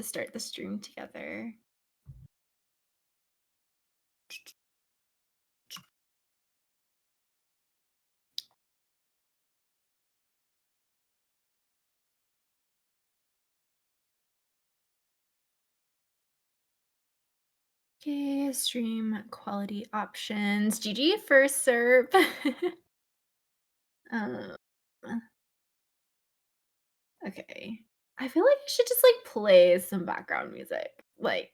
to start the stream together. Okay, stream quality options. GG first serve. um, okay. I feel like I should just like play some background music. Like,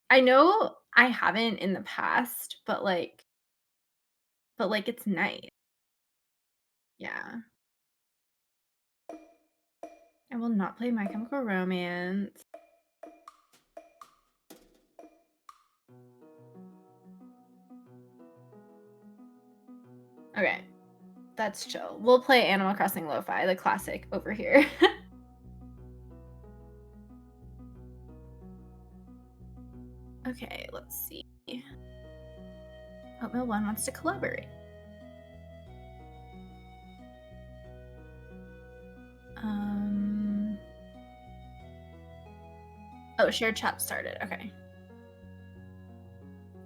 I know I haven't in the past, but it's nice. Yeah. I will not play My Chemical Romance. Okay, that's chill. We'll play Animal Crossing Lo-Fi, the classic over here. Okay, let's see. Oatmeal One wants to collaborate. Oh, shared chat started. Okay.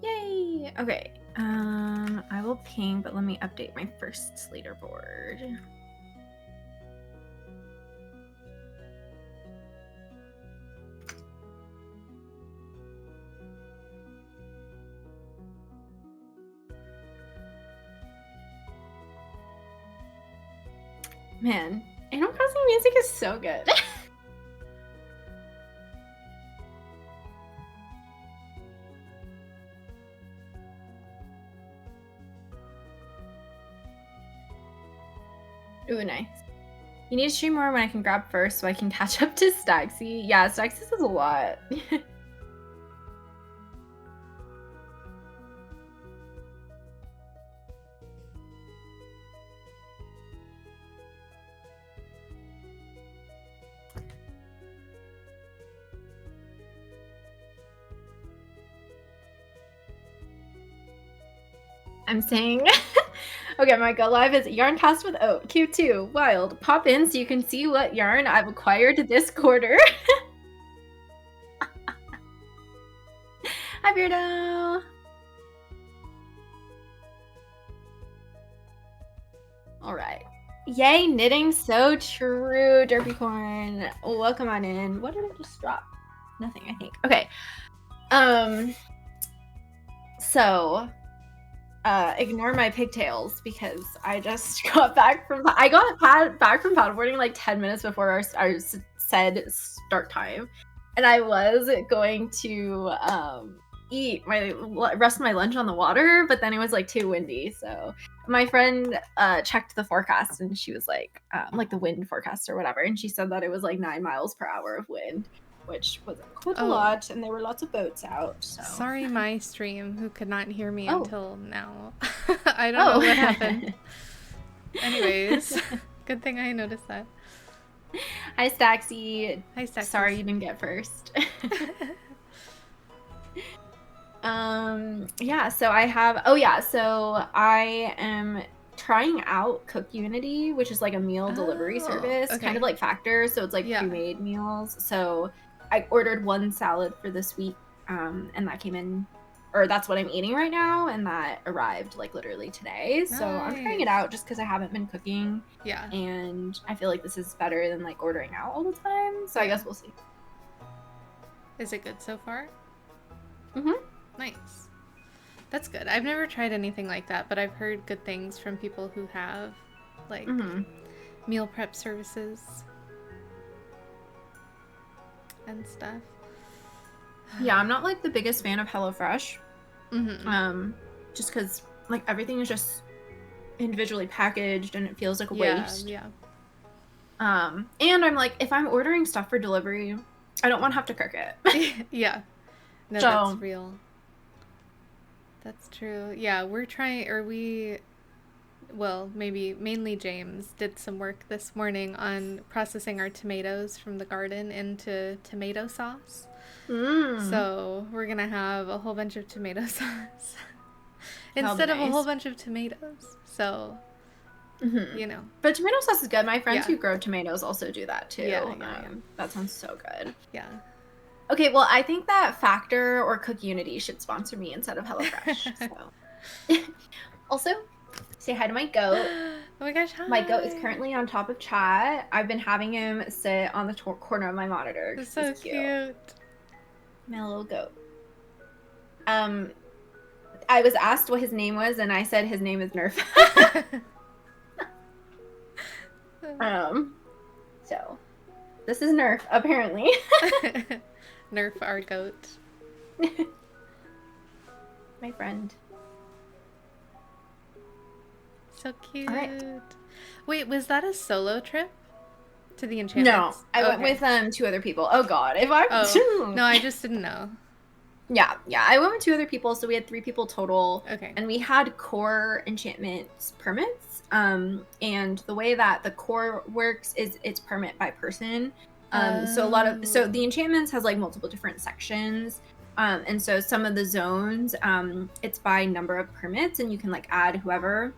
Yay! Okay. I will ping, but let me update my first leaderboard. Man, Animal Crossing music is so good. Ooh, nice. You need to stream more when I can grab first so I can catch up to Staxy. Yeah, Staxy is a lot. I'm saying okay, my go live is yarn cast with oat. Q2, wild. Pop in so you can see what yarn I've acquired this quarter. Hi, Beardo. All right. Yay, knitting so true, Derpycorn. Welcome on in. What did I just drop? Nothing, I think. Okay. So ignore my pigtails because I just got back from back from paddleboarding like 10 minutes before our said start time, and I was going to eat my rest of my lunch on the water, but then it was like too windy. So my friend checked the forecast and she was like the wind forecast or whatever, and she said that it was like 9 miles per hour of wind, which was quite a lot, and there were lots of boats out. So sorry, my stream who could not hear me until now. I don't Oh. know what happened. Anyways, good thing I noticed that. Hi, Staxy. Hi, Staxy. Sorry you didn't get first. Yeah, so I have, so I am trying out Cook Unity, which is like a meal delivery service, okay. kind of like Factor, so it's like pre-made meals. So I ordered one salad for this week, and that came in, or that's what I'm eating right now, and that arrived like literally today. Nice. So I'm trying it out just because I haven't been cooking. Yeah. And I feel like this is better than like ordering out all the time. So I guess we'll see. Is it good so far? Mm-hmm. Nice. That's good. I've never tried anything like that, but I've heard good things from people who have, like, meal prep services and stuff. Yeah, I'm not like the biggest fan of HelloFresh. Just because like everything is just individually packaged and it feels like a waste. Yeah. And I'm like, if I'm ordering stuff for delivery, I don't want to have to cook it. Yeah. No, so, that's real. That's true. Yeah, mainly James did some work this morning on processing our tomatoes from the garden into tomato sauce. So we're gonna have a whole bunch of tomato sauce instead of a whole bunch of tomatoes. So, you know. But tomato sauce is good. My friends who grow tomatoes also do that too. That sounds so good. Yeah. Okay, well, I think that Factor or Cook Unity should sponsor me instead of HelloFresh. So, also, say hi to my goat. Oh my gosh, hi. My goat is currently on top of chat. I've been having him sit on the corner of my monitor. That's so he's cute. My little goat. I was asked what his name was, and I said his name is Nerf. So this is Nerf, apparently. Nerf our goat. My friend. So cute. Right. Wait, was that a solo trip to the enchantments? No, I went with 2 other people. Oh God, if I no, I just didn't know. Yeah, I went with 2 other people, so we had 3 people total. Okay. And we had core enchantments permits. And the way that the core works is it's permit by person. So the enchantments has like multiple different sections. And so some of the zones, it's by number of permits, and you can like add whoever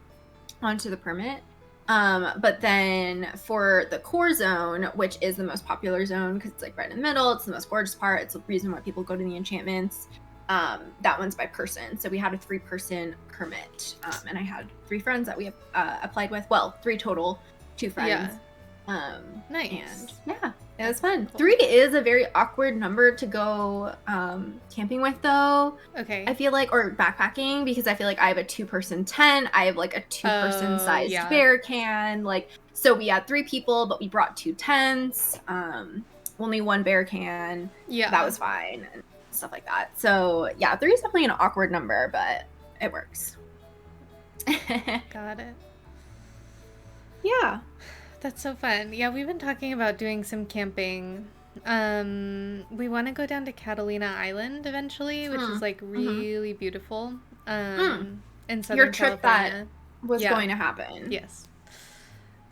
onto the permit. But then for the core zone, which is the most popular zone because it's like right in the middle, it's the most gorgeous part, it's the reason why people go to the enchantments. That one's by person. So we had a 3-person permit, and I had 3 friends that we applied with. Well, 3 total, 2 friends. Yeah. Nice. And yeah, it was fun. Cool. 3 is a very awkward number to go camping with, though. Okay. I feel like, or backpacking, because I feel like I have a 2-person tent. I have like a 2-person sized bear can. Like, so we had 3 people, but we brought 2 tents. Only 1 bear can. Yeah. That was fine and stuff like that. So yeah, 3 is definitely an awkward number, but it works. Got it. Yeah. That's so fun. Yeah, we've been talking about doing some camping. We want to go down to Catalina Island eventually, which is like really beautiful. In Southern Your trip California. that was going to happen. Yes.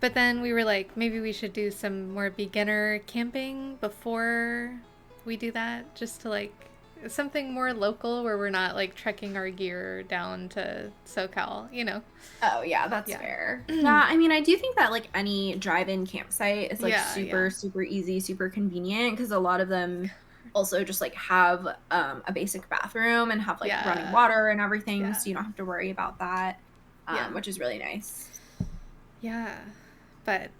But then we were like, maybe we should do some more beginner camping before we do that, just to like something more local where we're not like trekking our gear down to SoCal, you know? Oh yeah, that's fair. Yeah, I mean, I do think that like any drive-in campsite is like super easy, super convenient, because a lot of them also just like have a basic bathroom and have like running water and everything, so you don't have to worry about that, which is really nice. Yeah, but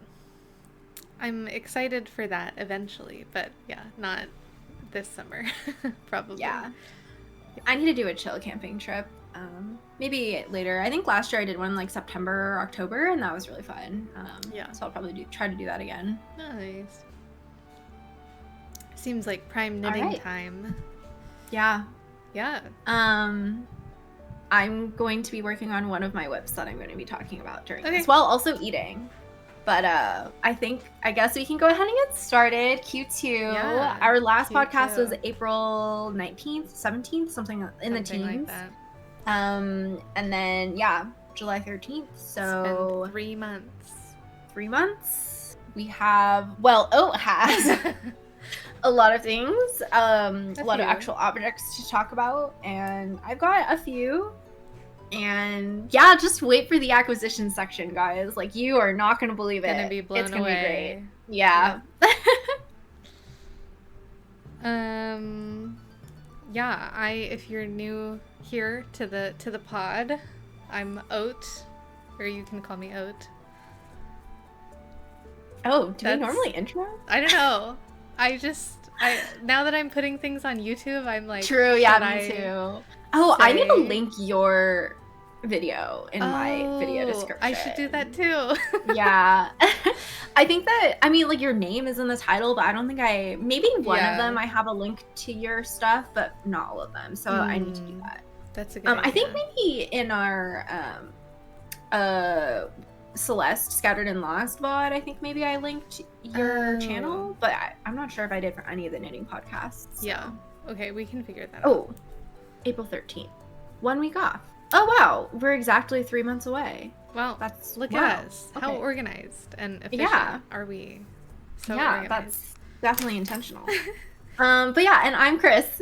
I'm excited for that eventually, but yeah, not this summer. Probably. Yeah, I need to do a chill camping trip, maybe later. I think last year I did one like September or October, and that was really fun. So I'll probably try to do that again. Nice. Seems like prime knitting time. Yeah. I'm going to be working on one of my whips that I'm going to be talking about during this, while also eating. But I guess we can go ahead and get started. Q2. Yeah, our last podcast was April 19th, 17th, something in the teens. Like that. And then July 13th. So it's been 3 months. 3 months. We have has a lot of things, a lot of actual objects to talk about, and I've got a few. And just wait for the acquisition section, guys. Like, you are not going to believe it. It's gonna be blown It's gonna away. be great. Yeah. If you're new here to the pod, I'm Oat, or you can call me Oat. Oh, do we normally intro? I don't know. Now that I'm putting things on YouTube, I'm like, true. Yeah, me too. Oh, I need to link your video in my video description. I should do that too. Yeah. I think that, like, your name is in the title, but I don't think maybe one of them I have a link to your stuff, but not all of them. So I need to do that. That's a good idea. I think maybe in our Celeste Scattered and Lost VOD, I think maybe I linked your channel, but I'm not sure if I did for any of the knitting podcasts. So. Yeah. Okay, we can figure that out. Oh, April 13th. 1 week off. Oh, wow. We're exactly 3 months away. Well, look at us. Okay. How organized and efficient are we? So organized. That's definitely intentional. But and I'm Chris.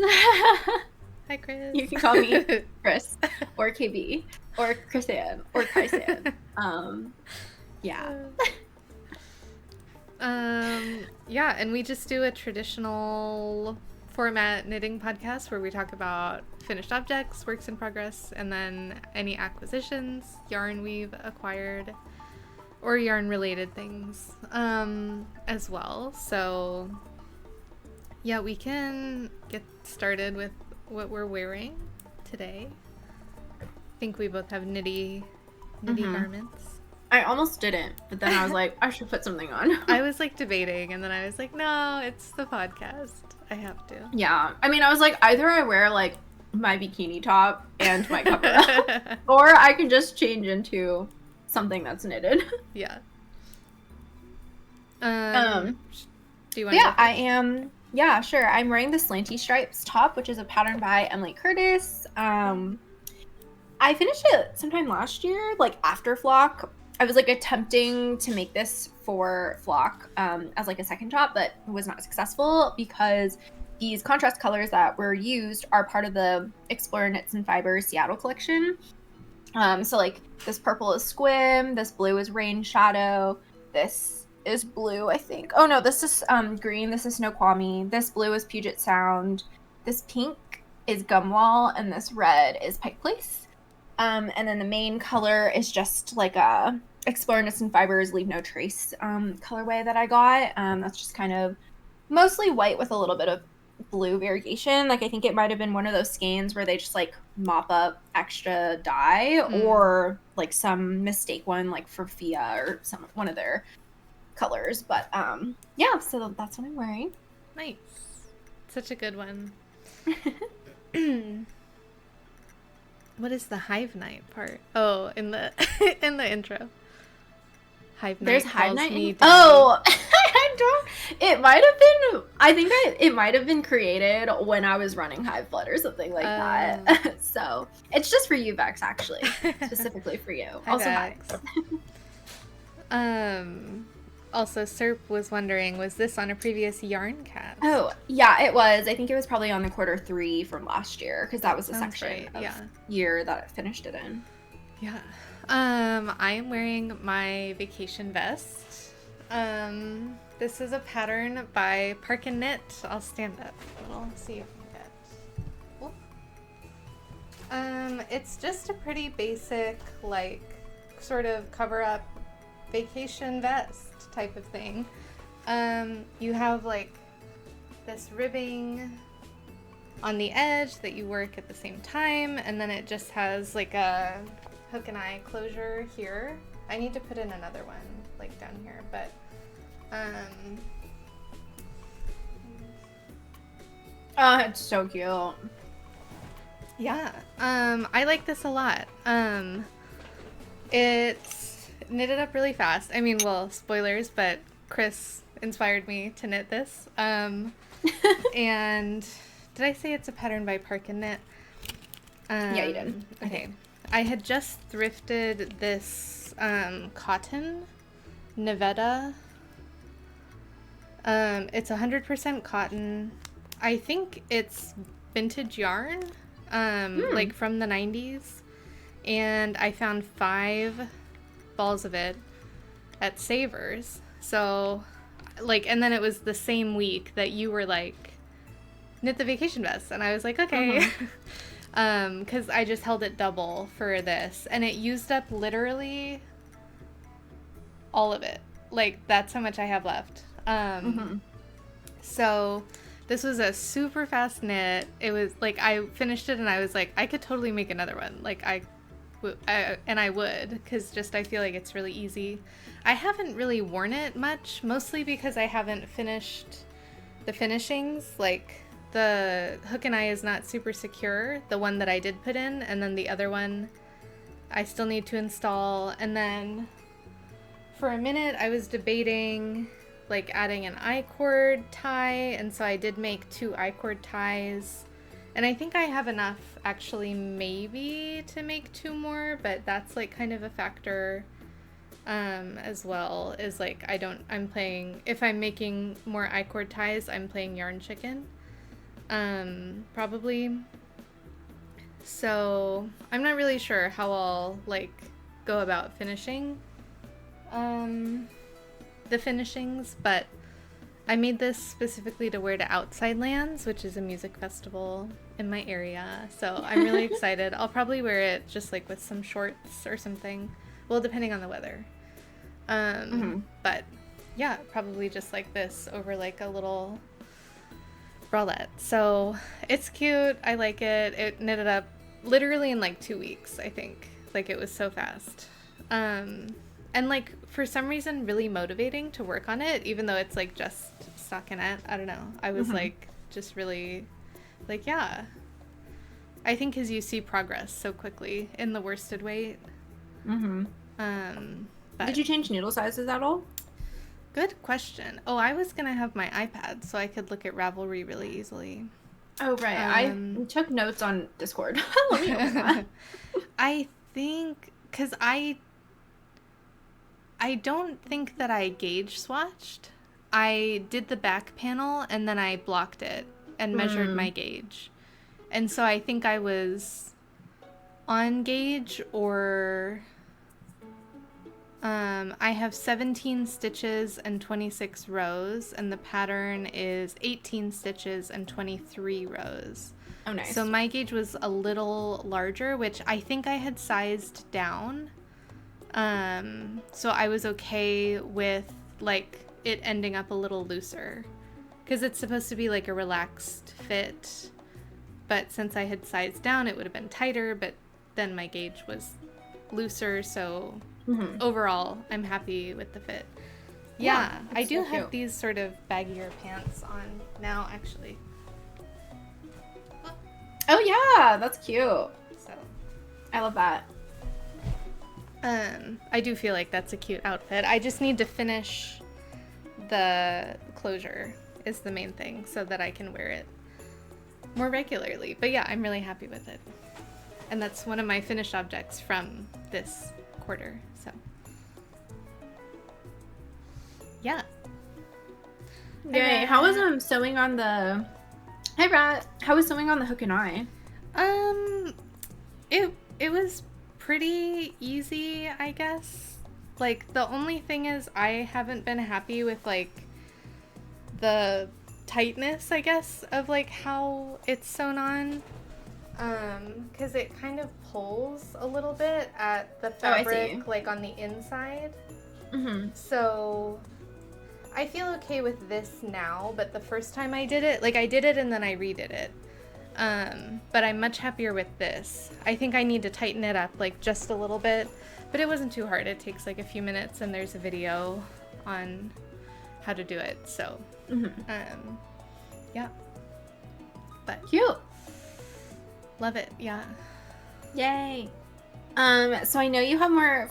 Hi, Chris. You can call me Chris or KB or Chrisanne or Chrysan. And we just do a traditional format knitting podcast where we talk about finished objects, works in progress, and then any acquisitions, yarn we've acquired, or yarn related things as well. So yeah, we can get started with what we're wearing today. I think we both have nitty garments. I almost didn't, but then I was like, I should put something on. I was like debating, and then I was like, no, it's the podcast. I have to. Yeah. I mean, I was like, either I wear like my bikini top and my cover up, or I can just change into something that's knitted. Yeah. Do you want I am. Yeah, sure. I'm wearing the Slanty Stripes top, which is a pattern by Emily Curtis. I finished it sometime last year, like after Flock. I was like attempting to make this for Flock as like a second top, but was not successful because these contrast colors that were used are part of the Explorer Knits and Fibers Seattle collection. So like this purple is Squim, this blue is Rain Shadow, this is blue, I think. Oh no, this is green, this is Snoqualmie, this blue is Puget Sound, this pink is Gumwall, and this red is Pike Place. And then the main color is just like a Explorer Knits and Fibers Leave No Trace colorway that I got. That's just kind of mostly white with a little bit of blue variation. Like I think it might have been one of those skeins where they just like mop up extra dye, or like some mistake one like for Fia or one of their colors. But yeah, so that's what I'm wearing. Nice. Such a good one. What is the Hive Night part? Oh, in the in the intro. Hive Night. There's Hive Night. Oh, I don't. It might have been. I think it might have been created when I was running Hive Blood or something like that. So it's just for you, Bex, actually, specifically for you. Hi, also, Bex. Also, Serp was wondering, was this on a previous yarn cast? Oh, yeah, it was. I think it was probably on the Q3 from last year, because that was the section of year that I finished it in. Yeah. I am wearing my vacation vest. This is a pattern by Park and Knit. I'll stand up a little, see if I can get. It's just a pretty basic, like, sort of cover-up vacation vest type of thing. You have like this ribbing on the edge that you work at the same time, and then it just has like a hook and eye closure here. I need to put in another one like down here, but oh, it's so cute. Yeah. I like this a lot. It's knitted up really fast. I mean, well, spoilers, but Chris inspired me to knit this. And did I say it's a pattern by Park and Knit? Yeah, you did. Okay. I had just thrifted this cotton Nevada. It's 100% cotton. I think it's vintage yarn, like from the 90s. And I found 5 balls of it at Savers. So like, and then it was the same week that you were like, knit the vacation vest, and I was like, okay. Because I just held it double for this, and it used up literally all of it. Like, that's how much I have left. So this was a super fast knit. It was like, I finished it and I was like, I could totally make another one. Like I would, because just I feel like it's really easy. I haven't really worn it much, mostly because I haven't finished the finishings. Like, the hook and eye is not super secure, the one that I did put in, and then the other one I still need to install. And then for a minute I was debating like adding an I-cord tie, and so I did make 2 I-cord ties. And I think I have enough, actually, maybe to make 2 more, but that's, like, kind of a factor as well, is, like, if I'm making more I-cord ties, I'm playing Yarn Chicken, probably. So, I'm not really sure how I'll, like, go about finishing the finishings, but I made this specifically to wear to Outside Lands, which is a music festival in my area. So I'm really excited. I'll probably wear it just like with some shorts or something. Well, depending on the weather. But yeah, probably just like this over like a little bralette. So it's cute. I like it. It knitted up literally in like 2 weeks, I think. Like it was so fast. And like for some reason really motivating to work on it, even though it's like just stockinette. I don't know. I was like just really like, yeah. I think because you see progress so quickly in the worsted weight. Did you change needle sizes at all? Good question. Oh, I was gonna have my iPad so I could look at Ravelry really easily. Oh right, I took notes on Discord. Let me open that. I think because I don't think that I gauge swatched. I did the back panel and then I blocked it and measured my gauge. And so I think I was on gauge, or I have 17 stitches and 26 rows, and the pattern is 18 stitches and 23 rows. Oh, nice. So my gauge was a little larger, which I think I had sized down. So I was okay with like it ending up a little looser, because it's supposed to be like a relaxed fit, but since I had sized down it would have been tighter, but then my gauge was looser, so overall I'm happy with the fit. Yeah, I do have these sort of baggier pants on now actually. Oh yeah, that's cute. So I love that. I do feel like that's a cute outfit. I just need to finish the closure is the main thing so that I can wear it more regularly. But yeah, I'm really happy with it. And that's one of my finished objects from this quarter. So yeah. Yay. How was sewing on the Hi Brett. How was sewing on the hook and eye? It was pretty easy, I guess. Like the only thing is I haven't been happy with like the tightness, I guess, of like how it's sewn on. Because it kind of pulls a little bit at the fabric, like on the inside. So I feel okay with this now, but the first time I did it, like I did it and then I redid it. But I'm much happier with this. I think I need to tighten it up like just a little bit, but it wasn't too hard. It takes like a few minutes and there's a video on how to do it. So, yeah. But cute. Love it. Yeah. Yay. So I know you have more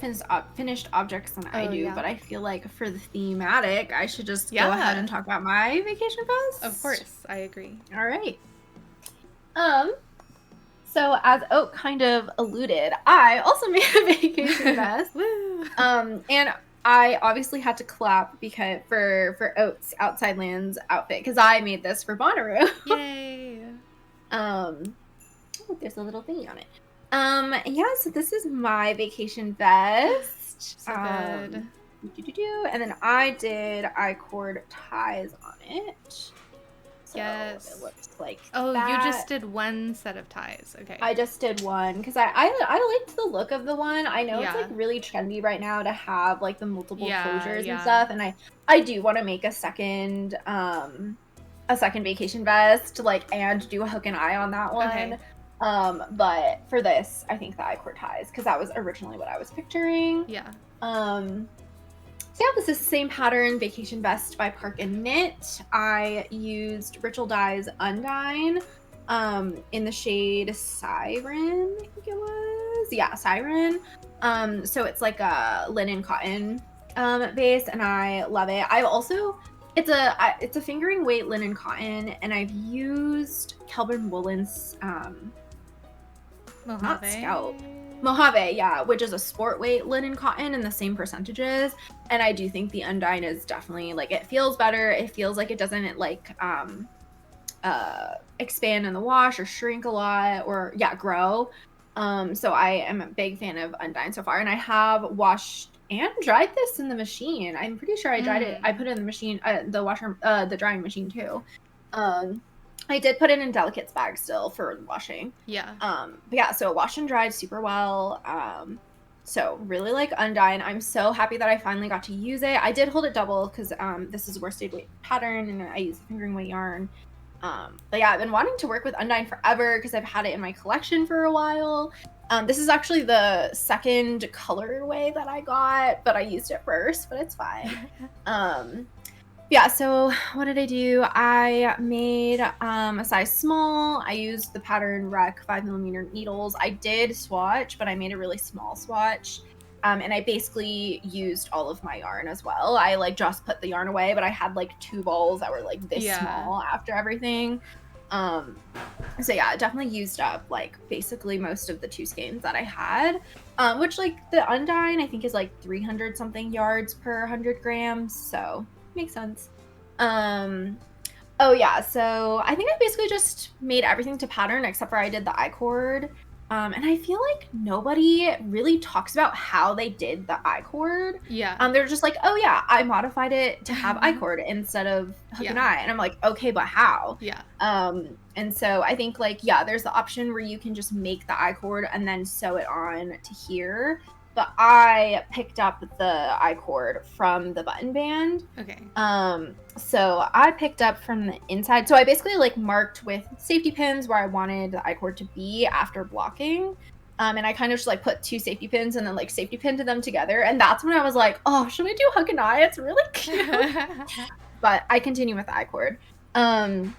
finished objects than I do, but I feel like for the thematic, I should just go ahead and talk about my vacation vest. Of course, I agree. All right. So as Oak kind of alluded, I also made a vacation vest. Woo! And I obviously had to clap because for Oak's Outside Lands outfit, because I made this for Bonnaroo. Yay! Oh, there's a little thingy on it. Yeah, so this is my vacation vest. So good. And then I cord ties on it. So yes. It looks like that. You just did one set of ties. Okay. I just did one because I liked the look of the one. I know it's like really trendy right now to have like the multiple closures and stuff, and I do want to make a second vacation vest and do a hook and eye on that one. Okay. But for this, I think the I-cord ties, because that was originally what I was picturing. Yeah. So yeah, this is the same pattern, Vacation Vest by Park and Knit. I used Ritual Dye's Undine in the shade Siren, I think it was. Yeah, Siren. So it's like a linen cotton base, and I love it. I've also it's a fingering weight linen cotton, and I've used Kelburn Woolen's not Scout. Mojave, yeah, which is a sport weight linen cotton in the same percentages. And I do think the Undine is definitely like, it feels better. It feels like it doesn't like expand in the wash or shrink a lot or grow. So I am a big fan of Undine so far. And I have washed and dried this in the machine. I'm pretty sure I dried it. I put it in the machine, the drying machine too. I did put it in Delicate's bag still for washing. Yeah. But yeah, so it washed and dried super well. So really like Undyne. I'm so happy that I finally got to use it. I did hold it double because this is a worsted weight pattern and I use fingering weight yarn. But yeah, I've been wanting to work with Undyne forever because I've had it in my collection for a while. This is actually the second colorway that I got, but I used it first, but it's fine. Yeah, so what did I do? I made a size small. I used the pattern Rec 5mm needles. I did swatch, but I made a really small swatch. And I basically used all of my yarn as well. I like just put the yarn away, but I had like 2 balls that were like this small after everything. So yeah, I definitely used up like basically most of the 2 skeins that I had, which like the Undyne I think is like 300 something yards per 100 grams. So makes sense. Oh yeah, so I think I basically just made everything to pattern except for I did the I-cord. And I feel like nobody really talks about how they did the I-cord. Yeah. They're just like, oh yeah, I modified it to have I-cord instead of hook and eye. And I'm like, okay, but how? Yeah. And so I think like, yeah, there's the option where you can just make the I-cord and then sew it on to here. But I picked up the I-cord from the button band. Okay. So I picked up from the inside. So I basically like marked with safety pins where I wanted the I-cord to be after blocking. And I kind of just like put 2 safety pins and then like safety pinned them together. And that's when I was like, oh, should we do hook and eye? It's really cute. But I continue with the I-cord. And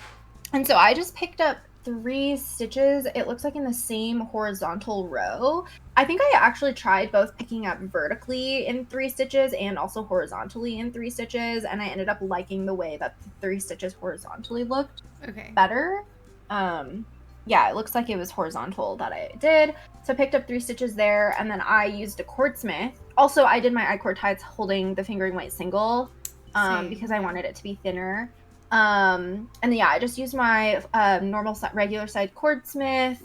so I just picked up 3 stitches. It looks like in the same horizontal row. I think I actually tried both picking up vertically in 3 stitches and also horizontally in 3 stitches, and I ended up liking the way that the 3 stitches horizontally looked better. Yeah, it looks like it was horizontal that I did. So I picked up 3 stitches there, and then I used a Cordsmith. Also, I did my I-cord ties holding the fingering weight single because I wanted it to be thinner. And yeah, I just used my regular side Cordsmith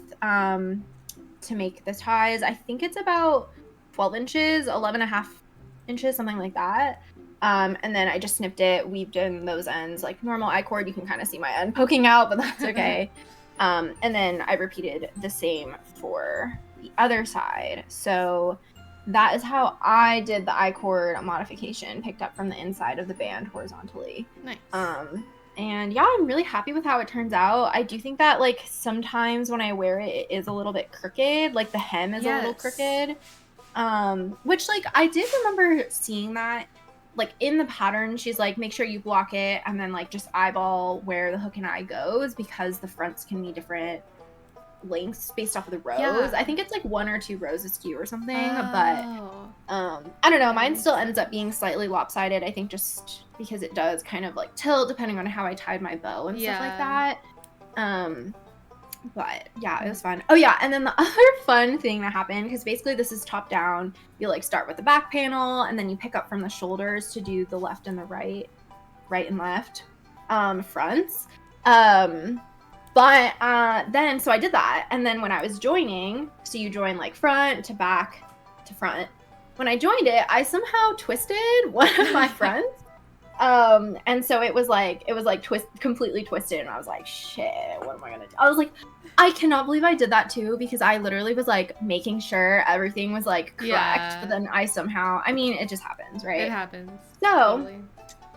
to make the ties. I think it's about 12 inches, 11.5 inches, something like that. And then I just snipped it, weaved in those ends like normal I-cord. You can kind of see my end poking out, but that's okay. And then I repeated the same for the other side. So that is how I did the I-cord modification, picked up from the inside of the band horizontally. Nice. And yeah, I'm really happy with how it turns out. I do think that like sometimes when I wear it, it is a little bit crooked. Like the hem is a little crooked. Which like I did remember seeing that like in the pattern. She's like, make sure you block it and then like just eyeball where the hook and eye goes because the fronts can be different lengths based off of the rows. Yeah. I think it's like 1 or 2 rows askew or something, but I don't know, mine still ends up being slightly lopsided, I think, just because it does kind of like tilt depending on how I tied my bow and stuff like that. But yeah, it was fun. Oh yeah, and then the other fun thing that happened, because basically this is top down, you like start with the back panel and then you pick up from the shoulders to do the left and the right and left fronts. But then, so I did that, and then when I was joining, so you join like front to back to front. When I joined it, I somehow twisted one of my fronts, and so it was like completely twisted, and I was like, shit, what am I gonna do? I was like, I cannot believe I did that too, because I literally was like making sure everything was like correct, but then I somehow, I mean, it just happens, right? It happens. So totally.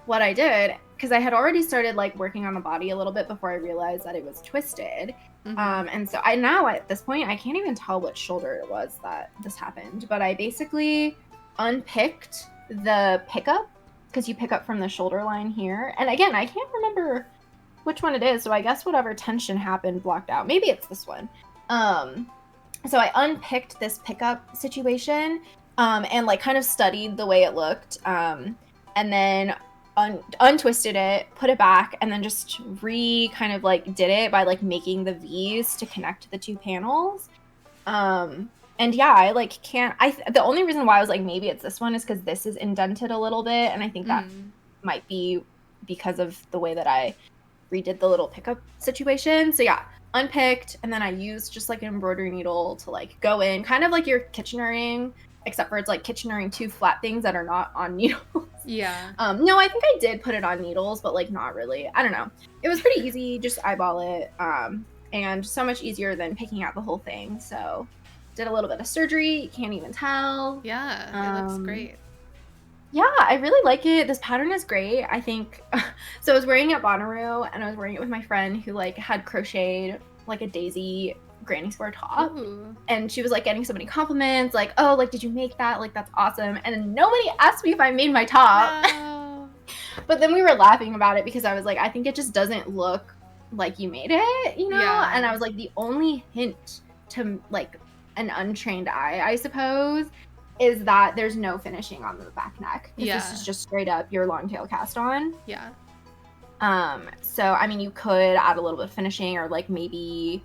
What I did, because I had already started like working on the body a little bit before I realized that it was twisted. And so I now at this point, I can't even tell which shoulder it was that this happened, but I basically unpicked the pickup, because you pick up from the shoulder line here. And again, I can't remember which one it is, so I guess whatever tension happened blocked out. Maybe it's this one. So I unpicked this pickup situation and like kind of studied the way it looked, and then untwisted it, put it back, and then just kind of like did it by like making the V's to connect the 2 panels. And yeah, I like can't, the only reason why I was like, maybe it's this one is because this is indented a little bit, and I think that might be because of the way that I redid the little pickup situation. So yeah, unpicked, and then I used just like an embroidery needle to like go in, kind of like your Kitchener-ing, except for it's like Kitchener 2 flat things that are not on needles. Yeah. No, I think I did put it on needles, but like not really. I don't know. It was pretty easy, just eyeball it, and so much easier than picking out the whole thing. So did a little bit of surgery. You can't even tell. Yeah, it looks great. Yeah, I really like it. This pattern is great. I think so. I was wearing it at Bonnaroo, and I was wearing it with my friend who like had crocheted like a daisy granny square top. Ooh. And she was like getting so many compliments, like, oh, like, did you make that? Like, that's awesome. And then nobody asked me if I made my top. No. But then we were laughing about it because I was like, I think it just doesn't look like you made it, you know? Yeah. And I was like, the only hint to like an untrained eye, I suppose, is that there's no finishing on the back neck. Yeah. This is just straight up your long tail cast on. Yeah. So I mean, you could add a little bit of finishing, or like maybe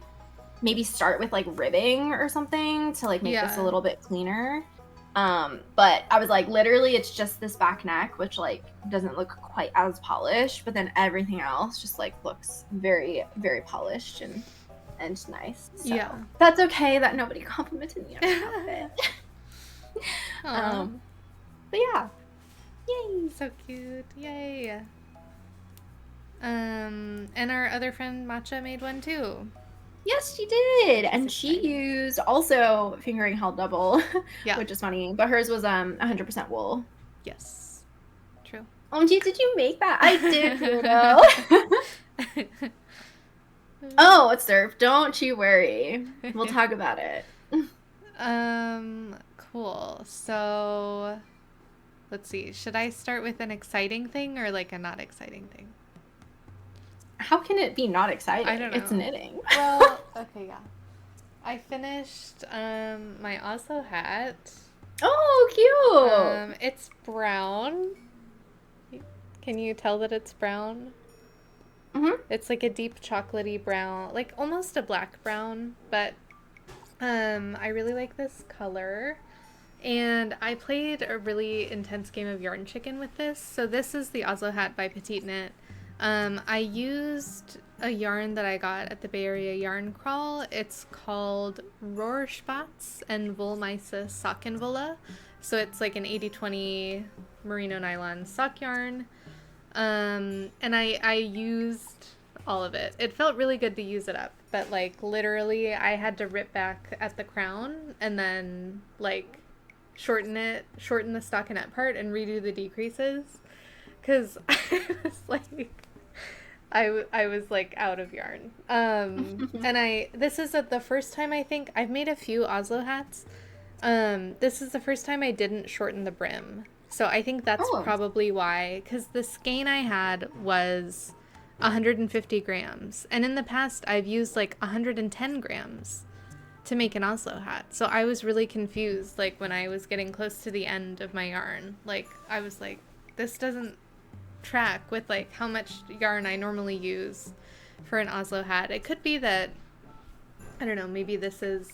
start with like ribbing or something to like make this a little bit cleaner. But I was like, literally it's just this back neck, which like doesn't look quite as polished, but then everything else just like looks very, very polished and nice. So yeah, that's okay that nobody complimented me on my outfit. But yeah, yay, so cute, yay. And our other friend Matcha made one too. Yes, she did, and she used also fingering held double, which is funny. But hers was 100% wool. Yes, true. OMG, did you make that? I did, Pluto. Oh, it's Surf. Don't you worry. We'll talk about it. Cool. So, let's see. Should I start with an exciting thing or like a not exciting thing? How can it be not exciting? I don't know. It's knitting. Well, okay, yeah. I finished my Oslo hat. Oh, cute. It's brown. Can you tell that it's brown? Mm-hmm. It's like a deep chocolatey brown, like almost a black brown, but I really like this color. And I played a really intense game of Yarn Chicken with this. So this is the Oslo hat by Petite Knit. I used a yarn that I got at the Bay Area Yarn Crawl. It's called Rohrspatz and Wollmeise Sockenwolle. So it's like an 80-20 merino nylon sock yarn. And I used all of it. It felt really good to use it up, but like literally I had to rip back at the crown and then like shorten the stockinette part and redo the decreases. Cause I was like out of yarn. And this is the first time I think I've made a few Oslo hats. This is the first time I didn't shorten the brim. So I think that's probably why, because the skein I had was 150 grams. And in the past, I've used like 110 grams to make an Oslo hat. So I was really confused, like when I was getting close to the end of my yarn. Like I was like, this doesn't track with like how much yarn I normally use for an Oslo hat. It could be that, I don't know, maybe this is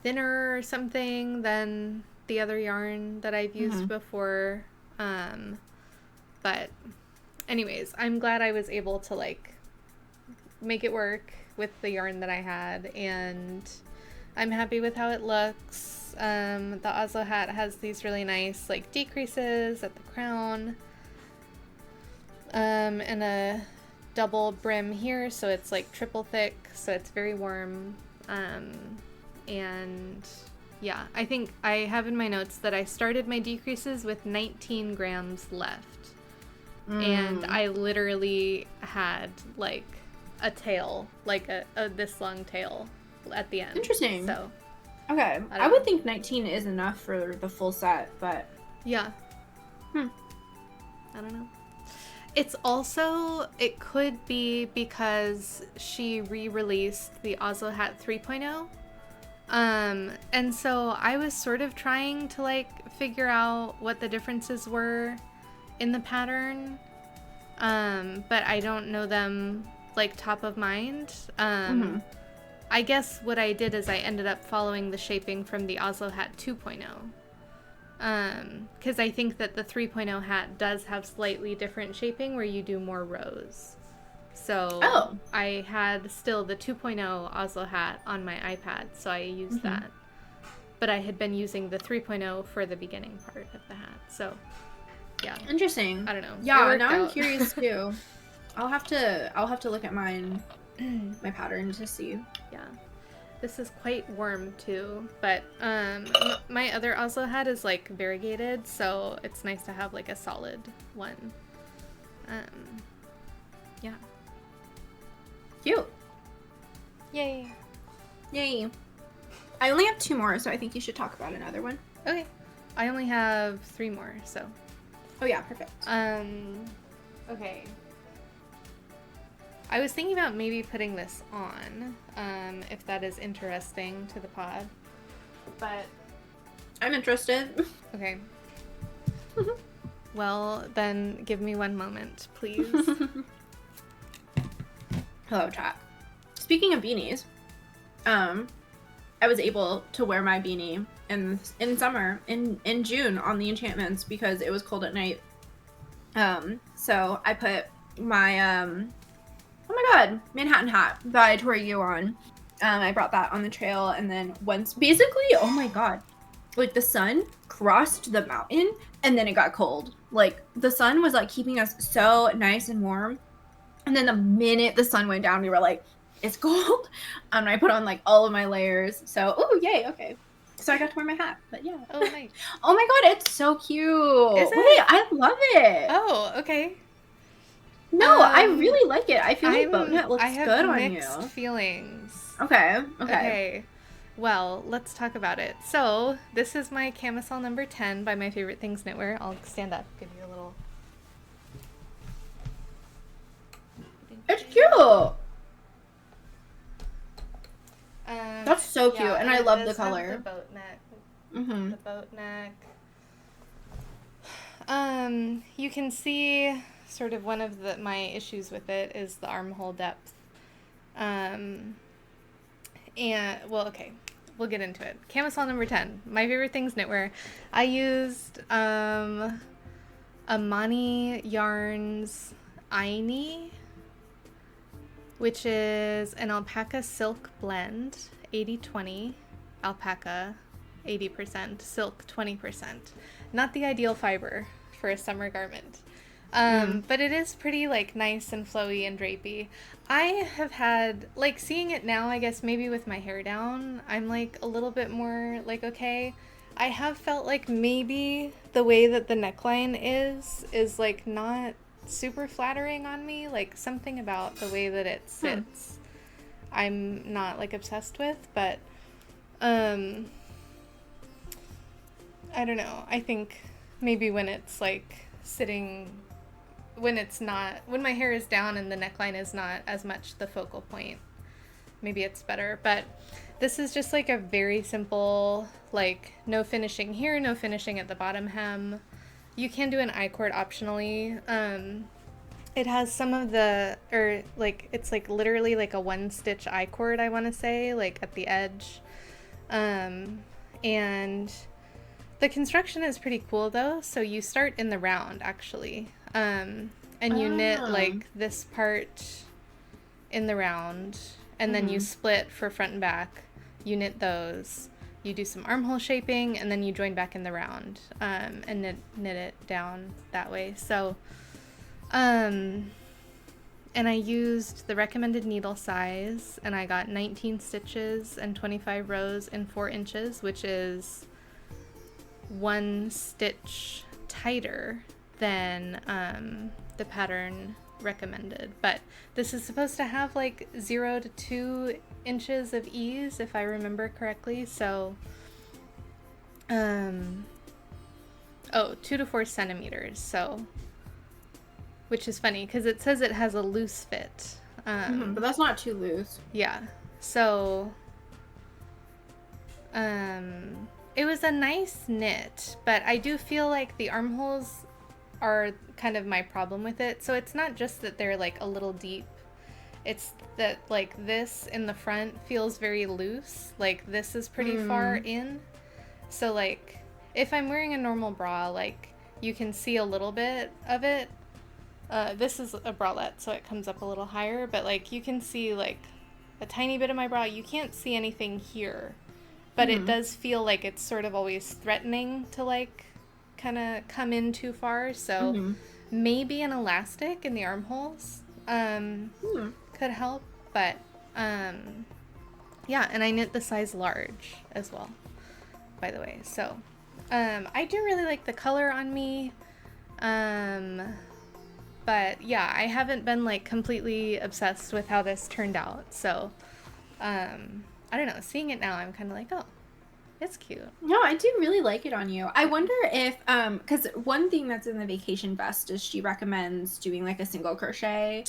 thinner or something than the other yarn that I've used before. But anyways, I'm glad I was able to like make it work with the yarn that I had, and I'm happy with how it looks. The Oslo hat has these really nice like decreases at the crown, and a double brim here, so it's like triple thick, so it's very warm. And yeah, I think I have in my notes that I started my decreases with 19 grams left. And I literally had like a tail, like a this long tail at the end. Interesting. So, okay. I would think 19 is enough for the full set, but yeah. I don't know. It's also, it could be because she re-released the Oslo hat 3.0. And so I was sort of trying to like figure out what the differences were in the pattern, but I don't know them like top of mind. I guess what I did is I ended up following the shaping from the Oslo hat 2.0, because I think that the 3.0 hat does have slightly different shaping where you do more rows. So I had still the 2.0 Oslo hat on my iPad, so I used that. but I had been using the 3.0 for the beginning part of the hat. So, yeah. Interesting. I don't know. Yeah, now I'm curious too. I'll have to look at my pattern to see. Yeah. This is quite warm too, but my other Oslo hat is like variegated, so it's nice to have like a solid one. Yeah. Cute. Yay. Yay. I only have 2 more, so I think you should talk about another one. Okay. I only have 3 more, so. Oh yeah, perfect. Okay. I was thinking about maybe putting this on, if that is interesting to the pod. But I'm interested. Okay. Well, then give me 1 moment, please. Hello, chat. Speaking of beanies, I was able to wear my beanie in summer, in June on the enchantments because it was cold at night. So I put my oh my god, Manhattan hat by Tori Yu on. I brought that on the trail, and then once, basically, oh my god, like the sun crossed the mountain and then it got cold. Like the sun was like keeping us so nice and warm, and then the minute the sun went down, we were like, it's cold. And I put on like all of my layers. So, oh yay, okay. So I got to wear my hat, but yeah. Oh, nice. Oh my god, it's so cute. Is it? Wait, I love it. Oh, okay. No, I really like it. I feel like boat net looks good on you. I have mixed feelings. Okay. Well, let's talk about it. So, this is my camisole number 10 by My Favorite Things Knitwear. I'll stand up, give you a little... It's cute. That's so cute, and I love the color. The boat neck. Mm-hmm. The boat neck. You can see sort of one of my issues with it is the armhole depth. And well, okay, we'll get into it. Camisole number 10. My Favorite Things Knitwear. I used Amani Yarns Aini, which is an alpaca silk blend, 80-20, alpaca 80%, silk 20%. Not the ideal fiber for a summer garment. But it is pretty like nice and flowy and drapey. I have had, like, seeing it now, I guess maybe with my hair down, I'm like a little bit more like, okay. I have felt like maybe the way that the neckline is like not super flattering on me, like something about the way that it sits I'm not like obsessed with, but I don't know, I think maybe when it's like sitting, when my hair is down and the neckline is not as much the focal point, maybe it's better. But this is just like a very simple, like no finishing here, no finishing at the bottom hem. You can do an I-cord optionally. It has some of the, or like, it's like literally like a 1-stitch I-cord, I want to say, like at the edge. And the construction is pretty cool though. So you start in the round actually. And you knit like this part in the round, and then you split for front and back. You knit those. You do some armhole shaping, and then you join back in the round, and knit it down that way. So, and I used the recommended needle size, and I got 19 stitches and 25 rows in 4 inches, which is 1 stitch tighter than the pattern recommended. But this is supposed to have like 0 to 2 inches of ease, if I remember correctly. So 2 to 4 centimeters, so, which is funny because it says it has a loose fit, but that's not too loose. Yeah, so it was a nice knit, but I do feel like the armholes are kind of my problem with it. So it's not just that they're like a little deep, it's that like this in the front feels very loose, like this is pretty far in. So like if I'm wearing a normal bra, like you can see a little bit of it. This is a bralette, so it comes up a little higher, but like you can see like a tiny bit of my bra. You can't see anything here. but it does feel like it's sort of always threatening to like kind of come in too far. So maybe an elastic in the armholes could help, but yeah, and I knit the size large as well, by the way. So I do really like the color on me. But yeah, I haven't been like completely obsessed with how this turned out. So I don't know, seeing it now, I'm kind of like, oh, it's cute. No, I do really like it on you. I wonder if, because one thing that's in the vacation vest is she recommends doing like a single crochet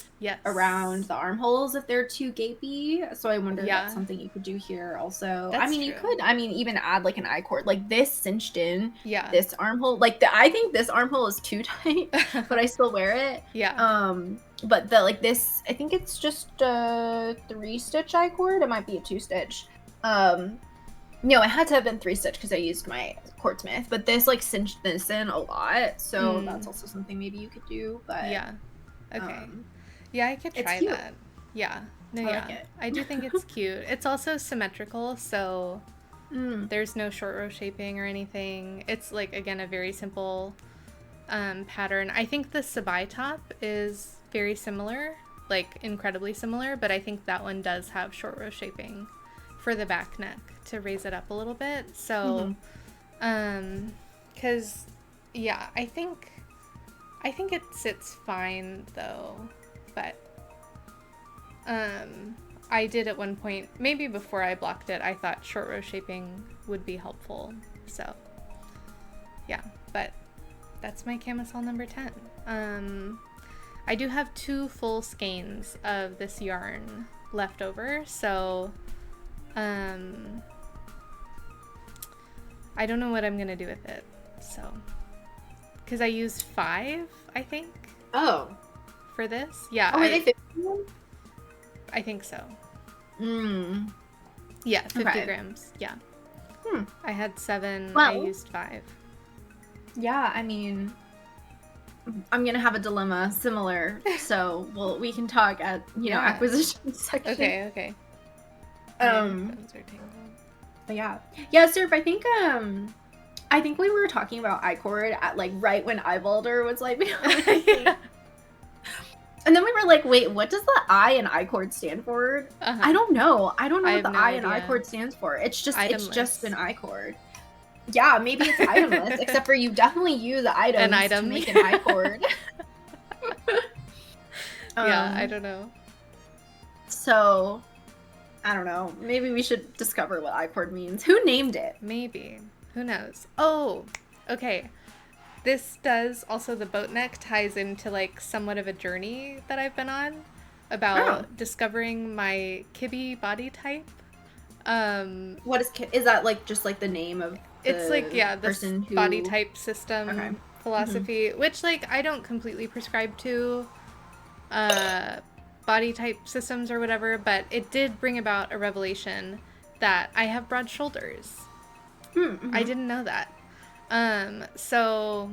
around the armholes if they're too gapy. So I wonder if that's something you could do here also. That's you true. could, even add like an I-cord, like this cinched in, this armhole, like I think this armhole is too tight, but I still wear it. But the like this, I think it's just a 3-stitch I-cord. It might be a 2-stitch. No, it had to have been 3-stitch because I used my Quartzmith, but this like cinched this in a lot, so that's also something maybe you could do. But okay, yeah, I could try that. Yeah, no, like it. I do think it's cute. It's also symmetrical, so there's no short row shaping or anything. It's like, again, a very simple pattern. I think the Sabai top is very similar, like incredibly similar, but I think that one does have short row shaping for the back neck to raise it up a little bit. So because I think it sits fine though, but I did at one point, maybe before I blocked it, I thought short row shaping would be helpful. So yeah, but that's my camisole number 10. I do have 2 full skeins of this yarn left over, so I don't know what I'm gonna do with it, so because I used 5, I think. Oh, for this, yeah. Oh, are they 50? I think so. Yeah, 50 grams. Yeah. I had 7. Well, I used 5. Yeah, I mean, I'm gonna have a dilemma similar, so we can talk at acquisition section. Okay. But yeah, Serp, I think we were talking about I-cord at like right when iBalder was like and then we were like, wait, what does the I in I-cord stand for? I don't know what the I in I-cord stands for. It's just an I-cord. Yeah, maybe it's itemless, except for you definitely use items to make an I-cord. Yeah, I don't know. So I don't know. Maybe we should discover what I-cord means. Who named it? Maybe. Who knows? Oh, okay. This does also, the boat neck ties into like somewhat of a journey that I've been on about discovering my Kibbe body type. What is that, like just like the name of it's like this body type system philosophy, which like I don't completely prescribe to body type systems or whatever, but it did bring about a revelation that I have broad shoulders. I didn't know that. So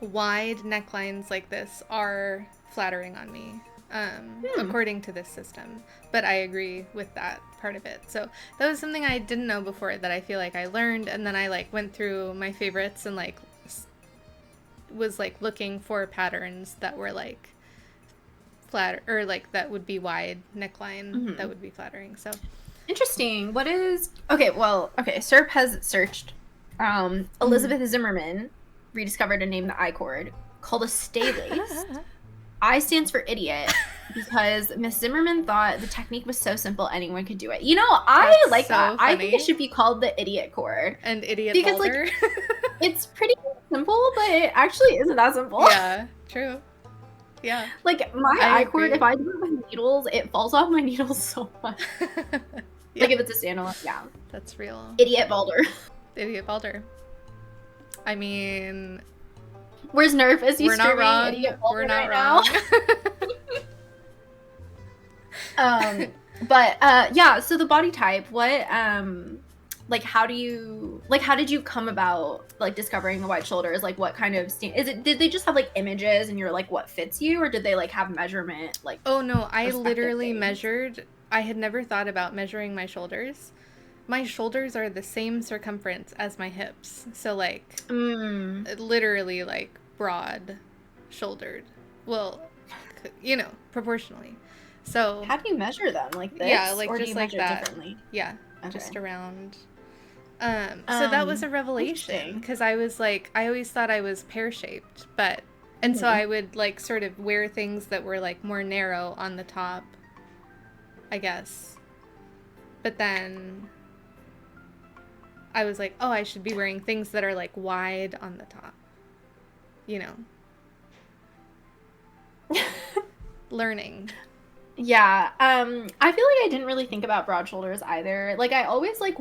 wide necklines like this are flattering on me, according to this system. But I agree with that part of it. So that was something I didn't know before that I feel like I learned, and then I like went through my favorites and like was like looking for patterns that were like flat or like that would be wide neckline that would be flattering. So interesting. What is Serp has searched Elizabeth Zimmerman rediscovered a name, the I-cord, called a stay lace. I stands for idiot because Miss Zimmerman thought the technique was so simple anyone could do it. I That's like so that. Funny. I think it should be called the idiot cord. And idiot because like it's pretty simple, but it actually isn't that simple. Yeah, true. Yeah. Like my I-cord, if I do it with needles, it falls off my needles so much. Like if it's a standalone, That's real. Idiot Balder. Idiot Balder. I mean, where's Nerf? Is he we're not wrong. Idiot Balder we're not right wrong. But so the body type, what like how did you come about like discovering the wide shoulders? Like what kind of did they just have like images and you're like what fits you, or did they like have measurement like Oh no, I literally measured. I had never thought about measuring my shoulders my shoulders are the same circumference as my hips. So, like, literally, like, broad shouldered. Well, you know, proportionally. So how do you measure them? Like this? Yeah, like or just do you like measure that. differently? Yeah, Okay. just around. So that was a revelation because I was like, I always thought I was pear-shaped, but so I would like sort of wear things that were like more narrow on the top, I guess. But then I was like, oh, I should be wearing things that are like wide on the top. You know. Learning. Yeah. I feel like I didn't really think about broad shoulders either. Like, I always like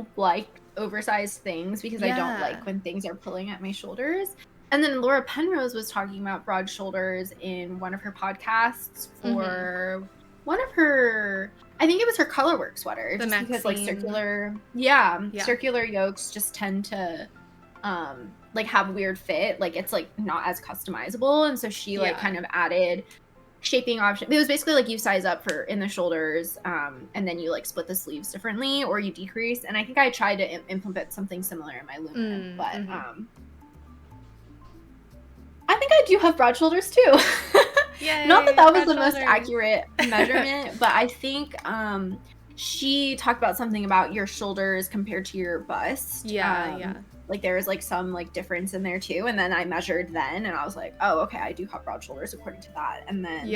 oversized things because I don't like when things are pulling at my shoulders. And then Laura Penrose was talking about broad shoulders in one of her podcasts for one of her, I think it was her colorwork sweater, just because like circular yokes just tend to like have weird fit. Like, it's like not as customizable, and so she like kind of added shaping option. It was basically like you size up for in the shoulders, and then you like split the sleeves differently or you decrease. And I think I tried to implement something similar in my Lumina, but I think I do have broad shoulders too. Yay, not that was the most accurate measurement, but I think she talked about something about your shoulders compared to your bust. Like there was like some like difference in there too, and then I measured then, and I was like, oh, okay, I do have broad shoulders according to that. And then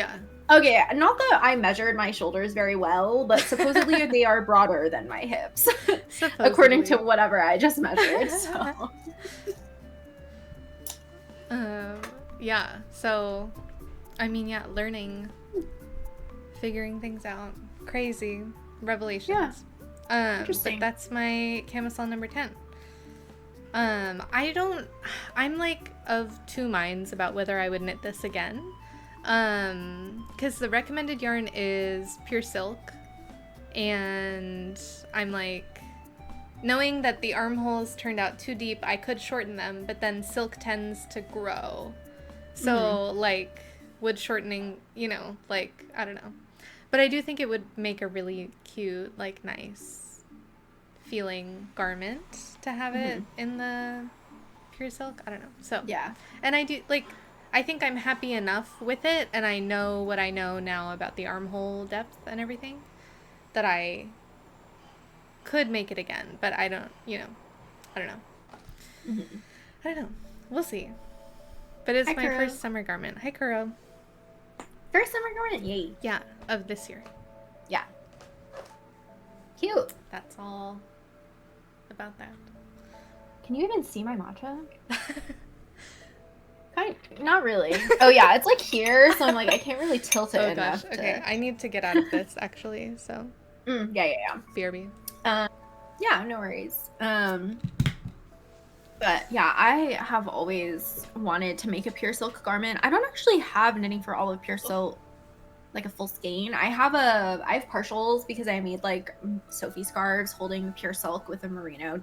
okay, not that I measured my shoulders very well, but supposedly they are broader than my hips, according to whatever I just measured. So yeah, so I mean, learning, figuring things out, crazy revelations. But that's my camisole number 10. I'm like of two minds about whether I would knit this again. Because the recommended yarn is pure silk, and I'm like, knowing that the armholes turned out too deep, I could shorten them, but then silk tends to grow. So like wood shortening, you know, like, I don't know. But I do think it would make a really cute, like, nice feeling garment to have it in the pure silk. I don't know. So yeah. And I do like, I think I'm happy enough with it, and I know what I know now about the armhole depth and everything, that I could make it again. But I don't, you know, I don't know. I don't know. We'll see. But it's my first summer garment. Hi, Kuro. First summer garment? Yay. Yeah, of this year. Yeah. Cute. That's all about that. Can you even see my matcha? Not really. Oh yeah, it's like here, so I'm like, I can't really tilt it enough. Okay, I need to get out of this actually, so. Yeah. BRB. Yeah, no worries. But yeah, I have always wanted to make a pure silk garment. I don't actually have knitting for all of pure silk, like a full skein. I have partials because I made like Sophie scarves holding pure silk with a merino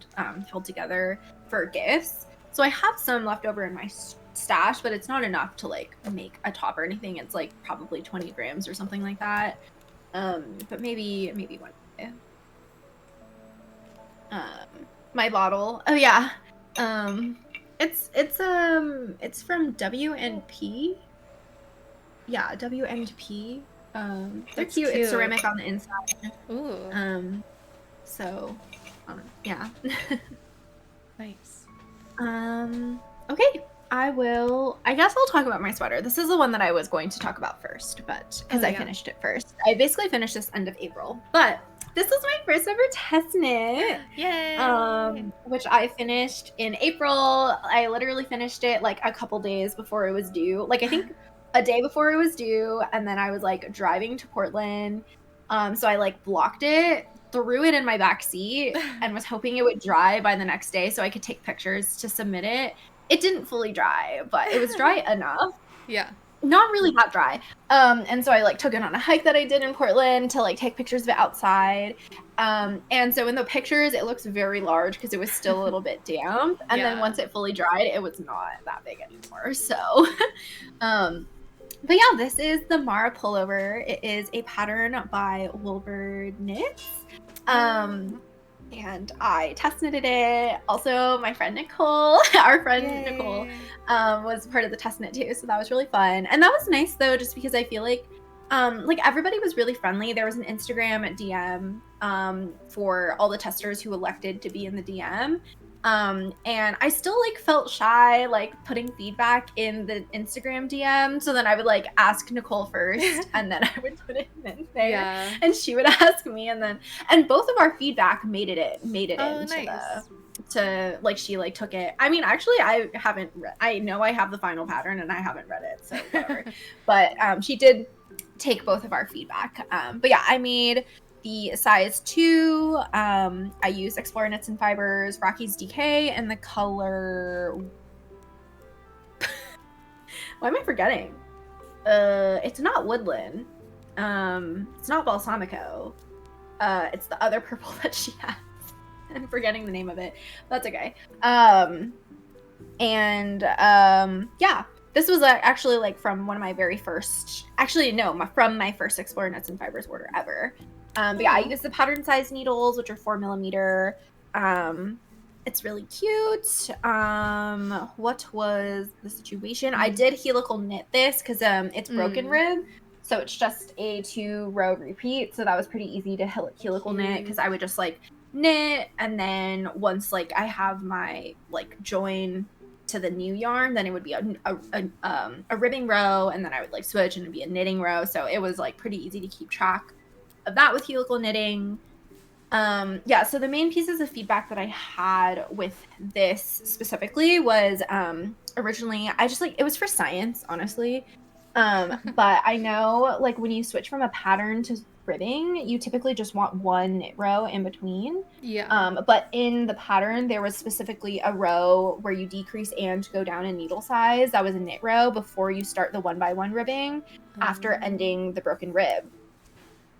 held together for gifts. So I have some left over in my stash, but it's not enough to like make a top or anything. It's like probably 20 grams or something like that. But maybe one day. My bottle. Oh yeah. It's from W&P. Yeah, W&P. They're cute. It's ceramic on the inside. Ooh. So, yeah. Nice. Okay. I guess I'll talk about my sweater. This is the one that I was going to talk about first, but because I finished it first. I basically finished this end of April, but this was my first ever test knit. Yay! Which I finished in April. I literally finished it like a couple days before it was due. Like, I think a day before it was due, and then I was like driving to Portland. So I like blocked it, threw it in my back seat, and was hoping it would dry by the next day so I could take pictures to submit it. It didn't fully dry, but it was dry enough. Yeah. Not really that dry. And so I like took it on a hike that I did in Portland to like take pictures of it outside. And so in the pictures, it looks very large because it was still a little bit damp. And then once it fully dried, it was not that big anymore. So, but yeah, this is the Mara pullover. It is a pattern by Wilbur Knits. and I test knitted it. Also, my friend Nicole, our friend Yay. Nicole, was part of the test knit too, so that was really fun. And that was nice though, just because I feel like everybody was really friendly. There was an Instagram DM for all the testers who elected to be in the DM. And I still like felt shy like putting feedback in the Instagram DM. So then I would like ask Nicole first and then I would put it in there. Yeah. And she would ask me and both of our feedback made it Oh, into nice. to like she like took it. I mean, actually I haven't read, I know I have the final pattern and I haven't read it, so whatever. But she did take both of our feedback. But yeah, I made the size 2. I used Explore Knits and Fibers, Rocky's DK, and the color. Why am I forgetting? It's not Woodland. It's not Balsamico. It's the other purple that she has. I'm forgetting the name of it. That's okay. Yeah. This was actually like from one of my very first, from my first Explore Knits and Fibers order ever. But yeah, I used the pattern size needles, which are 4mm. It's really cute. What was the situation? I did helical knit this because it's broken rib. So it's just a 2-row repeat. So that was pretty easy to helical knit because I would just like knit, and then once like I have my like join to the new yarn, then it would be a ribbing row, and then I would like switch and it'd be a knitting row. So it was like pretty easy to keep track of that with helical knitting. Yeah, so the main pieces of feedback that I had with this specifically was originally I just like it was for science, honestly. But I know like when you switch from a pattern to ribbing, you typically just want one knit row in between. Yeah. But in the pattern, there was specifically a row where you decrease and go down in needle size. That was a knit row before you start the 1x1 ribbing after ending the broken rib.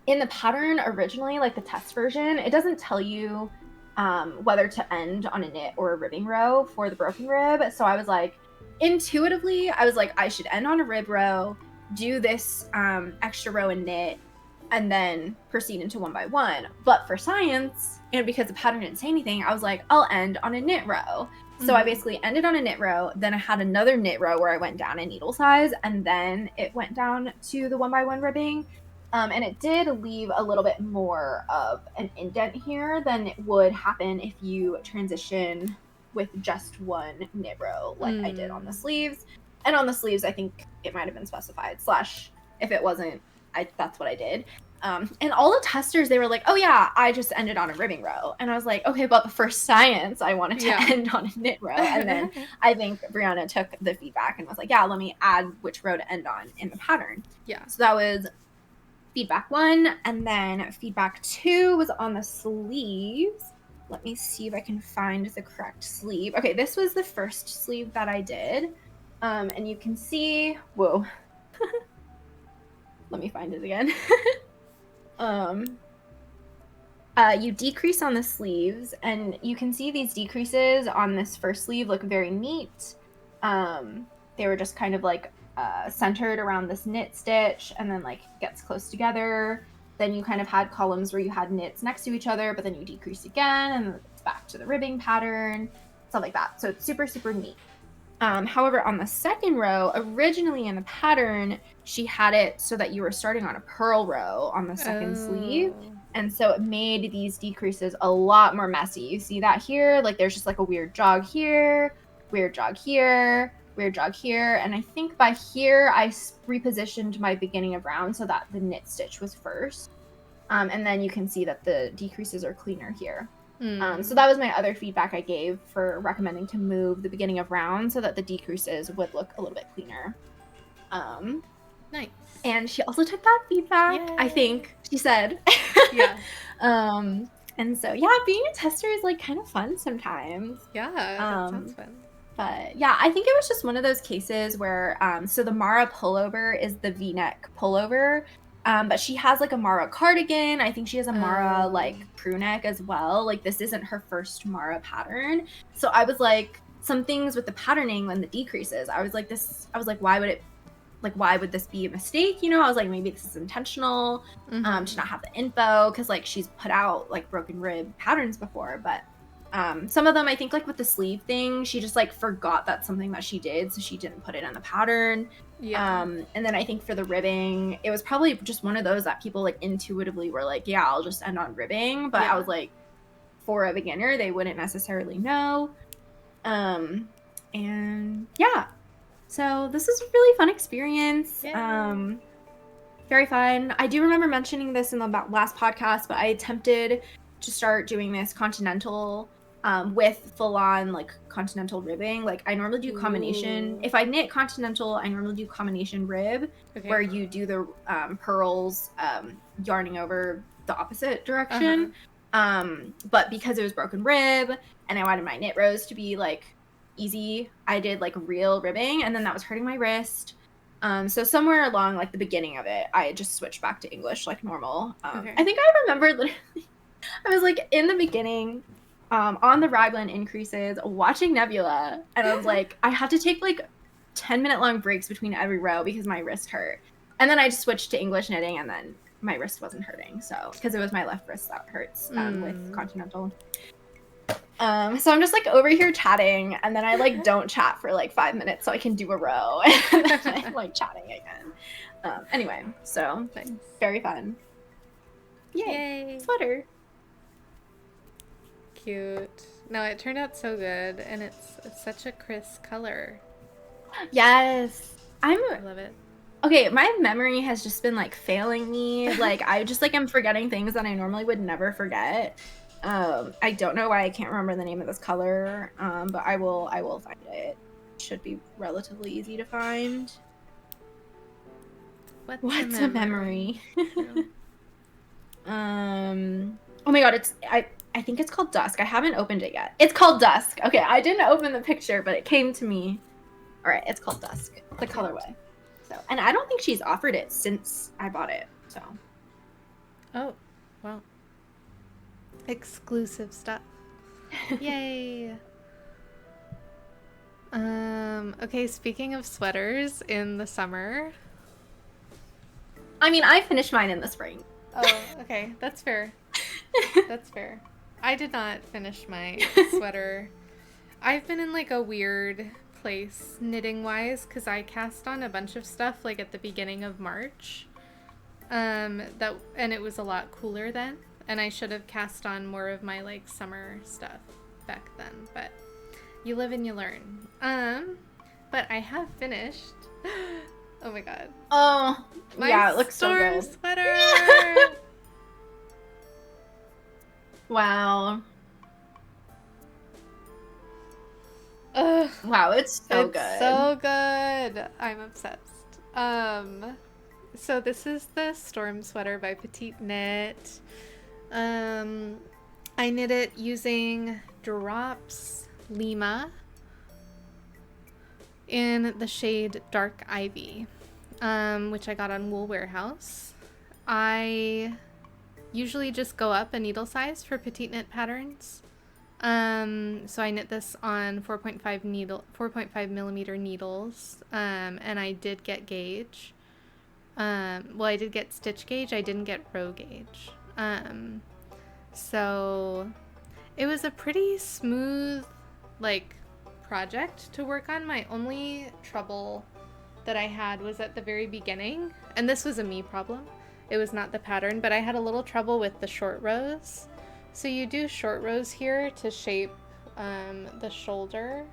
In the pattern originally, like the test version, it doesn't tell you whether to end on a knit or a ribbing row for the broken rib. So I was like, intuitively, I was like, I should end on a rib row, do this extra row and knit, and then proceed into 1x1. But for science, and because the pattern didn't say anything, I was like, I'll end on a knit row. So I basically ended on a knit row, then I had another knit row where I went down in needle size, and then it went down to the 1x1 ribbing. And it did leave a little bit more of an indent here than it would happen if you transition with just one knit row like I did on the sleeves. And on the sleeves, I think it might have been specified, / if it wasn't, that's what I did. And all the testers, they were like, oh yeah, I just ended on a ribbing row. And I was like, okay, but for science, I wanted to end on a knit row. And then I think Brianna took the feedback and was like, yeah, let me add which row to end on in the pattern. Yeah. So that was feedback 1. And then feedback 2 was on the sleeves. Let me see if I can find the correct sleeve. Okay, this was the first sleeve that I did. And you can see, whoa. Let me find it again. You decrease on the sleeves, and you can see these decreases on this first sleeve look very neat. They were just kind of like centered around this knit stitch, and then like gets close together. Then you kind of had columns where you had knits next to each other, but then you decrease again, and it's back to the ribbing pattern, stuff like that. So it's super, super neat. However, on the second row, originally in the pattern, she had it so that you were starting on a purl row on the second sleeve. And so it made these decreases a lot more messy. You see that here? Like there's just like a weird jog here, weird jog here, weird jog here. And I think by here, I repositioned my beginning of round so that the knit stitch was first. And then you can see that the decreases are cleaner here. So that was my other feedback I gave for recommending to move the beginning of round so that the decreases would look a little bit cleaner. Nice. And she also took that feedback. Yay. I think she said. Yeah. And so yeah, being a tester is like kind of fun sometimes. Yeah, that sounds fun. But yeah, I think it was just one of those cases where so the Mara pullover is the V-neck pullover. But she has like a Mara cardigan. I think she has a Mara like crew neck as well. Like this isn't her first Mara pattern. So I was like, some things with the patterning and the decreases, I was like, why would it like, why would this be a mistake? You know, I was like, maybe this is intentional, to not have the info, because like she's put out like broken rib patterns before, but some of them, I think, like with the sleeve thing, she just like forgot that's something that she did, so she didn't put it in the pattern. Yeah. And then I think for the ribbing, it was probably just one of those that people like intuitively were like, yeah, I'll just end on ribbing. But I was like, for a beginner, they wouldn't necessarily know. And yeah, so this is a really fun experience. Yay. Very fun. I do remember mentioning this in the last podcast, but I attempted to start doing this continental with full-on like continental ribbing. Like I normally do combination. Ooh. If I knit continental, I normally do combination rib, where you do the pearls yarning over the opposite direction. But because it was broken rib and I wanted my knit rows to be like easy, I did like real ribbing, and then that was hurting my wrist. So somewhere along like the beginning of it, I just switched back to English like normal. I think I remember literally I was like in the beginning on the Raglan increases watching Nebula, and I was like, I had to take like 10-minute long breaks between every row because my wrist hurt. And then I just switched to English knitting, and then my wrist wasn't hurting. So because it was my left wrist that hurts with continental. So I'm just like over here chatting, and then I like don't chat for like 5 minutes so I can do a row, and then I'm like chatting again. Anyway, so Nice. very fun. Yay. Sweater. Cute. No, it turned out so good, and it's such a crisp color. Yes. I love it. Okay, my memory has just been like failing me. Like I just like am forgetting things that I normally would never forget. I don't know why I can't remember the name of this color, but I will find it. It should be relatively easy to find. What's a memory? Oh my god, I think it's called Dusk. I haven't opened it yet. It's called Dusk. Okay, I didn't open the picture, but it came to me. All right, it's called Dusk. The colorway. So, and I don't think she's offered it since I bought it. So. Oh, wow. Exclusive stuff. Yay. Okay, speaking of sweaters in the summer. I mean, I finished mine in the spring. Oh, okay. That's fair. That's fair. I did not finish my sweater. I've been in like a weird place knitting wise because I cast on a bunch of stuff like at the beginning of March. And it was a lot cooler then. And I should have cast on more of my like summer stuff back then, but you live and you learn. But I have finished. Oh my god. Oh, yeah, it looks so good. Sweater. Wow. Ugh. Wow, it's so good. So good. I'm obsessed. So this is the Storm Sweater by Petite Knit. I knit it using Drops Lima in the shade Dark Ivy, which I got on Wool Warehouse. I usually just go up a needle size for Petite Knit patterns. So I knit this on 4.5 millimeter needles, and I did get gauge. Well, I did get stitch gauge. I didn't get row gauge. So it was a pretty smooth, like, project to work on. My only trouble that I had was at the very beginning, and this was a me problem. It was not the pattern, but I had a little trouble with the short rows. So you do short rows here to shape the shoulder.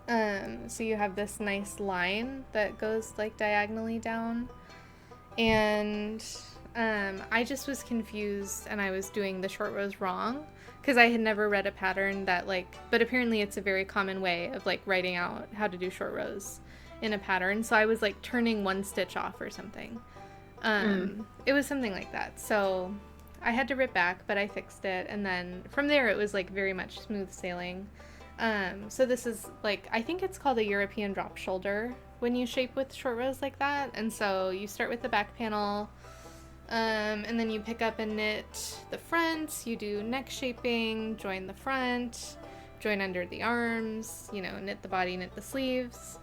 So you have this nice line that goes like diagonally down. And I just was confused, and I was doing the short rows wrong because I had never read a pattern that like, but apparently it's a very common way of like writing out how to do short rows in a pattern. So I was like turning one stitch off or something. It was something like that. So I had to rip back, but I fixed it. And then from there, it was like very much smooth sailing. So this is like, I think it's called a European drop shoulder when you shape with short rows like that. And so you start with the back panel, and then you pick up and knit the front, you do neck shaping, join the front, join under the arms, you know, knit the body, knit the sleeves.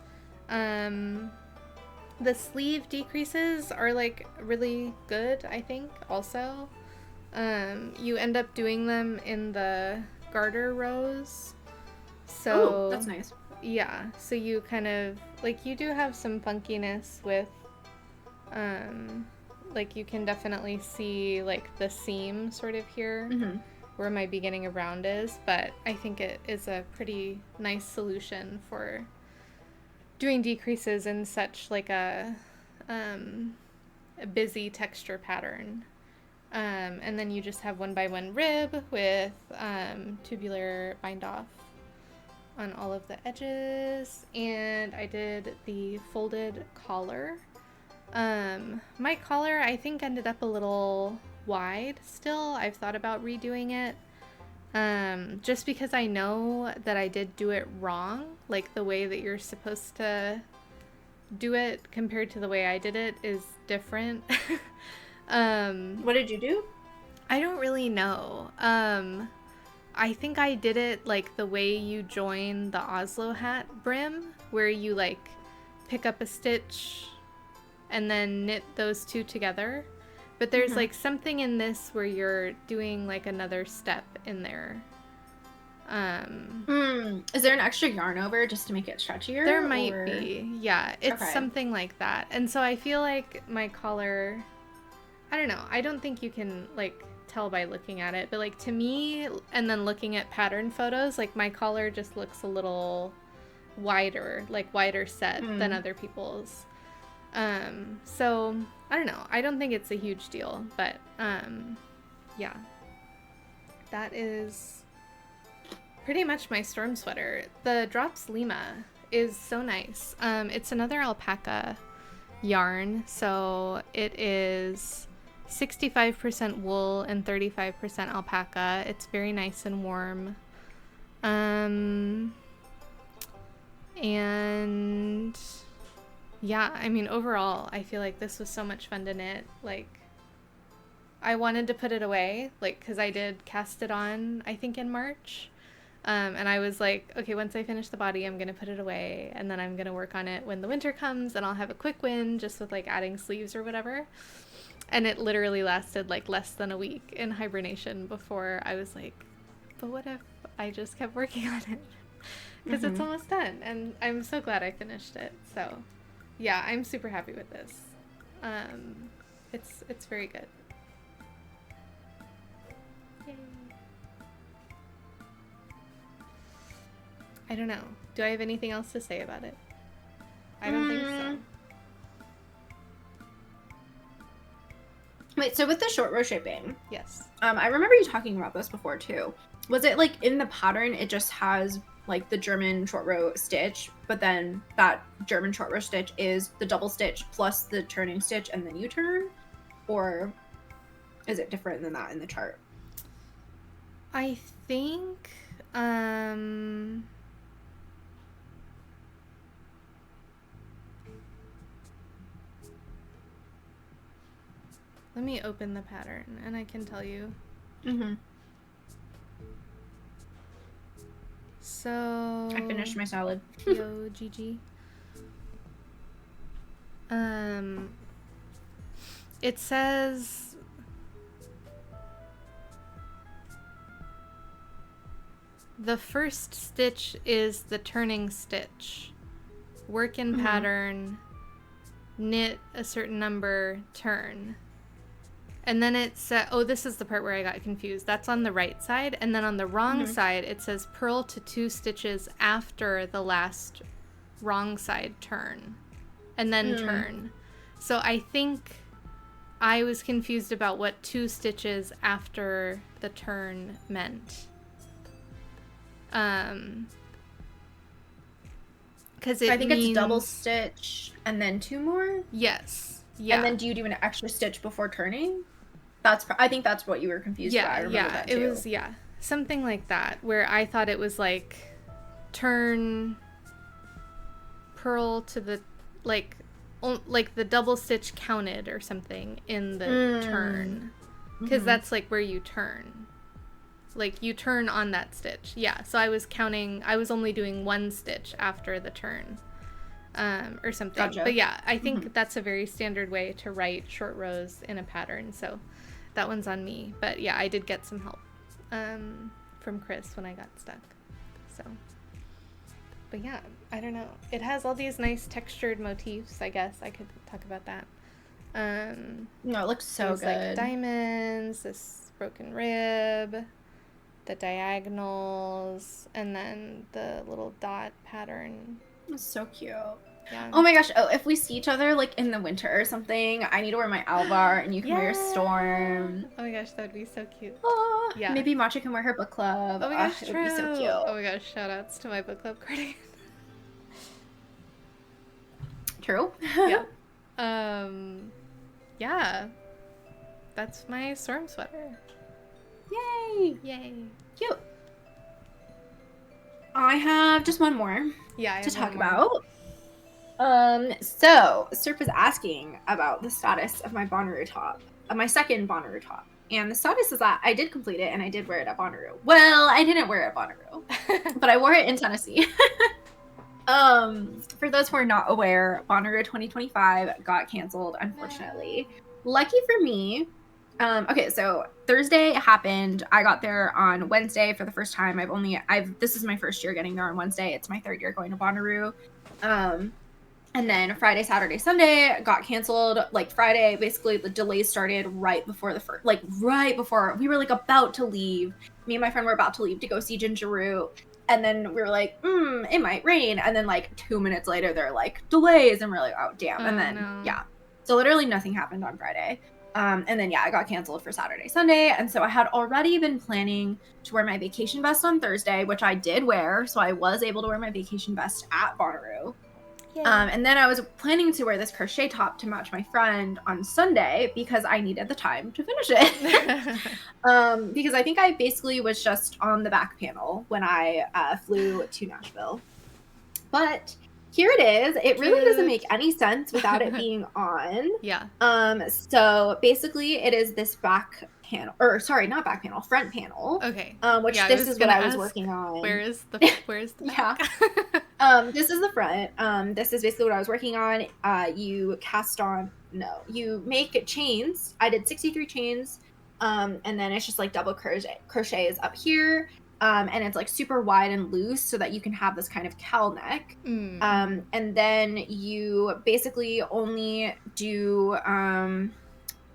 The sleeve decreases are like really good, I think, also. You end up doing them in the garter rows. So that's nice. Yeah, so you kind of like, you do have some funkiness with like you can definitely see like the seam sort of here where my beginning of round is, but I think it is a pretty nice solution for doing decreases in such like a busy texture pattern. And then you just have 1x1 rib with tubular bind off on all of the edges, and I did the folded collar. My collar I think ended up a little wide still. I've thought about redoing it. Just because I know that I did do it wrong, like the way that you're supposed to do it compared to the way I did it is different. What did you do? I don't really know. I think I did it like the way you join the Oslo hat brim, where you like pick up a stitch and then knit those two together. But there's like something in this where you're doing like another step in there. Is there an extra yarn over just to make it stretchier? There might be. Yeah, it's something like that. And so I feel like my collar, I don't know. I don't think you can like tell by looking at it, but like to me, and then looking at pattern photos, like my collar just looks a little wider, like wider set than other people's. So I don't know. I don't think it's a huge deal, but yeah, that is pretty much my storm sweater. The Drops Lima is so nice. It's another alpaca yarn, so it is 65% wool and 35% alpaca. It's very nice and warm. And yeah, I mean, overall, I feel like this was so much fun to knit. Like, I wanted to put it away, like, because I did cast it on, I think, in March. And I was like, okay, once I finish the body, I'm going to put it away. And then I'm going to work on it when the winter comes, and I'll have a quick win just with, like, adding sleeves or whatever. And it literally lasted, like, less than a week in hibernation before I was like, but what if I just kept working on it? Because it's almost done. And I'm so glad I finished it. So, yeah, I'm super happy with this. It's very good. Yay. I don't know. Do I have anything else to say about it? I don't think so. Wait, so with the short row shaping, Yes. I remember you talking about this before too. Was it like in the pattern it just has like the German short row stitch, but then that German short row stitch is the double stitch plus the turning stitch and then you turn? Or is it different than that in the chart? I think let me open the pattern and I can tell you. So I finished my salad. Yo, Gigi. It says the first stitch is the turning stitch. Work in pattern, knit a certain number, turn. And then it says, oh, this is the part where I got confused. That's on the right side. And then on the wrong side, it says purl to 2 stitches after the last wrong side turn. And then turn. So I think I was confused about what 2 stitches after the turn meant. Because I think it's double stitch and then 2 more? Yes. Yeah. And then do you do an extra stitch before turning? I think that's what you were confused about. I remember that too. It was, something like that, where I thought it was like turn, purl to the, like the double stitch counted or something in the turn. Because that's like where you turn. Like you turn on that stitch. Yeah, so I was counting, I was only doing 1 stitch after the turn. or something. Gotcha. But yeah, I think that's a very standard way to write short rows in a pattern. So that one's on me. But yeah, I did get some help from Chris when I got stuck. So, but yeah, I don't know. It has all these nice textured motifs. I guess I could talk about that. No, it looks so good. Like diamonds, this broken rib, the diagonals, and then the little dot pattern. It's so cute. Yeah. Oh my gosh. Oh, if we see each other like in the winter or something, I need to wear my Alvar and you can wear Storm. Oh my gosh, that would be so cute. Oh, yeah. Maybe Matcha can wear her book club. Oh my gosh, it would be so cute. Oh my gosh, shout outs to my book club cardigan. True. Yeah. Yeah. That's my Storm sweater. Yay! Yay. Cute. I have just one more to talk about. So Surf is asking about the status of my Bonnaroo top, my second Bonnaroo top. And the status is that I did complete it and I did wear it at Bonnaroo. Well, I didn't wear it at Bonnaroo, but I wore it in Tennessee. For those who are not aware, Bonnaroo 2025 got canceled, unfortunately. Lucky for me, okay, so Thursday happened. I got there on Wednesday for the first time. This is my first year getting there on Wednesday. It's my third year going to Bonnaroo. And then Friday, Saturday, Sunday got canceled. Like Friday, basically the delays started right before right before we were like about to leave. Me and my friend were about to leave to go see Ginger Root. And then we were like, it might rain. And then like 2 minutes later, they're like delays. And we're like, oh, damn. And then, yeah. So literally nothing happened on Friday. And then, yeah, I got canceled for Saturday, Sunday. And so I had already been planning to wear my vacation vest on Thursday, which I did wear. So I was able to wear my vacation vest at Bonnaroo. And then I was planning to wear this crochet top to match my friend on Sunday because I needed the time to finish it. Because I think I basically was just on the back panel when I flew to Nashville. But here it is. It really doesn't make any sense without it being on. Yeah. So basically it is this back panel, or sorry, not back panel, front panel. Okay. Which this is what I was working on. Where's the back? This is the front. This is basically what I was working on. You make chains. I did 63 chains. And then it's just like double crochets up here. And it's like super wide and loose so that you can have this kind of cowl neck. And then you basically only do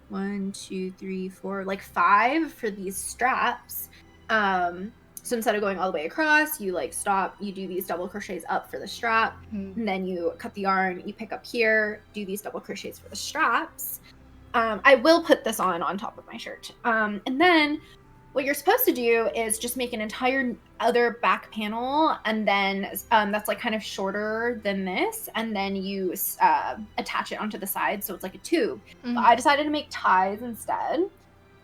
1, 2, 3, 4, like 5 for these straps. So instead of going all the way across, you like stop, you do these double crochets up for the strap, and then you cut the yarn, you pick up here, do these double crochets for the straps. I will put this on top of my shirt. And then what you're supposed to do is just make an entire other back panel, and then that's like kind of shorter than this, and then you attach it onto the side so it's like a tube. But I decided to make ties instead.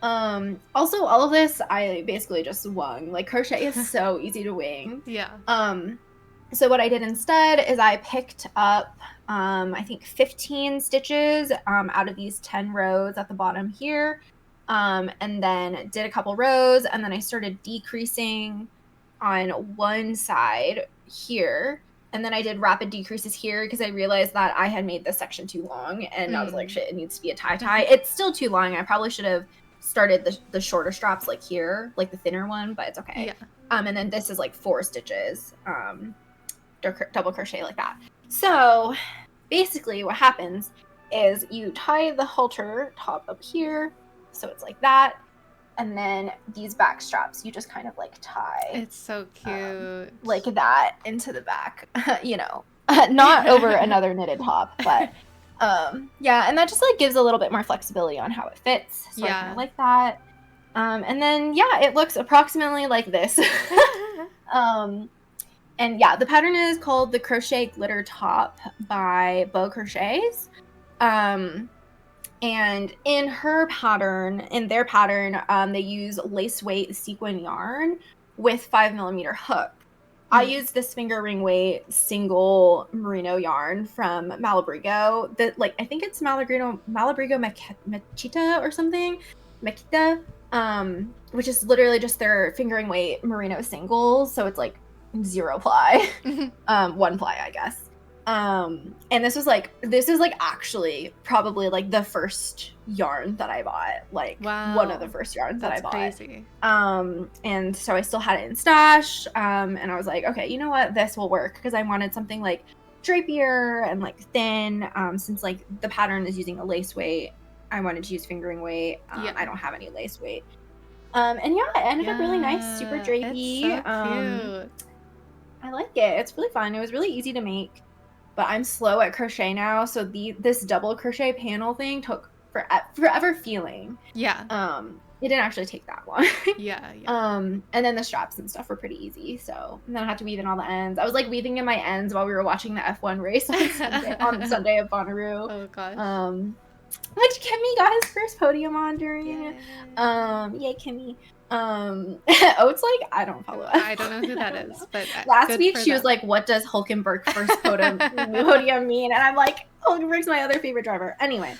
Also, all of this I basically just wung. Like, crochet is so easy to wing. Yeah. So what I did instead is I picked up I think 15 stitches out of these 10 rows at the bottom here. And then did a couple rows, and then I started decreasing on one side here, and then I did rapid decreases here because I realized that I had made this section too long, and I was like, shit, it needs to be a tie. It's still too long. I probably should have started the shorter straps like here, like the thinner one, but it's okay. Yeah. And then this is like 4 stitches, double crochet like that. So basically what happens is you tie the halter top up here, so it's like that, and then these back straps you just kind of like tie. It's so cute. Like that into the back, not over another knitted top, but yeah, and that just like gives a little bit more flexibility on how it fits. So I kind of like that. And then yeah, it looks approximately like this. And yeah, the pattern is called the Crochet Glitter Top by Beau Crochets. And in their pattern, they use lace weight sequin yarn with 5mm hook. I used this finger ring weight single merino yarn from Malabrigo. I think it's Malabrigo Machita or something, Makita, which is literally just their fingering weight merino singles. So it's like 0 ply, 1 ply, I guess. And this is actually probably like the first yarn that I bought, like one of the first yarns that I bought. Crazy. And so I still had it in stash, and I was like, okay, you know what, this will work, because I wanted something like drapier and like thin, since like the pattern is using a lace weight. I wanted to use fingering weight. I don't have any lace weight. And yeah, it ended up really nice, super drapey. It's so cute. I like it. It's really fun. It was really easy to make. But I'm slow at crochet now, so this double crochet panel thing took forever feeling. Yeah. It didn't actually take that long. Yeah. And then the straps and stuff were pretty easy. So, and then I had to weave in all the ends. I was like weaving in my ends while we were watching the F1 race on Sunday at Bonnaroo. Oh gosh. Which Kimmy got his first podium on during. Yay, Kimmy. Oats, like, I don't follow it. I don't know who that is, but last week she was like, what does Hulkenberg first podium mean? And I'm like, Hulkenberg's my other favorite driver. Anyway.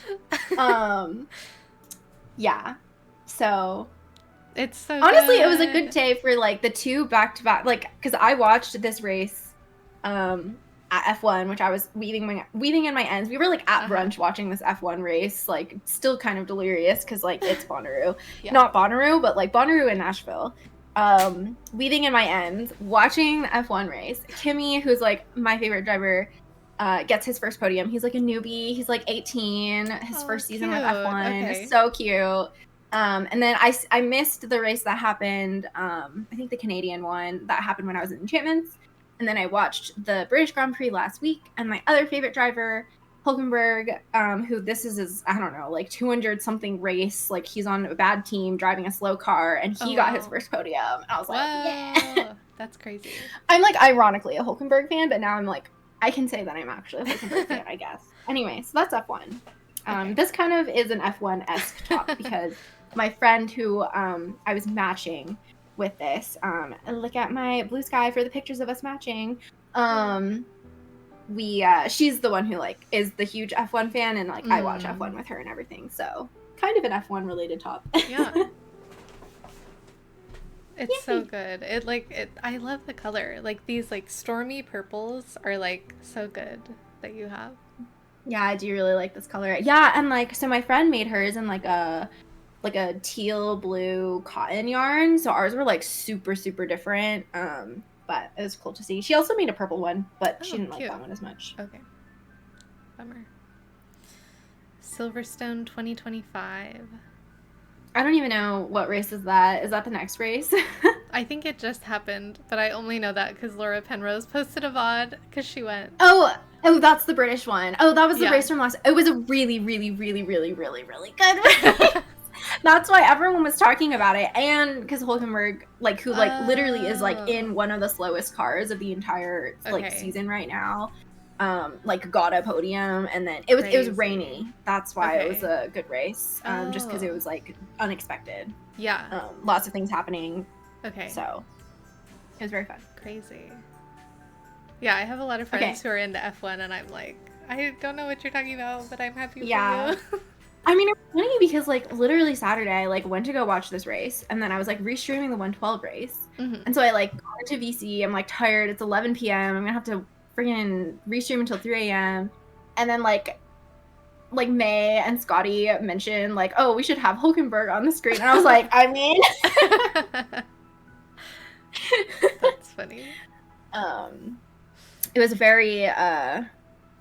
Yeah. So it's so honestly good. It was a good day for like the two back-to-back, like, because I watched this race at F1, which I was weaving in my ends. We were like at brunch watching this F1 race, like still kind of delirious because like it's Bonnaroo. Not Bonnaroo, but like Bonnaroo in Nashville. Weaving in my ends, watching the F1 race. Kimmy, who's like my favorite driver, gets his first podium. He's like a newbie. He's like 18. His first season with F1. Okay. So cute. And then I missed the race that happened, I think the Canadian one that happened when I was in Enchantments. And then I watched the British Grand Prix last week, and my other favorite driver, Hulkenberg, who this is his, I don't know, like 200 something race. Like he's on a bad team driving a slow car, and he got his first podium. And I was like, yeah. That's crazy. I'm like ironically a Hulkenberg fan, but now I'm like, I can say that I'm actually a Hulkenberg fan, I guess. Anyway, so that's F1. Okay. This kind of is an F1-esque talk because my friend who I was matching with this, look at my blue sky for the pictures of us matching. She's the one who like is the huge F1 fan, and like I watch F1 with her and everything, so kind of an F1 related top. Yeah. It's so good. I love the color. Like these like stormy purples are like so good that you have. Yeah, I do really like this color. Yeah, and like so my friend made hers in like a teal blue cotton yarn, so ours were like super different, but it was cool to see. She also made a purple one, but she didn't like that one as much. Okay, bummer. Silverstone 2025. I don't even know what race is that. Is that the next race? I think it just happened, but I only know that because Laura Penrose posted a VOD because she went. Oh, that's the British one. Oh, that was the race from last. It was a really good race. That's why everyone was talking about it, and because Hulkenberg, like, who like literally is like in one of the slowest cars of the entire like season right now, like got a podium, and then it was rainy. That's why it was a good race, just because it was like unexpected. Yeah. Lots of things happening. Okay. So it was very fun. Crazy. Yeah, I have a lot of friends who are into F1, and I'm like, I don't know what you're talking about, but I'm happy for you. I mean, it's funny because, like, literally Saturday, I, like, went to go watch this race, and then I was, like, restreaming the 112 race. Mm-hmm. And so I, like, got into VC. I'm, like, tired. It's 11 p.m. I'm gonna have to freaking restream until 3 a.m. And then, like, May and Scotty mentioned, like, oh, we should have Hulkenberg on the screen. And I was like, I mean... That's funny. It was very,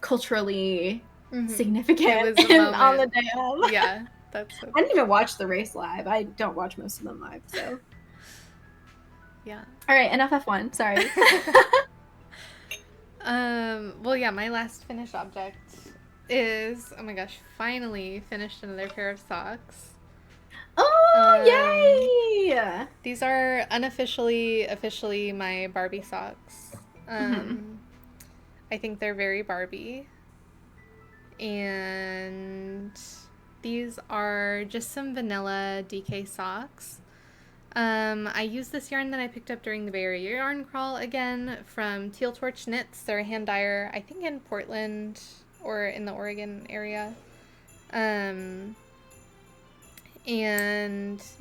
culturally... significant on the day of. Yeah, that's so cool. I didn't even watch the race live. I don't watch most of them live, so. Yeah. All right, enough F1. Sorry. Well, yeah, my last finished object is, oh my gosh, finally finished another pair of socks. Oh, yay! These are officially my Barbie socks. I think they're very Barbie. And these are just some vanilla DK socks. I used this yarn that I picked up during the Bay Area yarn crawl again from Teal Torch Knits. They're a hand dyer, I think in Portland or in the Oregon area. And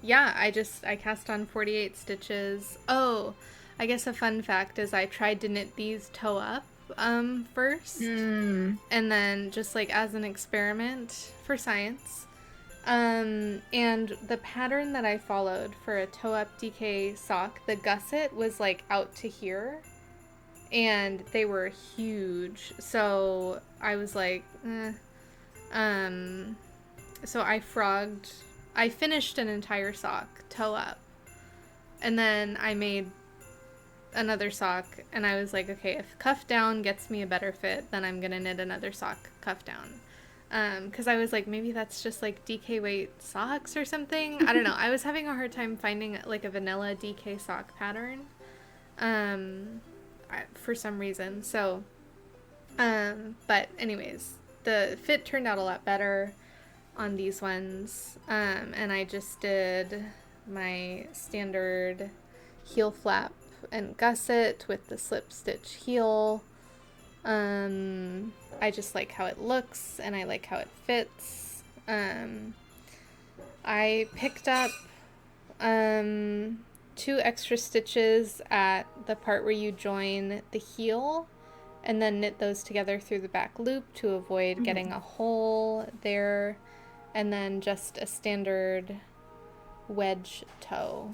yeah, I cast on 48 stitches. Oh, I guess a fun fact is I tried to knit these toe up first. And then just like as an experiment for science. And the pattern that I followed for a toe-up DK sock, the gusset was like out to here. And they were huge. So I was like, So I finished an entire sock, toe up. And then I made another sock, and I was like, okay, if cuff down gets me a better fit, then I'm gonna knit another sock cuff down. Because I was like, maybe that's just like DK weight socks or something. I don't know. I was having a hard time finding like a vanilla DK sock pattern for some reason. So, but anyways, the fit turned out a lot better on these ones. And I just did my standard heel flap and gusset with the slip stitch heel. I just like how it looks and I like how it fits. I picked up 2 extra stitches at the part where you join the heel and then knit those together through the back loop to avoid getting a hole there, and then just a standard wedge toe,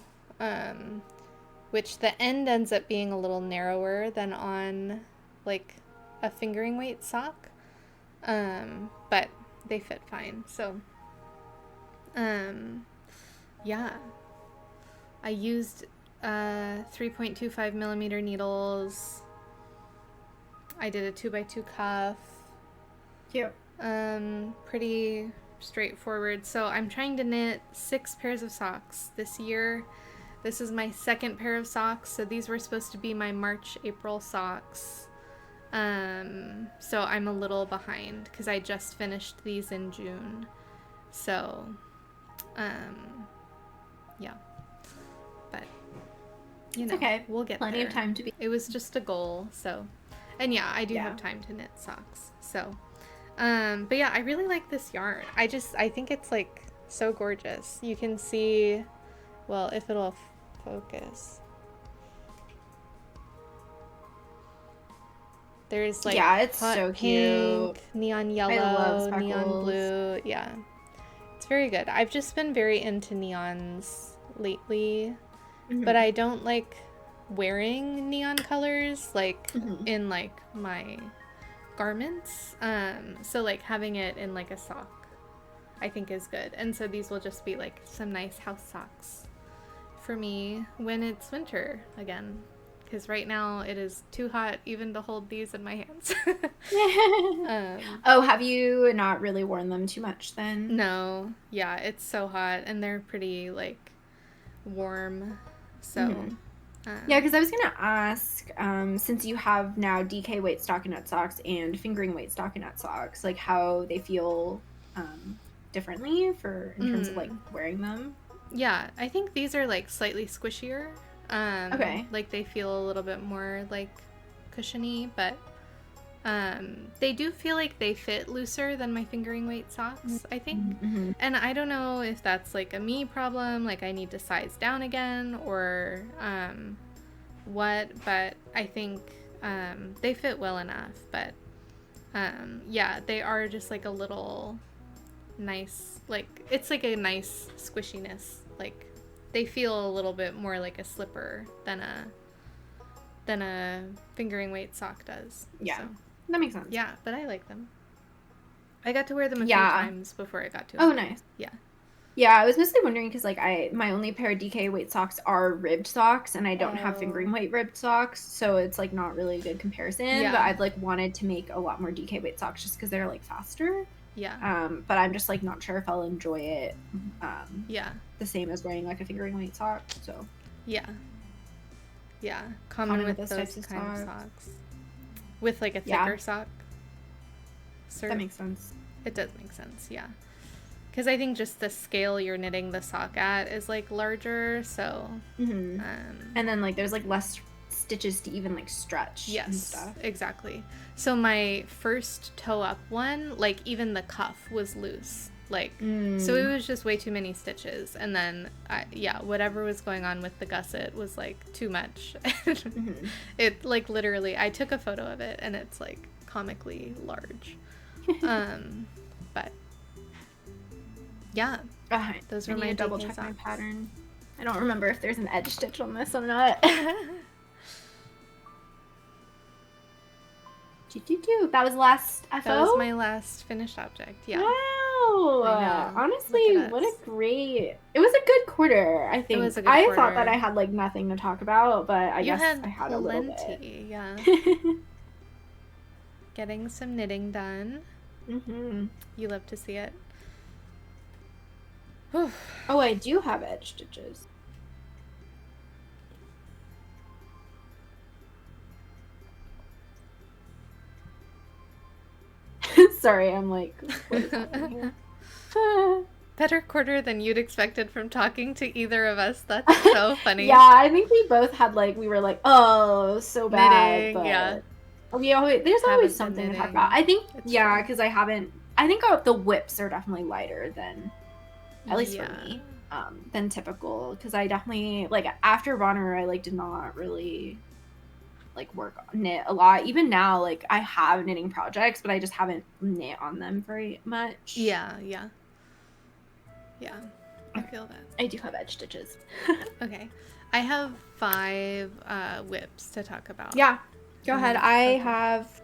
which the end ends up being a little narrower than on like a fingering weight sock, but they fit fine. So yeah, I used 3.25 millimeter needles. I did a 2x2 cuff. Cute. Pretty straightforward. So I'm trying to knit 6 pairs of socks this year. This is my second pair of socks, so these were supposed to be my March-April socks. So I'm a little behind because I just finished these in June. So, yeah. But, you know, okay. We'll get plenty there. of time to be. It was just a goal, so. And yeah, I do have time to knit socks, so. But yeah, I really like this yarn. I think it's like so gorgeous. You can see, well, if it'll focus. There's like it's hot so pink, cute. Neon yellow, neon blue. Yeah, it's very good. I've just been very into neons lately, but I don't like wearing neon colors like in like my garments. So like having it in like a sock I think is good. And so these will just be like some nice house socks for me when it's winter again, because right now it is too hot even to hold these in my hands. Oh, have you not really worn them too much then? No, yeah, it's so hot and they're pretty like warm, so yeah, because I was gonna ask, since you have now DK weight stockinette socks and fingering weight stockinette socks, like how they feel differently in terms of like wearing them. Yeah, I think these are like slightly squishier. Okay. Like they feel a little bit more like cushiony, but they do feel like they fit looser than my fingering weight socks, I think. And I don't know if that's like a me problem, like I need to size down again or what, but I think they fit well enough. But yeah, they are just like a little nice, like it's like a nice squishiness, like they feel a little bit more like a slipper than a fingering weight sock does. Yeah, so, that makes sense. Yeah, but I like them. I got to wear them a few times before I got to them. Oh, nice. Yeah, I was mostly wondering because like my only pair of DK weight socks are ribbed socks, and I don't have fingering weight ribbed socks, so it's like not really a good comparison. Yeah. But I've like wanted to make a lot more DK weight socks just because they're like faster. Yeah. But I'm just like not sure if I'll enjoy it. Yeah. The same as wearing like a fingering weight sock. So. Yeah. Yeah. Common with those kind of socks. With like a thicker sock. That makes sense. It does make sense. Yeah. Because I think just the scale you're knitting the sock at is like larger. So. And then like there's like less stitches to even like stretch. Yes, and stuff. Exactly. So my first toe up one, like even the cuff was loose. Like, so it was just way too many stitches. And then, whatever was going on with the gusset was, like, too much. It, like, literally, I took a photo of it, and it's, like, comically large. But, yeah. Those were my double check my pattern. I don't remember if there's an edge stitch on this or not. That was the last FO? That was my last finished object, yeah. Wow! Honestly, what a great... It was a good quarter, I think. It was a good quarter. I thought that I had, like, nothing to talk about, but I guess I had a little bit. Yeah. Getting some knitting done. You love to see it. Oh, I do have edge stitches. Sorry, I'm like, what is happening here? Better quarter than you'd expected from talking to either of us. That's so funny. Yeah, I think we both had, like, we were like, oh, so bad. Knitting, but yeah. There's always something to talk about. I think, because I think the whips are definitely lighter than, at least for me, than typical. Because I definitely, like, after Bonner, I, like, did not really, like, knit a lot. Even now, like, I have knitting projects, but I just haven't knit on them very much. Yeah. I feel that. I do have edge stitches. Okay. I have 5 whips to talk about. Yeah. Go ahead. I have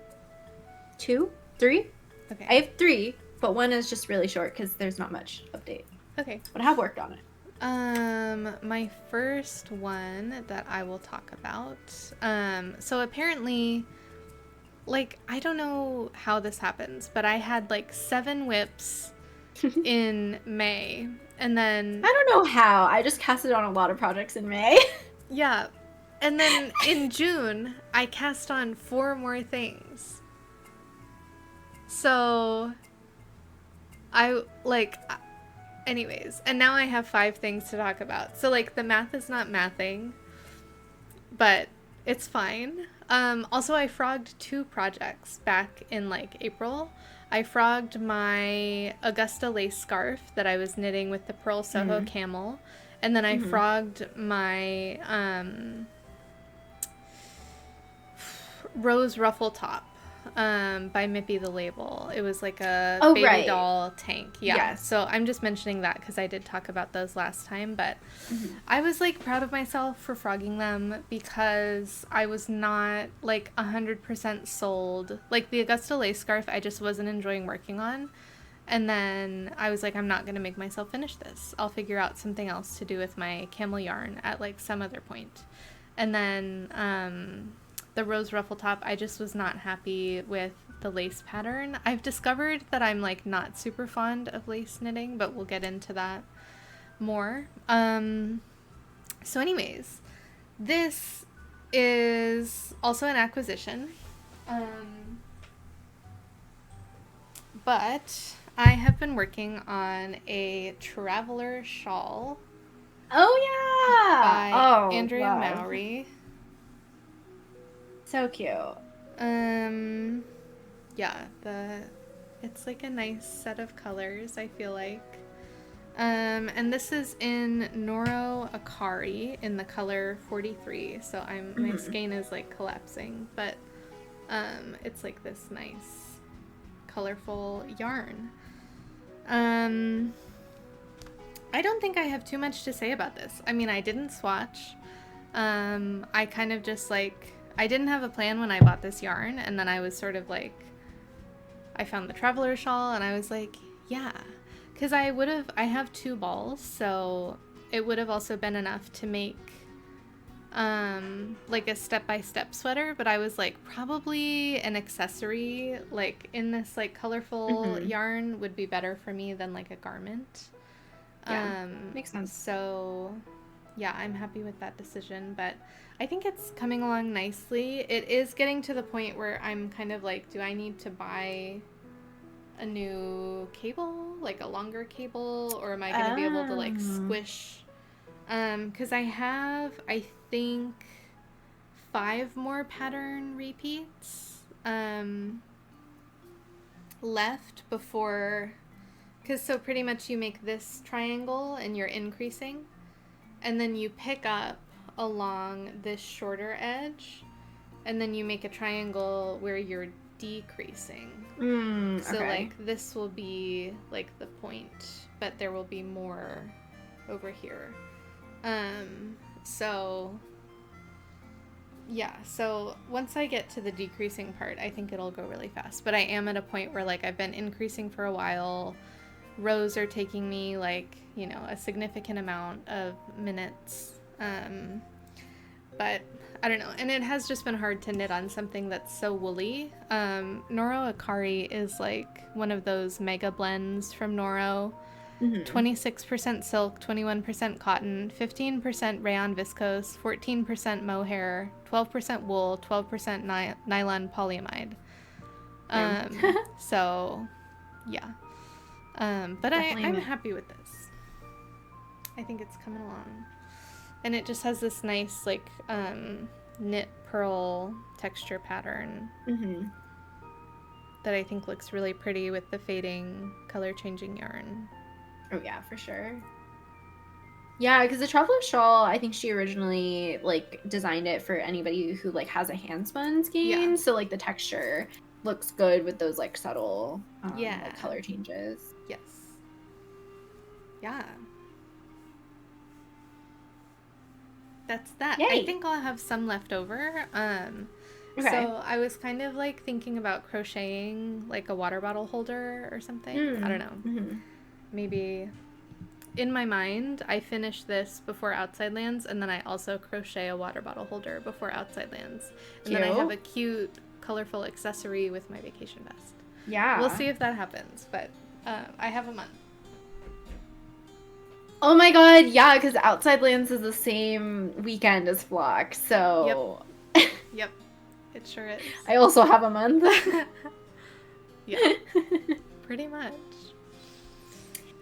2, 3. Okay. I have 3, but one is just really short because there's not much update. Okay. But I have worked on it. My first one that I will talk about. So apparently, like, I don't know how this happens, but I had, like, 7 whips in May, and then... I don't know how. I just casted on a lot of projects in May. Yeah. And then in June, I cast on 4 more things. So, anyways, and now I have 5 things to talk about. So, like, the math is not mathing, but it's fine. Also, I frogged 2 projects back in, like, April. I frogged my Augusta lace scarf that I was knitting with the Pearl Soho camel. And then I frogged my Rose Ruffle Top by Mippy the Label. It was like a baby doll tank. Yeah. Yes. So I'm just mentioning that because I did talk about those last time. But I was, like, proud of myself for frogging them because I was not, like, 100% sold. Like, the Augusta lace scarf, I just wasn't enjoying working on. And then I was like, I'm not going to make myself finish this. I'll figure out something else to do with my camel yarn at, like, some other point. And then the Rose Ruffle Top, I just was not happy with the lace pattern. I've discovered that I'm, like, not super fond of lace knitting, but we'll get into that more. So anyways, this is also an acquisition. But I have been working on a traveler shawl. Oh, yeah! By Andrea Mowry. So cute. Yeah, it's like a nice set of colors, I feel like. And this is in Noro Akari in the color 43. So my skein is, like, collapsing, but it's like this nice colorful yarn. I don't think I have too much to say about this. I mean, I didn't swatch. I kind of just, like, I didn't have a plan when I bought this yarn, and then I was sort of like, I found the traveler shawl, and I was like, yeah. Because I have 2 balls, so it would have also been enough to make, like, a step-by-step sweater, but I was like, probably an accessory, like, in this, like, colorful yarn would be better for me than, like, a garment. Yeah, makes sense. So, yeah, I'm happy with that decision, but I think it's coming along nicely. It is getting to the point where I'm kind of like, do I need to buy a new cable, like a longer cable, or am I going to be able to, like, squish? Because I have, I think, 5 more pattern repeats left before Because so pretty much you make this triangle and you're increasing, and then you pick up along this shorter edge, and then you make a triangle where you're decreasing. So Okay. like this will be like the point, but there will be more over here. So yeah, so once I get to the decreasing part, I think it'll go really fast. But I am at a point where like I've been increasing for a while. Rows are taking me like, you know, a significant amount of minutes. But I don't know. And it has just been hard to knit on something that's so woolly. Noro Akari is like one of those mega blends from Noro. 26% silk, 21% cotton, 15% rayon viscose, 14% mohair, 12% wool, 12% nylon polyamide. So, yeah. But I'm happy with this. I think it's coming along. And it just has this nice, like, knit pearl texture pattern that I think looks really pretty with the fading color changing yarn. Oh yeah, for sure. Yeah, because the Traveler Shawl, I think she originally like designed it for anybody who like has a handspun skein. Yeah. So like the texture looks good with those like subtle like, color changes. Yes. Yeah. That's that. Yay. I think I'll have some left over. Okay. So I was kind of like thinking about crocheting like a water bottle holder or something. I don't know. Maybe in my mind, I finish this before Outside Lands, and then I also crochet a water bottle holder before Outside Lands. And then I have a cute, colorful accessory with my vacation vest. Yeah. We'll see if that happens, but I have a month. Oh my god, yeah, because Outside Lands is the same weekend as Flock, so... Yep. It sure is. I also have a month. Yeah. Pretty much.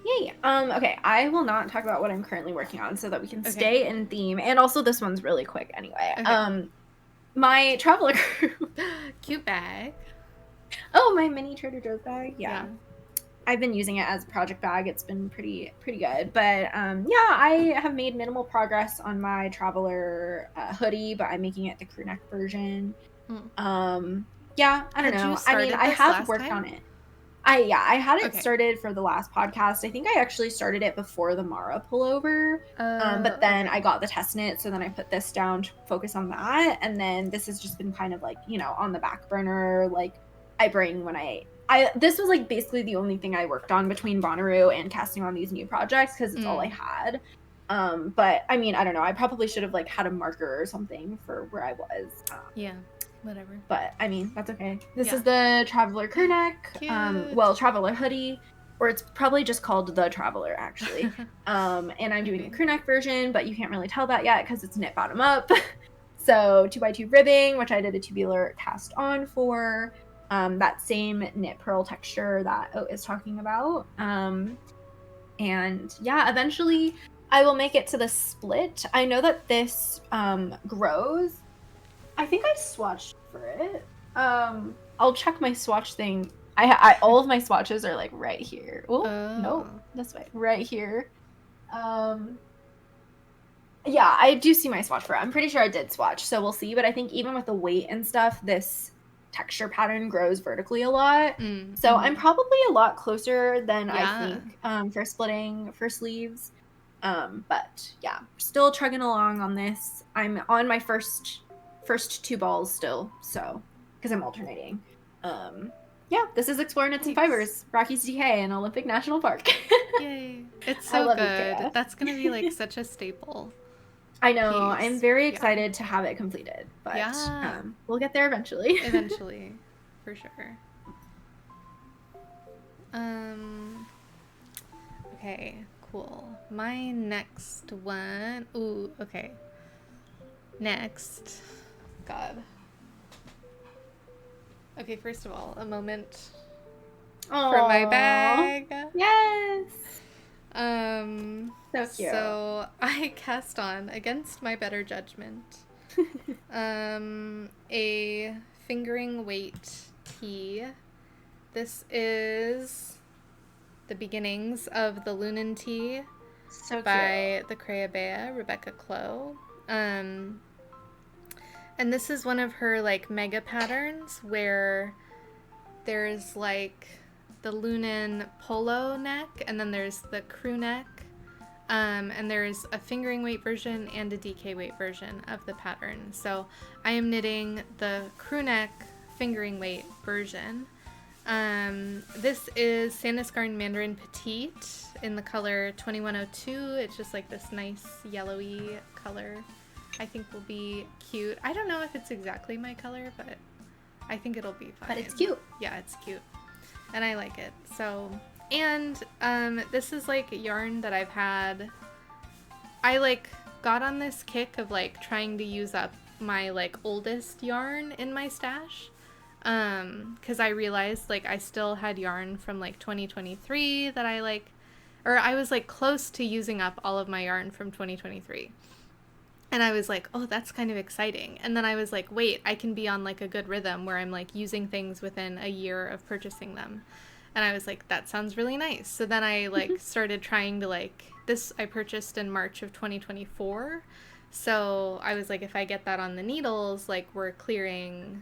Yay. Okay, I will not talk about what I'm currently working on so that we can stay in theme. And also this one's really quick anyway. Okay. My Traveler Crew. Cute bag. Oh, my mini Trader Joe's bag. Yeah. I've been using it as a project bag. It's been pretty good. But yeah, I have made minimal progress on my Traveler hoodie, but I'm making it the crew neck version. Yeah, I don't know. I mean, I have worked on it. I had it started for the last podcast. I think I actually started it before the Mara pullover. But then I got the test knit, so then I put this down to focus on that. And then this has just been kind of like, you know, on the back burner. Like I bring when this was like basically the only thing I worked on between Bonnaroo and casting on these new projects because it's all I had. But I mean, I don't know. I probably should have like had a marker or something for where I was. Yeah. Whatever. But I mean, that's okay. This is the Traveler crew neck. Well, Traveler hoodie, or it's probably just called the Traveler actually. And I'm doing a crew neck version, but you can't really tell that yet because it's knit bottom up. So 2x2 ribbing, which I did a tubular cast on for. That same knit pearl texture that Oat is talking about. And yeah, eventually I will make it to the split. I know that this grows. I think I swatched for it. I'll check my swatch thing. I all of my swatches are like right here. Oh, no, this way, right here. Yeah, I do see my swatch for it. I'm pretty sure I did swatch, so we'll see. But I think even with the weight and stuff, this texture pattern grows vertically a lot. So I'm probably a lot closer than I think for splitting for sleeves. But yeah, still trugging along on this. I'm on my first 2 balls still, so because I'm alternating. Yeah, this is Explore Knits and Fibers, Rockies DK and Olympic National Park. Yay. It's so good. That's gonna be like such a staple. I know. Piece. I'm very excited to have it completed, but we'll get there eventually. Eventually, for sure. Okay, cool. My next one. Ooh, okay. Next. God. Okay, first of all, a moment for my bag. Yes. So cute. So I cast on, against my better judgment, a fingering weight tee. This is the beginnings of the Lunan Tee So by the Creabea, Rebecca Clow. And this is one of her like mega patterns where there's like the Lunan polo neck, and then there's the crew neck, and there's a fingering weight version and a DK weight version of the pattern. So I am knitting the crew neck fingering weight version. This is Sandisgarn Mandarin Petite in the color 2102. It's just like this nice yellowy color. I think will be cute. I don't know if it's exactly my color, but I think it'll be fine. But it's cute. Yeah, it's cute. And I like it. So, and this is like yarn that I've had. I like got on this kick of like trying to use up my like oldest yarn in my stash. Because I realized like I still had yarn from like 2023 that I like, or I was like close to using up all of my yarn from 2023. And I was like, oh, that's kind of exciting. And then I was like, wait, I can be on like a good rhythm where I'm like using things within a year of purchasing them. And I was like, that sounds really nice. So then I like started trying to like, this I purchased in March of 2024. So I was like, if I get that on the needles, like we're clearing,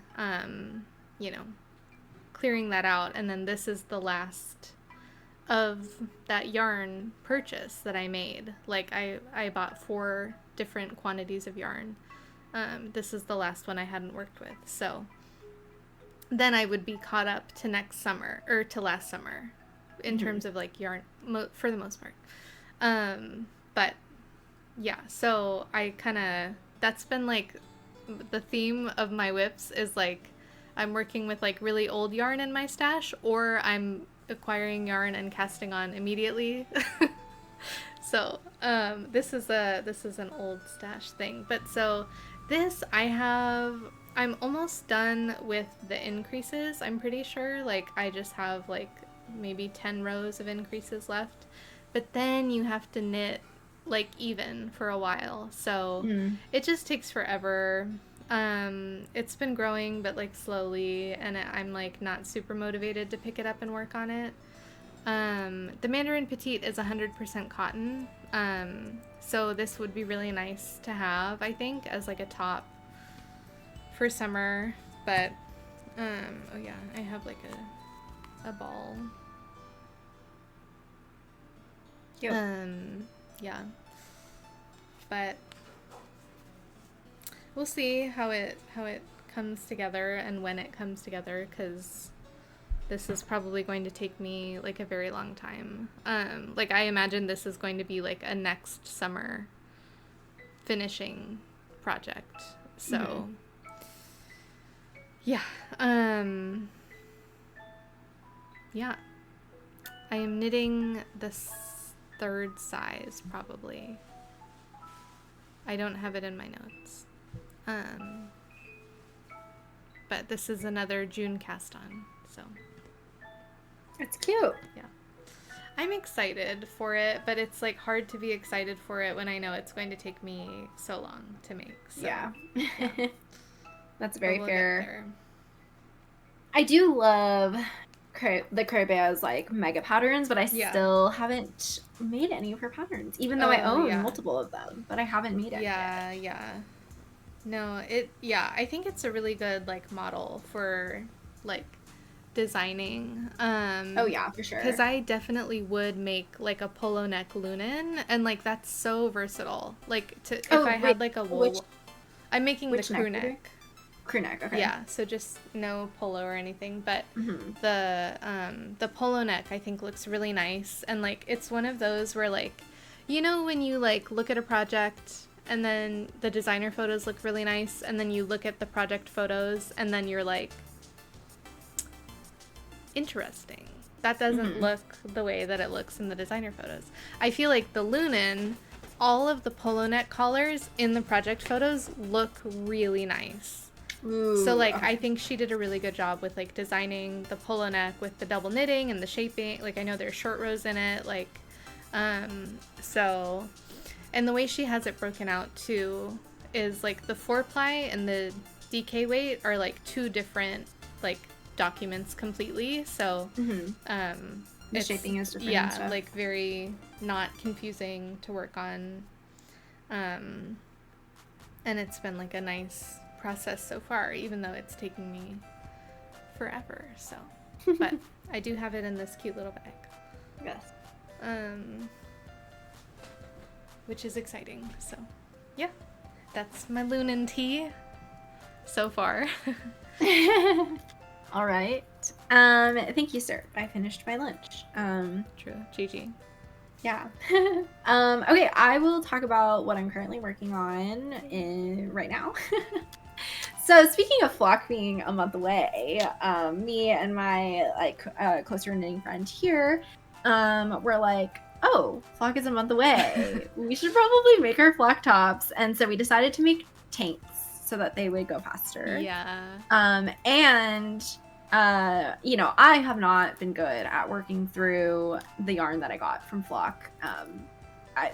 clearing that out. And then this is the last of that yarn purchase that I made. Like I bought 4 different quantities of yarn. This is the last one I hadn't worked with. So then I would be caught up to next summer, or to last summer, in terms of like yarn for the most part. But yeah, so I kind of, that's been like the theme of my whips is like I'm working with like really old yarn in my stash, or I'm acquiring yarn and casting on immediately. So this is an old stash thing, but so this I'm almost done with the increases. I'm pretty sure like I just have like maybe 10 rows of increases left, but then you have to knit like even for a while, so it just takes forever. It's been growing but like slowly, and I'm like not super motivated to pick it up and work on it. The Mandarin Petite is 100% cotton, so this would be really nice to have, I think, as like a top for summer. But oh yeah, I have like a ball. Cute. Yeah, but we'll see how it comes together and when it comes together, because this is probably going to take me like a very long time. Like I imagine this is going to be like a next summer finishing project. So yeah. Yeah. I am knitting the 3rd size probably. I don't have it in my notes. But this is another June cast on, so. It's cute. Yeah. I'm excited for it, but it's like hard to be excited for it when I know it's going to take me so long to make. So, yeah. That's but very we'll fair. get there. I do love the Creabea's like mega patterns, but I still haven't made any of her patterns, even though I own multiple of them, but I haven't made it yet. Yeah. No, I think it's a really good like model for like designing. Oh yeah, for sure. Because I definitely would make like a polo neck Lunan, and like that's so versatile. Like if I had like a wool, I'm making the crew neck. Crew neck, okay. Yeah, so just no polo or anything, but the polo neck I think looks really nice, and like it's one of those where like, you know, when you like look at a project and then the designer photos look really nice, and then you look at the project photos and then you're like, interesting. That doesn't look the way that it looks in the designer photos. I feel like the Lunan, all of the polo neck collars in the project photos look really nice. Ooh, so like I think she did a really good job with like designing the polo neck with the double knitting and the shaping. Like I know there's short rows in it, like so, and the way she has it broken out too is like the 4-ply and the DK weight are like 2 different like documents completely. So The shaping is different. Yeah, and stuff. like very not confusing to work on. And it's been like a nice process so far, even though it's taking me forever. So, but I do have it in this cute little bag. Yes. Which is exciting. So, yeah, that's my Lunan tea so far. All right. Thank you, sir. I finished my lunch. True. GG. Yeah. Okay, I will talk about what I'm currently working on right now. So speaking of Flock being a month away, me and my closer knitting friend here, were like, oh, Flock is a month away. We should probably make our Flock tops. And so we decided to make tanks so that they would go faster. Yeah. And I have not been good at working through the yarn that I got from Flock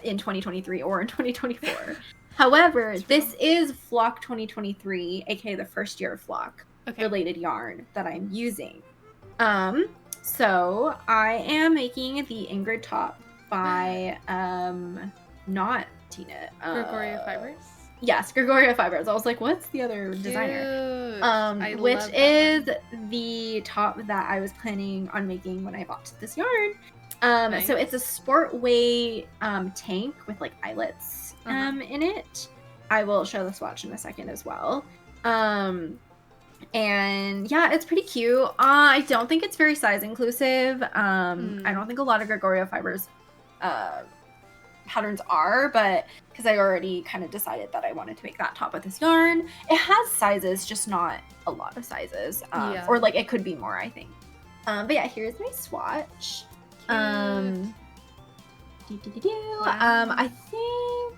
in 2023 or in 2024. However, this is Flock 2023, aka the first year of Flock related yarn that I'm using. So I am making the Ingrid top by not Tina. Gregoria Fibers? Yes, Gregoria Fibers. I was like, what's the other designer? Which is the top that I was planning on making when I bought this yarn. Nice. So it's a sport weight tank with like eyelets in it. I will show the swatch in a second as well. And yeah, it's pretty cute. I don't think it's very size inclusive. I don't think a lot of Gregoria Fibers patterns are, but because I already kind of decided that I wanted to make that top with this yarn. It has sizes, just not a lot of sizes. Or like it could be more, I think. But yeah, here's my swatch. Wow. I think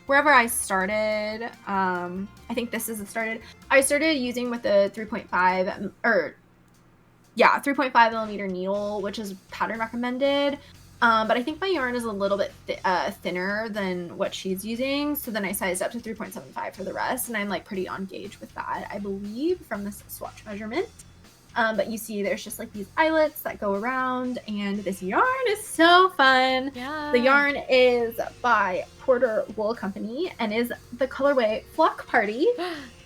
wherever I started, I think this is I started using with the 3.5 3.5 millimeter needle, which is pattern recommended. But I think my yarn is a little bit thinner than what she's using. So then I sized up to 3.75 for the rest. And I'm like pretty on gauge with that, I believe, from this swatch measurement. But you see there's just like these eyelets that go around. And this yarn is so fun. Yeah. The yarn is by Porter Wool Company and is the colorway Flock Party.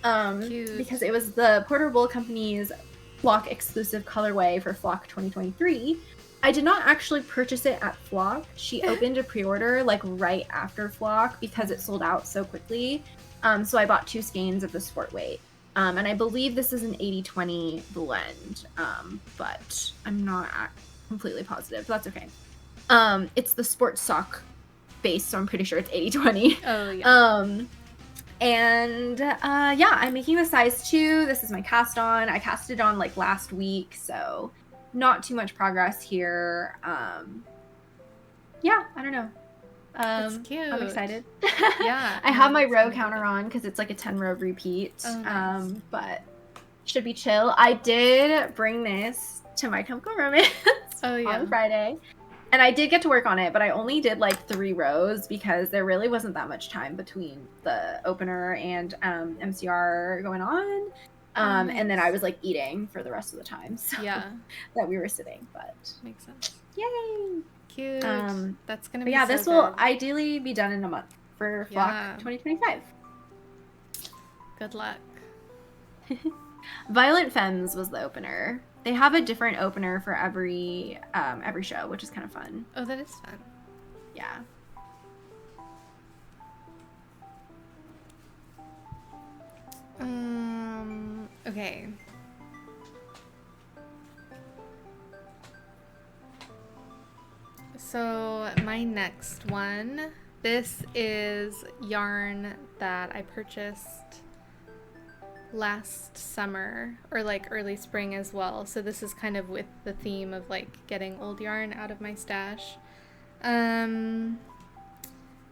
Cute. Because it was the Porter Wool Company's Flock exclusive colorway for Flock 2023. I did not actually purchase it at Flock. She opened a pre-order like right after Flock because it sold out so quickly. So I bought 2 skeins of the sport weight. And I believe this is an 80-20 blend, but I'm not completely positive. That's okay. It's the sport sock base, so I'm pretty sure it's 80-20. Oh, yeah. I'm making the size 2. This is my cast on. I cast it on like last week, so not too much progress here. I don't know. That's cute. I'm excited. Yeah. I have my row counter on because it's like a 10 row repeat. Oh, nice. But should be chill. I did bring this to My Chemical Romance on Friday. And I did get to work on it, but I only did like 3 rows because there really wasn't that much time between the opener and MCR going on. Nice. And then I was like eating for the rest of the time. So that we were sitting, but makes sense. Yay! Cute. That's gonna be. But yeah, so this will good. ideally be done in a month for Flock 2025. Good luck. Violent Femmes was the opener. They have a different opener for every show, which is kind of fun. Oh, that is fun. Yeah. Okay. So my next one, this is yarn that I purchased last summer or like early spring as well. So this is kind of with the theme of like getting old yarn out of my stash.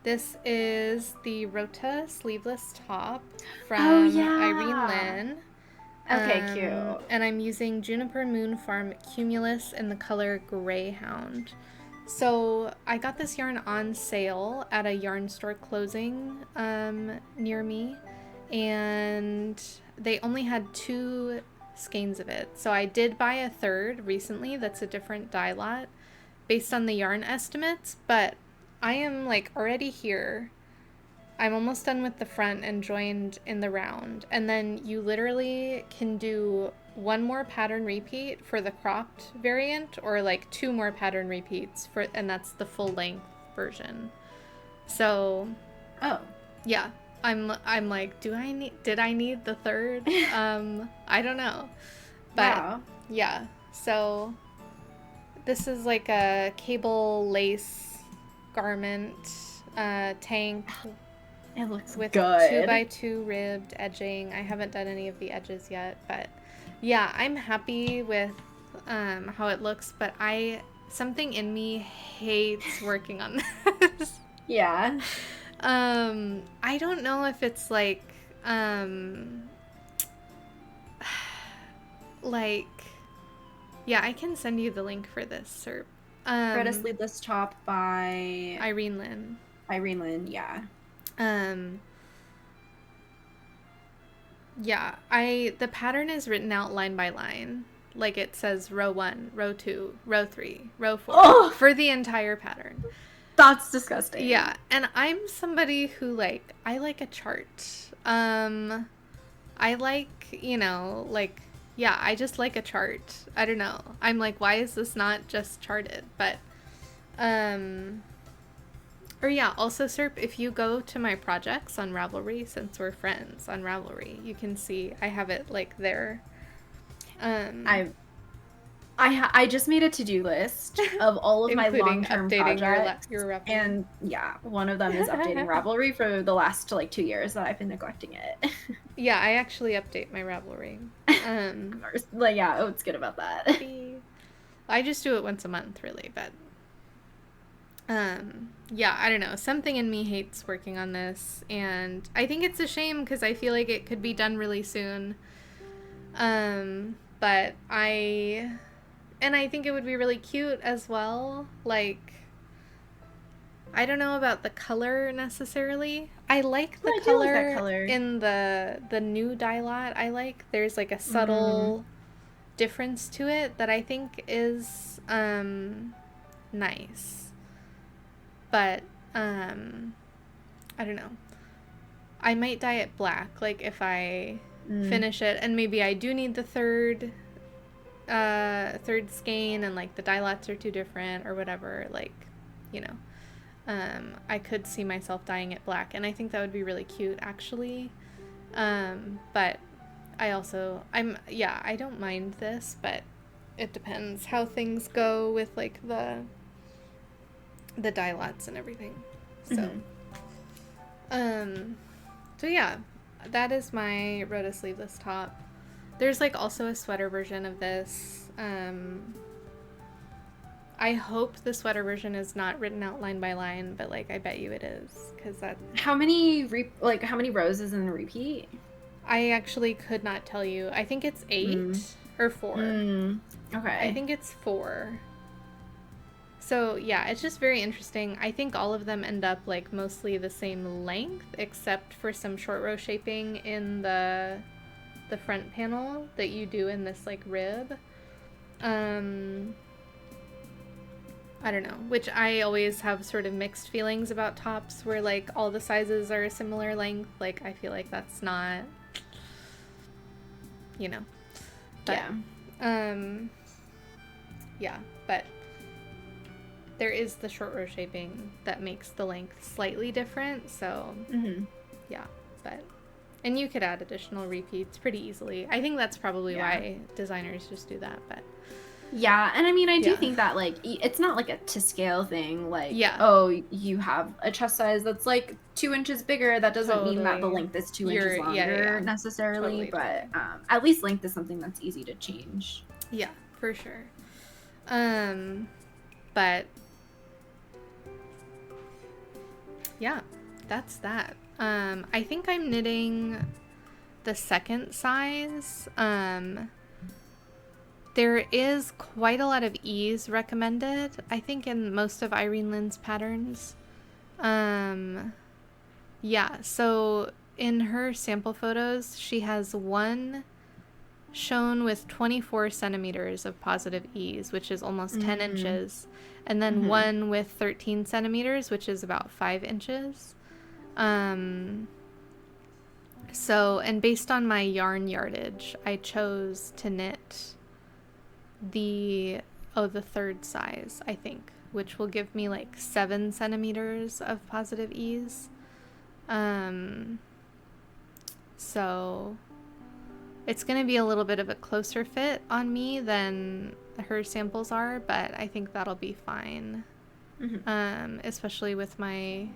This is the Rota sleeveless top from Irene Lynn. Okay, cute. And I'm using Juniper Moon Farm Cumulus in the color Greyhound. So I got this yarn on sale at a yarn store closing near me, and they only had 2 skeins of it. So I did buy a third recently that's a different dye lot, based on the yarn estimates, but I am like already here. I'm almost done with the front and joined in the round. And then you literally can do one more pattern repeat for the cropped variant, or like 2 more pattern repeats for, and that's the full length version. So, yeah, I'm like, did I need the third? I don't know. But wow. yeah. So this is like a cable lace garment tank. It looks with good. 2x2 ribbed edging. I haven't done any of the edges yet, but yeah, I'm happy with how it looks, but something in me hates working on this. Yeah. I don't know if it's like like, yeah, I can send you the link for this, Serp. Greta Sleeveless Top by Irene Lin. Irene Lin, yeah. Yeah, the pattern is written out line by line. Like it says row 1, row 2, row 3, row 4 for the entire pattern. That's disgusting. Yeah, and I'm somebody who I like a chart. I like, yeah, I just like a chart. I don't know. I'm like, why is this not just charted? But or yeah, also Serp, if you go to my projects on Ravelry, since we're friends on Ravelry, you can see I have it there. I just made a to-do list of all of my long-term projects, your Ravelry. And yeah, one of them is updating Ravelry for the last 2 years that I've been neglecting it. Yeah, I actually update my Ravelry. Yeah, it's good about that. I just do it once a month, really, but yeah, I don't know. Something in me hates working on this, and I think it's a shame because I feel like it could be done really soon. But I think it would be really cute as well. I don't know about the color necessarily. I like the color in the new dye lot. There's a subtle difference to it that I think is nice. But I don't know. I might dye it black, if I finish it, and maybe I do need the third skein, and the dye lots are too different or whatever. I could see myself dyeing it black, and I think that would be really cute, actually. But I don't mind this, but it depends how things go with the dye lots and everything. So so yeah, that is my Rhoda sleeveless top. There's also a sweater version of this. I hope the sweater version is not written out line by line, but I bet you it is, because that. How many rows is in the repeat? I actually could not tell you. I think it's 8 or 4. Okay. I think it's 4. So yeah, it's just very interesting. I think all of them end up mostly the same length, except for some short row shaping in the front panel that you do in this rib. I don't know, which I always have sort of mixed feelings about tops where all the sizes are a similar length. I feel like that's not, but, yeah, but there is the short row shaping that makes the length slightly different, so yeah, but, and you could add additional repeats pretty easily. I think that's probably why designers just do that, but yeah, and I mean, I do think that it's not a to scale thing. Oh, you have a chest size that's 2 inches bigger. That doesn't mean that the length is 2 inches longer necessarily. But at least length is something that's easy to change. Yeah, for sure. But yeah, that's that. I think I'm knitting the second size. There is quite a lot of ease recommended, I think, in most of Irene Lin's patterns. Yeah, so in her sample photos, she has one shown with 24 centimeters of positive E's, which is almost 10 inches, and then one with 13 centimeters, which is about 5 inches. So, and based on my yarn yardage, I chose to knit the third size, I think, which will give me like 7 centimeters of positive E's. So it's going to be a little bit of a closer fit on me than her samples are, but I think that'll be fine. Especially with my,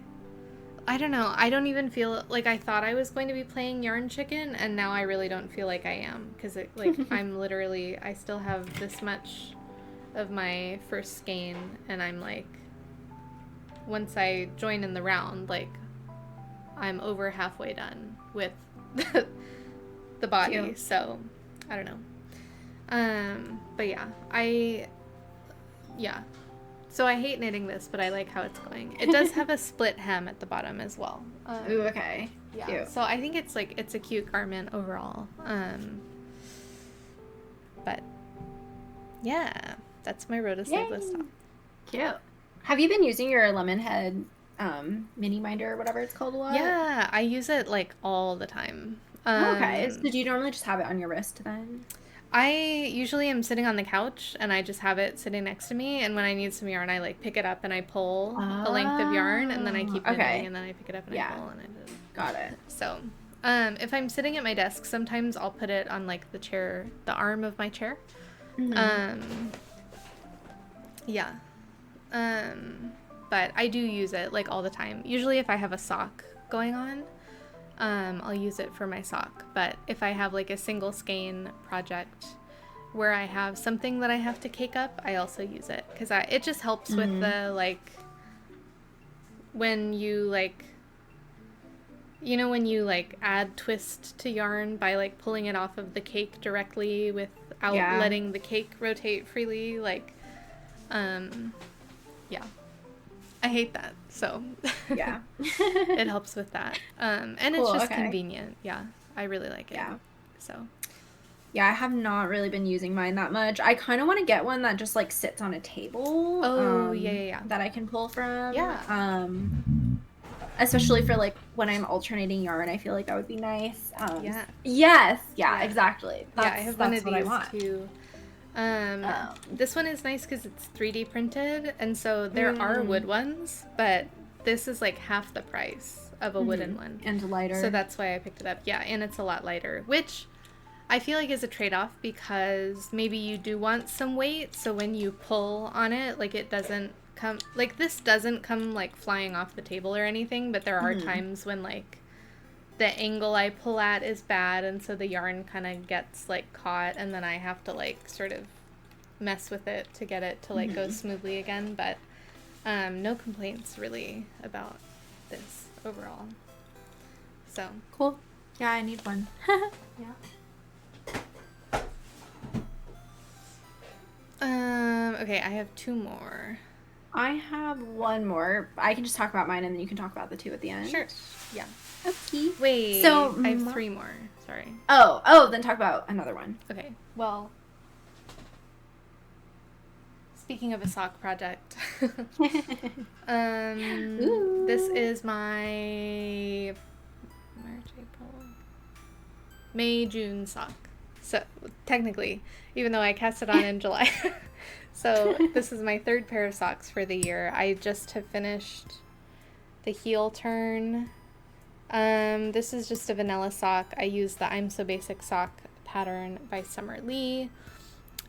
I don't know, I don't even feel like I thought I was going to be playing Yarn Chicken, and now I really don't feel like I am, because like I'm literally, I still have this much of my first skein, and I'm like, once I join in the round, like I'm over halfway done with the body. Cute. So I don't know. But yeah, so I hate knitting this, but I like how it's going. It does have a split hem at the bottom as well. Ooh, okay. Yeah. Cute. So I think it's like, it's a cute garment overall. But yeah, that's my Rhoda sleeveless top. Cute. Have you been using your Lemonhead mini minder or whatever it's called a lot? Yeah, I use it like all the time. Okay. So do you normally just have it on your wrist then? I usually am sitting on the couch and I just have it sitting next to me, and when I need some yarn I like pick it up and I pull a length of yarn, and then I keep knitting, and then I pick it up and I pull, and I just... Got it. So if I'm sitting at my desk, sometimes I'll put it on like the chair, the arm of my chair. Yeah. But I do use it like all the time. Usually if I have a sock going on, I'll use it for my sock. But if I have like a single skein project where I have something that I have to cake up, I also use it, because it just helps with the, like, when you like, you know, when you like add twist to yarn by like pulling it off of the cake directly without letting the cake rotate freely, like, yeah. I hate that, so yeah. It helps with that. And it's just convenient. Yeah, I really like it. Yeah. So. Yeah, I have not really been using mine that much. I kind of want to get one that just like sits on a table. Oh, yeah. That I can pull from. Yeah. Especially for like when I'm alternating yarn, I feel like that would be nice. Yeah. Yes. Yeah. Exactly. I have one of these too. This one is nice because it's 3D printed, and so there are wood ones, but this is like half the price of a wooden one. And lighter. So that's why I picked it up. Yeah, and it's a lot lighter, which I feel like is a trade-off, because maybe you do want some weight, so when you pull on it, like it doesn't come, like this doesn't come like flying off the table or anything, but there are times when like the angle I pull at is bad, and so the yarn kind of gets like caught, and then I have to like sort of mess with it to get it to like go smoothly again. But no complaints really about this overall. So cool. Yeah, I need one. Okay, I have 2 more. I have one more. I can just talk about mine, and then you can talk about the 2 at the end. Sure. Yeah. Okay. Wait. So I have 3 more. Sorry. Oh, then talk about another one. Okay. Well, speaking of a sock project, this is my March, April, May, June sock. So technically, even though I cast it on in July. So this is my 3rd pair of socks for the year. I just have finished the heel turn. This is just a vanilla sock. I use the I'm So Basic sock pattern by Summer Lee.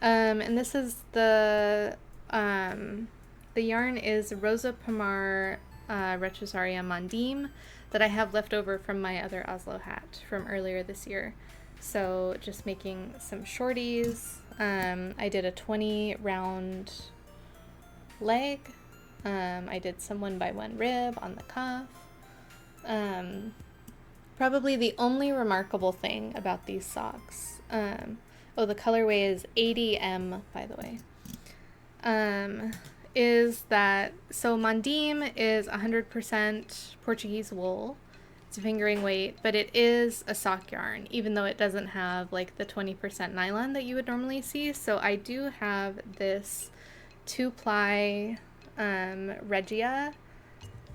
And this is the yarn is Rosa Pomar Retrosaria Mondim that I have left over from my other Oslo hat from earlier this year. So just making some shorties. I did a 20 round leg. I did some 1x1 rib on the cuff. Probably the only remarkable thing about these socks, the colorway is 80M, by the way, is that, so Mondim is 100% Portuguese wool. It's a fingering weight, but it is a sock yarn, even though it doesn't have like the 20% nylon that you would normally see. So I do have this 2-ply Regia,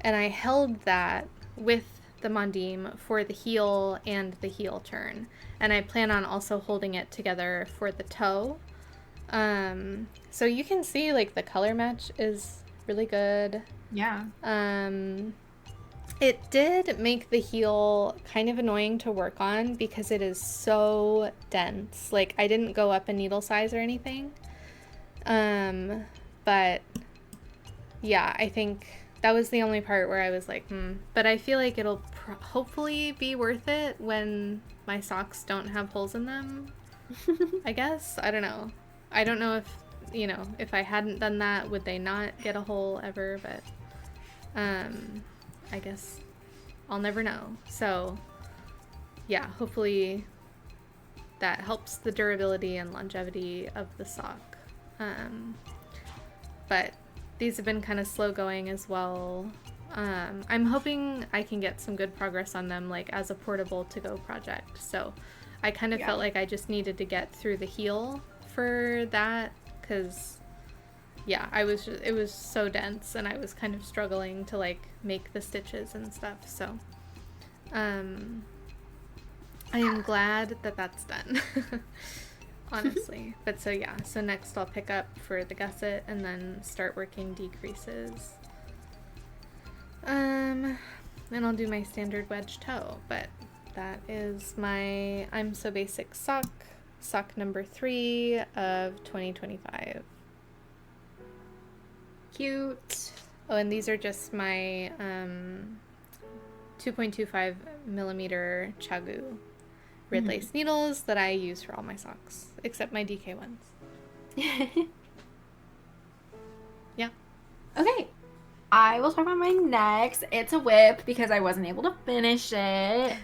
and I held that with the Mondim for the heel and the heel turn. And I plan on also holding it together for the toe. So you can see like the color match is really good. Yeah. It did make the heel kind of annoying to work on because it is so dense. Like, I didn't go up a needle size or anything. But yeah, I think that was the only part where I was like, But I feel like it'll hopefully be worth it when my socks don't have holes in them. I guess. I don't know. I don't know if, if I hadn't done that, would they not get a hole ever? But, I guess I'll never know. So, yeah, hopefully that helps the durability and longevity of the sock. But these have been kind of slow going as well. I'm hoping I can get some good progress on them, like as a portable to-go project. So I kind of felt like I just needed to get through the heel for that, because it was so dense and I was kind of struggling to like make the stitches and stuff. So I am glad that that's done. Honestly. But so next I'll pick up for the gusset and then start working decreases. And I'll do my standard wedge toe. But that is my I'm So Basic sock number 3 of 2025. Cute. Oh, and these are just my 2.25 millimeter Chagu red lace needles that I use for all my socks, except my DK ones. Yeah. Okay. I will talk about my next. It's a whip because I wasn't able to finish it.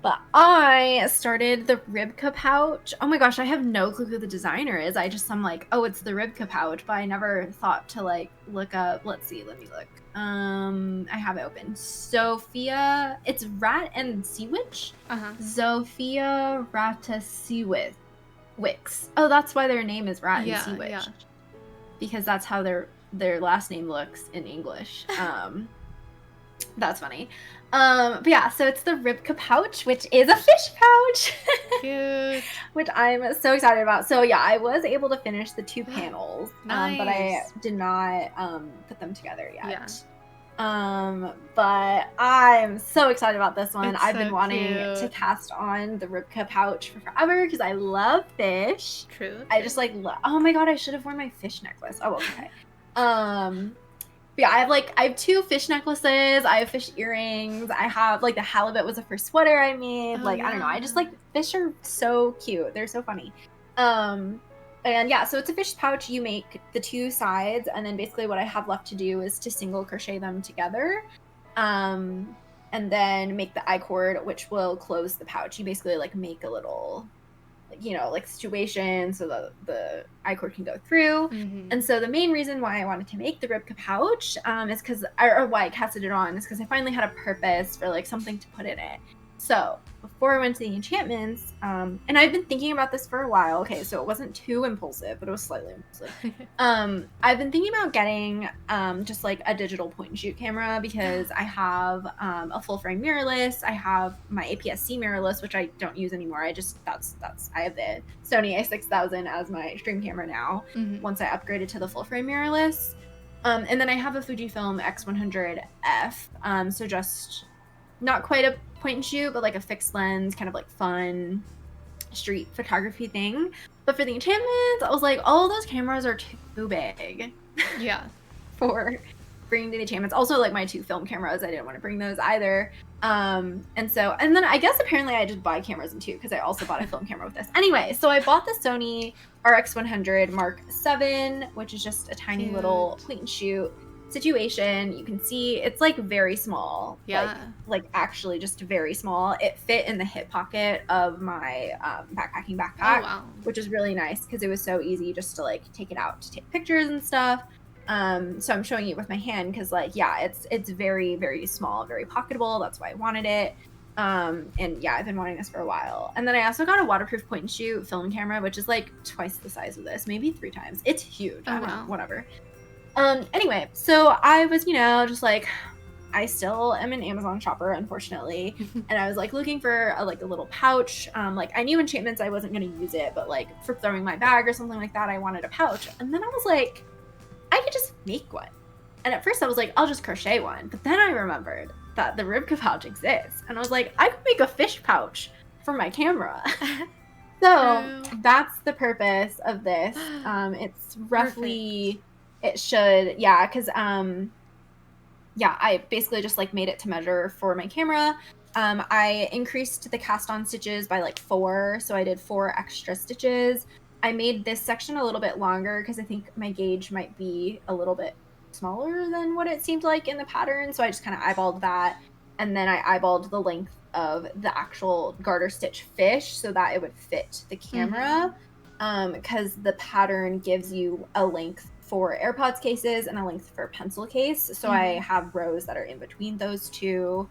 But I started the Ribka pouch. Oh my gosh, I have no clue who the designer is. I'm like, oh, it's the Ribka pouch, but I never thought to like look up. Let's see, let me look. I have it open. Sophia, it's Rat and Seawitch. Sophia Ratasiewicz. Oh, that's why their name is Rat and Seawitch. Yeah. Because that's how their last name looks in English. That's funny. But yeah, so it's the Ribka pouch, which is a fish pouch. Cute. Which I'm so excited about. So yeah, I was able to finish the 2 panels, nice. But I did not put them together yet. Yeah. But I'm so excited about this one. I've been wanting to cast on the Ribka pouch for forever because I love fish. True. I just like oh my god, I should have worn my fish necklace. Oh, okay. Yeah, I have 2 fish necklaces. I have fish earrings. I have like the halibut was the first sweater I made. I don't know. I just like fish are so cute. They're so funny. And yeah, so it's a fish pouch. You make the 2 sides, and then basically what I have left to do is to single crochet them together. And then make the I-cord, which will close the pouch. You basically like make a little situation so that the I-cord can go through. And so the main reason why I wanted to make the Ribka pouch is because, or why I casted it on, is because I finally had a purpose for like something to put in it. So before I went to the enchantments, and I've been thinking about this for a while. Okay, so it wasn't too impulsive, but it was slightly impulsive. I've been thinking about getting just like a digital point and shoot camera because I have a full frame mirrorless. I have my APS-C mirrorless, which I don't use anymore. I have the Sony a6000 as my stream camera now. Once I upgraded to the full frame mirrorless, and then I have a Fujifilm X100F. So just not quite a point and shoot, but like a fixed lens, kind of like fun street photography thing. But for the enchantments, I was like, all those cameras are too big. Yeah. For bringing to the enchantments. Also, like my 2 film cameras, I didn't want to bring those either. And then I guess apparently I just buy cameras in 2 because I also bought a film camera with this. Anyway, so I bought the Sony RX100 Mark VII, which is just a tiny little point and shoot situation. You can see it's like very small. Yeah. Like actually just very small. It fit in the hip pocket of my backpacking backpack. Oh, wow. Which is really nice because it was so easy just to like take it out to take pictures and stuff. So I'm showing you with my hand because, like, yeah, it's very, very small, very pocketable. That's why I wanted it. And yeah, I've been wanting this for a while. And then I also got a waterproof point and shoot film camera, which is like twice the size of this, maybe 3 times. It's huge. Oh, I don't wow. know, whatever. Anyway, so I was, just like, I still am an Amazon shopper, unfortunately. And I was like looking for a little pouch. Like, I knew enchantments, I wasn't going to use it, but like for throwing my bag or something like that, I wanted a pouch. And then I was like, I could just make one. And at first I was like, I'll just crochet one. But then I remembered that the Ribka pouch exists. And I was like, I could make a fish pouch for my camera. So that's the purpose of this. It's roughly, it should, yeah, because, yeah, I basically just like made it to measure for my camera. I increased the cast on stitches by like 4. So I did 4 extra stitches. I made this section a little bit longer because I think my gauge might be a little bit smaller than what it seemed like in the pattern. So I just kind of eyeballed that. And then I eyeballed the length of the actual garter stitch fish so that it would fit the camera. Because the pattern gives you a length for AirPods cases and a length for pencil case. So I have rows that are in between those two.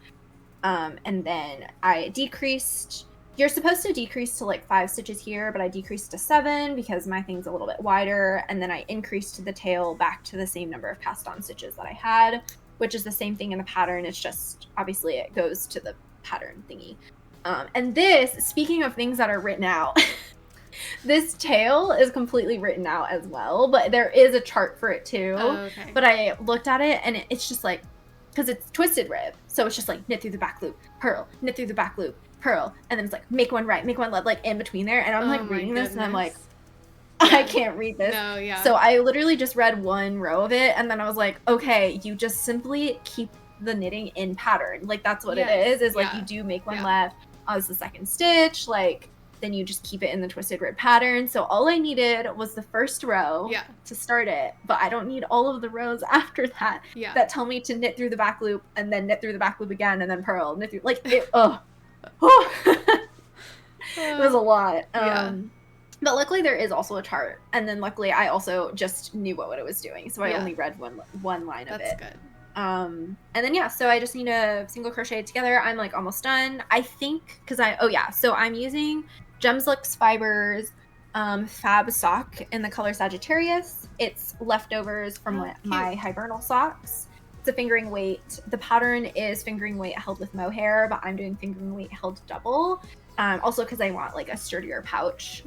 And then I decreased. You're supposed to decrease to like 5 stitches here, but I decreased to 7 because my thing's a little bit wider. And then I increased the tail back to the same number of cast on stitches that I had, which is the same thing in the pattern. It's just, obviously it goes to the pattern thingy. And this, speaking of things that are written out, this tail is completely written out as well, but there is a chart for it too. Okay. But I looked at it and it's just like, because it's twisted rib, so it's just like knit through the back loop, purl, knit through the back loop, purl, and then it's like make one right, make one left, like in between there. And I'm like reading this and I'm like, I can't read this. No, yeah. So I literally just read 1 row of it and then I was like, okay, you just simply keep the knitting in pattern. Like that's what it is like you do make one left as the second stitch, like then you just keep it in the twisted rib pattern. So all I needed was the first row to start it, but I don't need all of the rows after that that tell me to knit through the back loop and then knit through the back loop again and then purl, knit through, like it, it was a lot. But luckily there is also a chart, and then luckily I also just knew what it was doing, so I only read one line of it. That's good. And then so I just need to single crochet it together. I'm like almost done, I think, because so I'm using Gemslux Fibers Fab sock in the color Sagittarius. It's leftovers from my hibernal socks. It's a fingering weight. The pattern is fingering weight held with mohair, but I'm doing fingering weight held double. Also because I want like a sturdier pouch.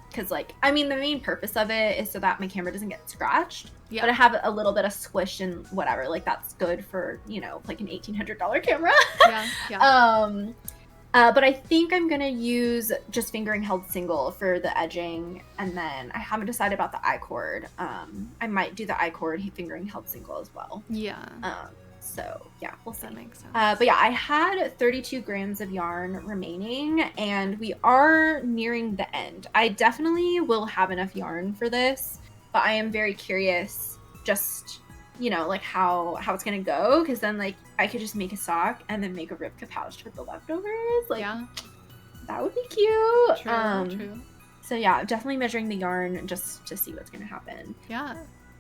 Because like, I mean, the main purpose of it is so that my camera doesn't get scratched. But I have a little bit of squish and whatever. Like that's good for, like an $1,800 camera. But I think I'm going to use just fingering held single for the edging. And then I haven't decided about the I-cord. I might do the I-cord fingering held single as well. So yeah, we'll see. That makes sense. But yeah, I had 32 grams of yarn remaining and we are nearing the end. I definitely will have enough yarn for this, but I am very curious just, like how it's going to go. Cause then like I could just make a sock and then make a Ribka pouch with the leftovers. Like that would be cute. True. So yeah, definitely measuring the yarn just to see what's going to happen.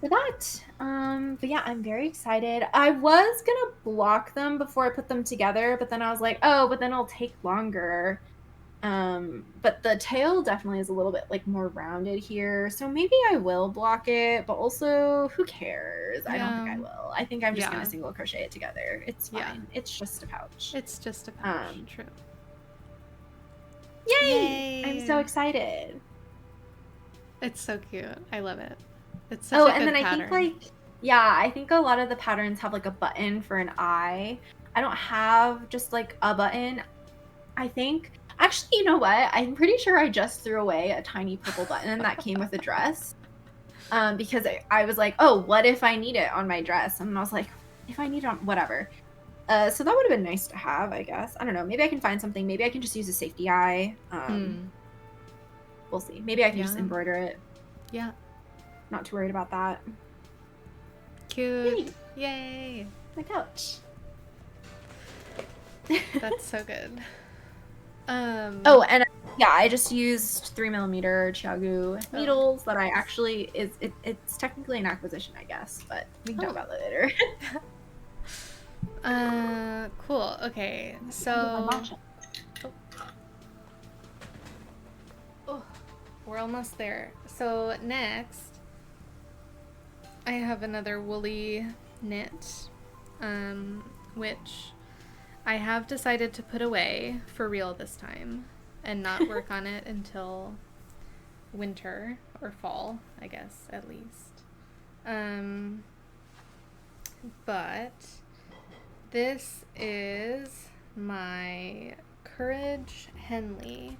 For that. But yeah, I'm very excited. I was gonna block them before I put them together, but then I was like, oh, but then it'll take longer. But the tail definitely is a little bit like more rounded here, so maybe I will block it, but also who cares? I don't think I will. I think I'm just gonna single crochet it together. It's fine. It's just a pouch. It's just a pouch. True. Yay! I'm so excited. It's so cute. I love it. It's such a good and then pattern. I think a lot of the patterns have like a button for an eye. I don't have just like a button. I think actually, you know what? I'm pretty sure I just threw away a tiny purple button that came with a dress. Because I was like, oh, what if I need it on my dress? And I was like, if I need it on whatever. So that would have been nice to have, I guess. I don't know. Maybe I can find something. Maybe I can just use a safety eye. We'll see. Maybe I can just embroider it. Not too worried about that. Cute. Yay. My couch. That's so good. And Yeah, I just used 3mm Chiagu needles that I actually it's technically an acquisition, I guess, but we can talk about that later. Cool. Okay, so we're almost there. So next, I have another woolly knit, which I have decided to put away for real this time and not work on it until winter or fall, I guess, at least. But this is my Courage Henley.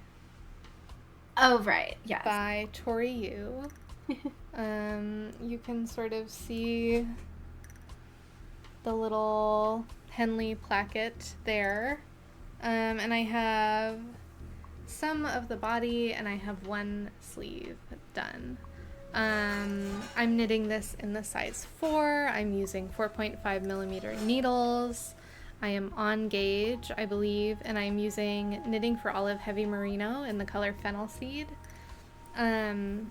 Oh, right. Yes. By Tori Yu. You can sort of see the little Henley placket there. And I have some of the body and I have one sleeve done. I'm knitting this in the size 4. I'm using 4.5mm needles. I am on gauge, I believe, and I'm using Knitting for Olive Heavy Merino in the color Fennel Seed. And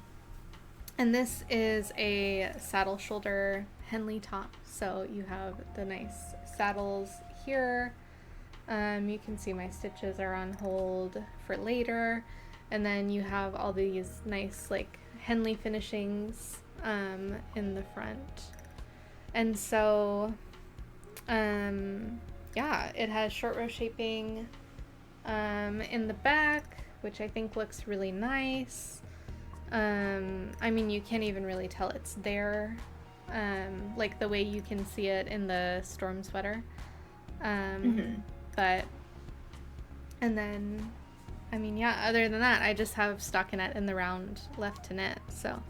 this is a saddle shoulder Henley top, so you have the nice saddles here. You can see my stitches are on hold for later, and then you have all these nice like Henley finishings in the front. And so yeah, it has short row shaping in the back, which I think looks really nice. I mean, you can't even really tell it's there, like the way you can see it in the storm sweater. But, and then, I mean, yeah, other than that, I just have stockinette in the round left to knit, so.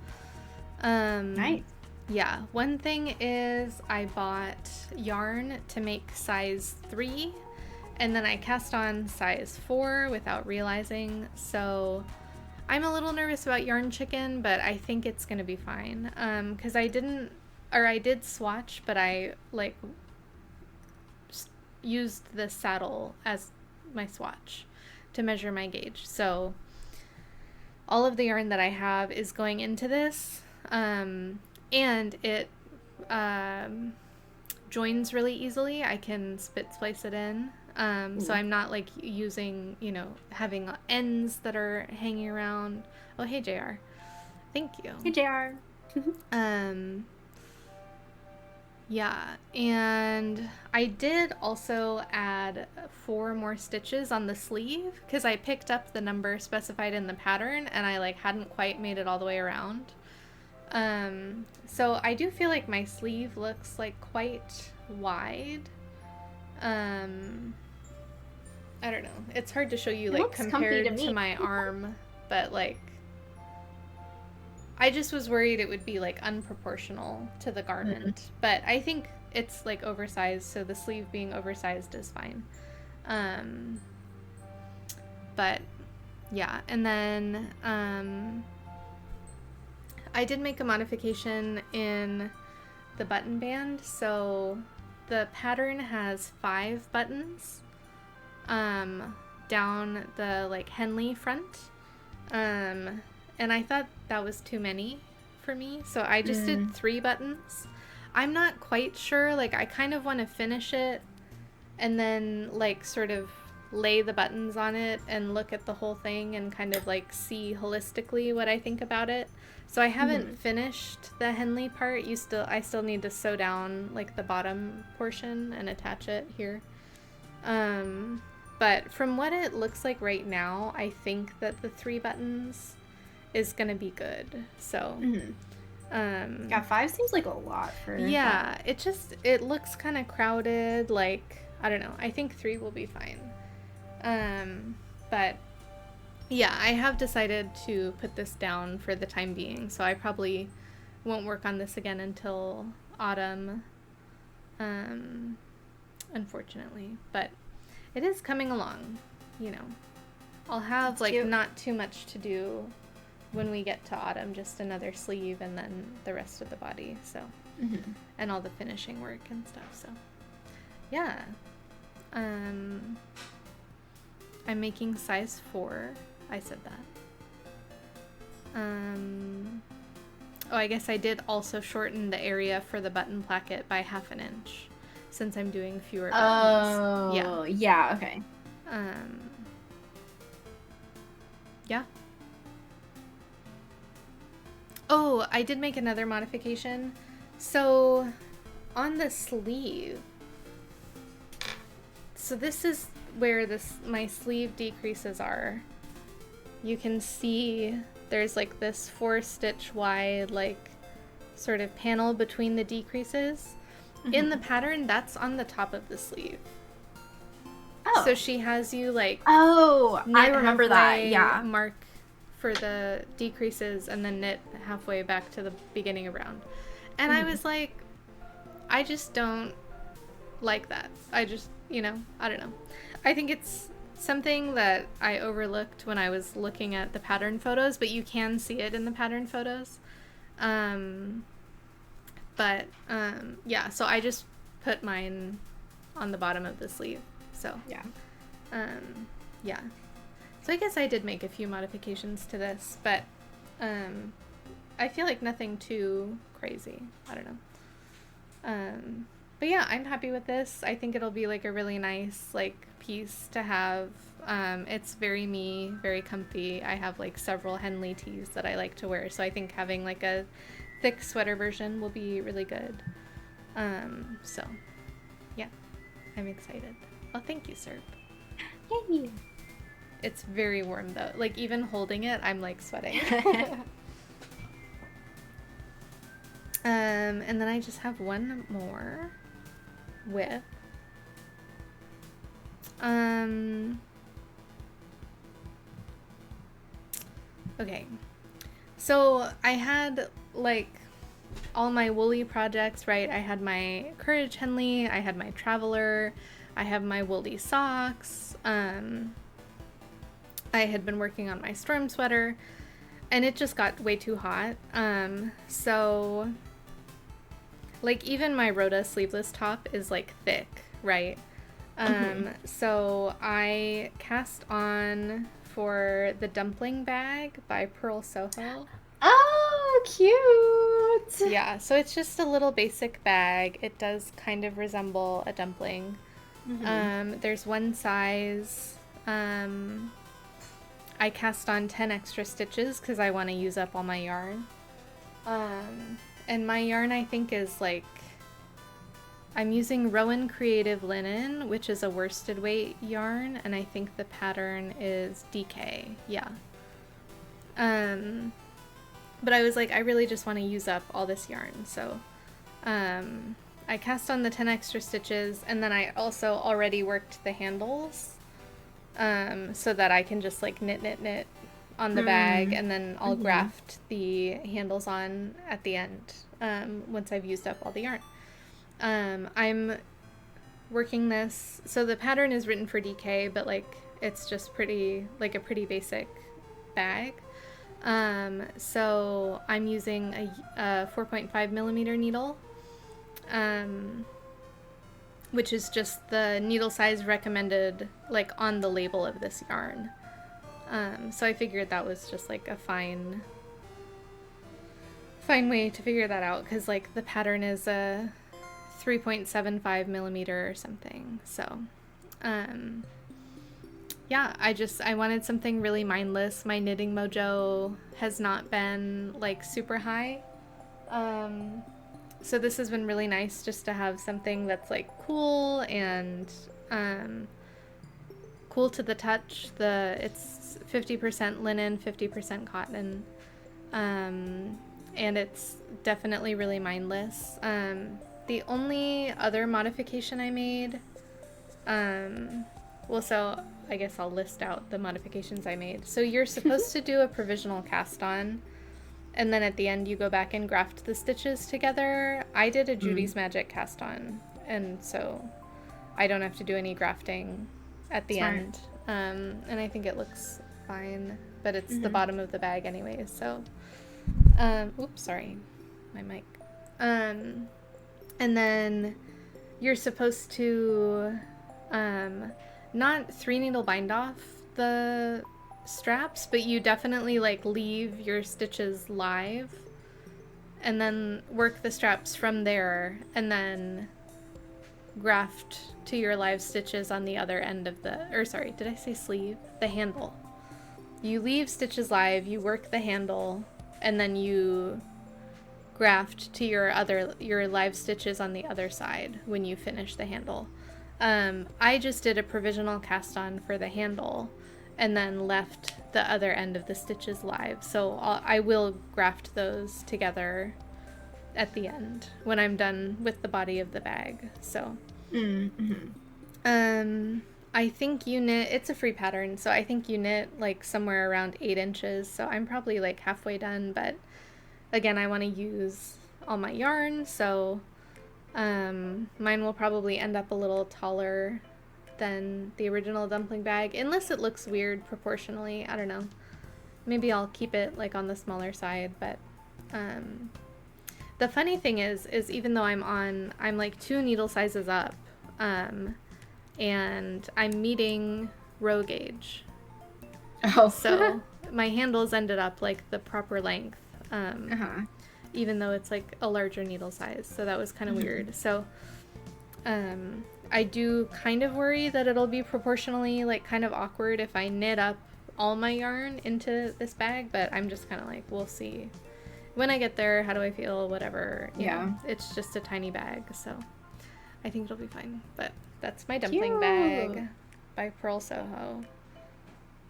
Nice. Yeah, one thing is I bought yarn to make size 3, and then I cast on size 4 without realizing, so I'm a little nervous about Yarn Chicken, but I think it's gonna be fine, because I did swatch, but I, like, used the saddle as my swatch to measure my gauge, so all of the yarn that I have is going into this, and it joins really easily. I can spit splice it in, so I'm not like using, you know, having ends that are hanging around. Oh, hey JR, thank you. Hey JR. Yeah, and I did also add 4 more stitches on the sleeve because I picked up the number specified in the pattern and I like hadn't quite made it all the way around. So I do feel like my sleeve looks like quite wide. I don't know. It's hard to show you like compared to my arm, but like I just was worried it would be like unproportional to the garment, but I think it's like oversized, so the sleeve being oversized is fine. But yeah, and then I did make a modification in the button band, so the pattern has 5 buttons down the like Henley front, and I thought that was too many for me, so I just did 3 buttons. I'm not quite sure, like I kind of want to finish it and then like sort of lay the buttons on it and look at the whole thing and kind of like see holistically what I think about it. So I haven't finished the Henley part. I still need to sew down like the bottom portion and attach it here. But from what it looks like right now, I think that the 3 buttons is gonna be good. So yeah, 5 seems like a lot for yeah, it looks kind of crowded, like I don't know. I think 3 will be fine. But yeah, I have decided to put this down for the time being, so I probably won't work on this again until autumn, unfortunately, but it is coming along, you know. I'll have like not too much to do when we get to autumn, just another sleeve and then the rest of the body, so and all the finishing work and stuff, so yeah. I'm making size 4 I said that. Oh, I guess I did also shorten the area for the button placket by 1/2 inch since I'm doing fewer buttons. Oh, yeah, okay. Yeah. Oh, I did make another modification. So, on the sleeve, so this is where my sleeve decreases are. You can see there's like this 4-stitch wide like sort of panel between the decreases. Mm-hmm. In the pattern, that's on the top of the sleeve. Oh. So she has you like I remember that. Yeah. Mark for the decreases and then knit halfway back to the beginning of round. And I was like, I just don't like that. I just, I don't know. I think it's something that I overlooked when I was looking at the pattern photos, but you can see it in the pattern photos. Yeah, so I just put mine on the bottom of the sleeve. So, yeah. Yeah. So I guess I did make a few modifications to this, but I feel like nothing too crazy. I don't know. But yeah, I'm happy with this. I think it'll be like a really nice like piece to have. It's very me, very comfy. I have like several Henley tees that I like to wear, so I think having like a thick sweater version will be really good. So yeah, I'm excited. Well, thank you, Serp. Yay! It's very warm though. Like even holding it, I'm like sweating. And then I just have one more whip. Okay. So I had like all my woolly projects, right? I had my Courage Henley, I had my Traveler, I have my woolly socks. I had been working on my storm sweater, and it just got way too hot. So like even my Rhoda sleeveless top is like thick, right? So I cast on for the dumpling bag by Pearl Soho. Oh, cute! Yeah, so it's just a little basic bag. It does kind of resemble a dumpling. There's one size. I cast on 10 extra stitches because I want to use up all my yarn. And my yarn I think is like, I'm using Rowan Creative Linen, which is a worsted weight yarn, and I think the pattern is DK, yeah. But I was like, I really just want to use up all this yarn, so I cast on the 10 extra stitches, and then I also already worked the handles, so that I can just like knit on the bag, and then I'll graft the handles on at the end, once I've used up all the yarn. I'm working this, so the pattern is written for DK, but like it's just pretty, like a pretty basic bag. So I'm using a 4.5 millimeter needle, which is just the needle size recommended like on the label of this yarn. So I figured that was just like a fine way to figure that out, because like the pattern is a 3.75 millimeter or something. So yeah, I wanted something really mindless. My knitting mojo has not been like super high, so this has been really nice just to have something that's like cool and cool to the touch. It's 50% linen, 50% cotton, and it's definitely really mindless. The only other modification I made, well, so I guess I'll list out the modifications I made. So you're supposed to do a provisional cast on, and then at the end you go back and graft the stitches together. I did a Judy's Magic cast on, and so I don't have to do any grafting at the end. And I think it looks fine, but it's the bottom of the bag anyway, so oops, sorry, my mic. And then you're supposed to not 3 needle bind off the straps, but you definitely like leave your stitches live and then work the straps from there and then graft to your live stitches on the other end of the, or sorry, did I say sleeve? The handle. You leave stitches live, you work the handle, and then you graft to your live stitches on the other side when you finish the handle. I just did a provisional cast on for the handle and then left the other end of the stitches live. So I will graft those together at the end when I'm done with the body of the bag. So, I think you knit, it's a free pattern, so I think you knit like somewhere around 8 inches. So I'm probably like halfway done, but again, I want to use all my yarn, so mine will probably end up a little taller than the original dumpling bag, unless it looks weird proportionally. I don't know. Maybe I'll keep it like on the smaller side, but the funny thing is even though I'm like 2 needle sizes up, and I'm meeting row gauge. Oh. So my handles ended up like the proper length, even though it's like a larger needle size. So that was kind of weird. So I do kind of worry that it'll be proportionally like kind of awkward if I knit up all my yarn into this bag, but I'm just kind of like, we'll see. When I get there, how do I feel? Whatever. You know, it's just a tiny bag, so I think it'll be fine. But that's my dumpling bag by Purl Soho.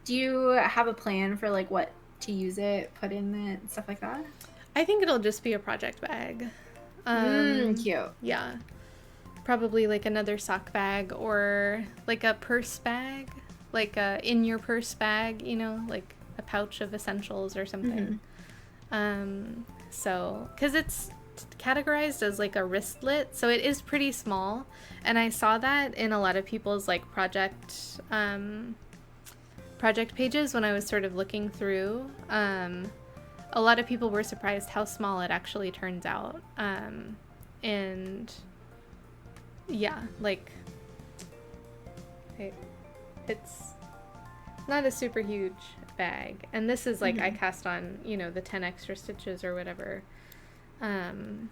Do you have a plan for like what to use it, put in it, and stuff like that? I think it'll just be a project bag. Cute. Yeah. Probably like another sock bag or like a purse bag, like a in your purse bag, you know, like a pouch of essentials or something. So, because it's categorized as like a wristlet, so it is pretty small, and I saw that in a lot of people's like project pages when I was sort of looking through. A lot of people were surprised how small it actually turns out, and yeah, like it's not a super huge bag, and this is like I cast on, you know, the 10 extra stitches or whatever, and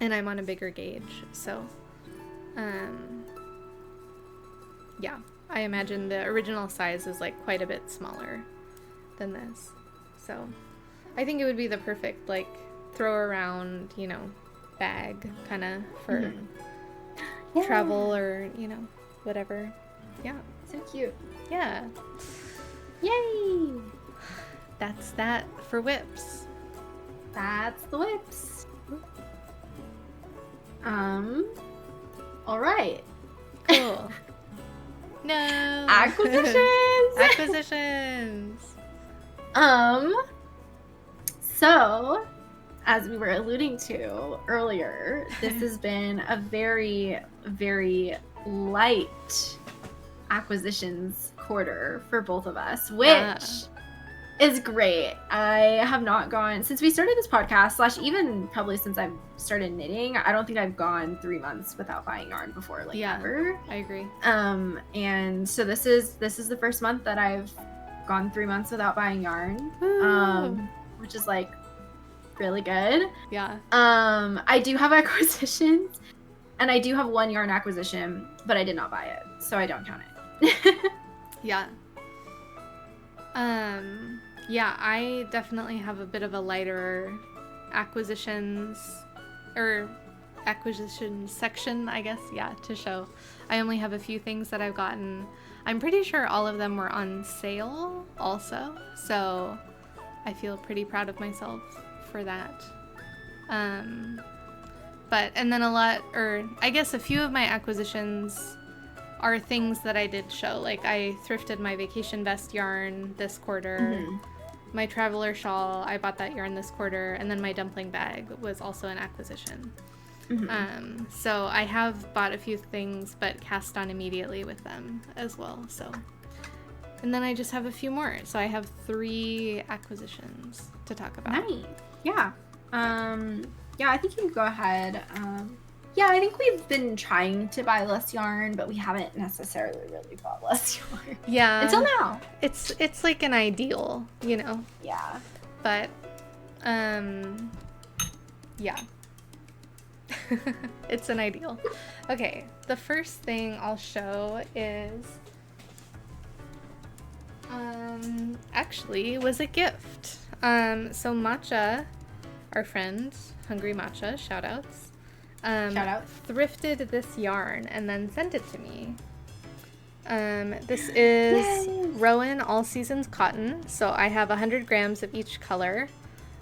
I'm on a bigger gauge, so yeah, I imagine the original size is like quite a bit smaller than this, so I think it would be the perfect like throw around, you know, bag kind of for travel or, you know, whatever. Yeah, so cute. Yeah. Yay! That's that for whips. That's the whips. All right. Cool. No. Acquisitions. Acquisitions. So, as we were alluding to earlier, this has been a very, very light acquisitions quarter for both of us, which is great. I have not gone since we started this podcast / even probably since I've started knitting. I don't think I've gone 3 months without buying yarn before, like ever. I agree. And so this is the first month that I've gone 3 months without buying yarn, which is like really good. Yeah. I do have acquisitions, and I do have 1 yarn acquisition, but I did not buy it, so I don't count it. Yeah. Yeah, I definitely have a bit of a lighter acquisition section, I guess, to show. I only have a few things that I've gotten. I'm pretty sure all of them were on sale also, so I feel pretty proud of myself for that. But, and then I guess a few of my acquisitions are things that I did show. Like I thrifted my vacation vest yarn this quarter. My traveler shawl, I bought that yarn this quarter, and then my dumpling bag was also an acquisition. So I have bought a few things, but cast on immediately with them as well. So, and then I just have a few more. So I have 3 acquisitions to talk about. Nice. Yeah. Yeah, I think you can go ahead. Yeah, I think we've been trying to buy less yarn, but we haven't necessarily really bought less yarn. Yeah. Until now. It's like an ideal, you know. Yeah. But yeah. It's an ideal. Okay, the first thing I'll show is actually was a gift. So Matcha, our friend, Hungry Matcha, shout outs. Shout out. Thrifted this yarn and then sent it to me. This is Rowan All Seasons Cotton. So I have 100 grams of each color.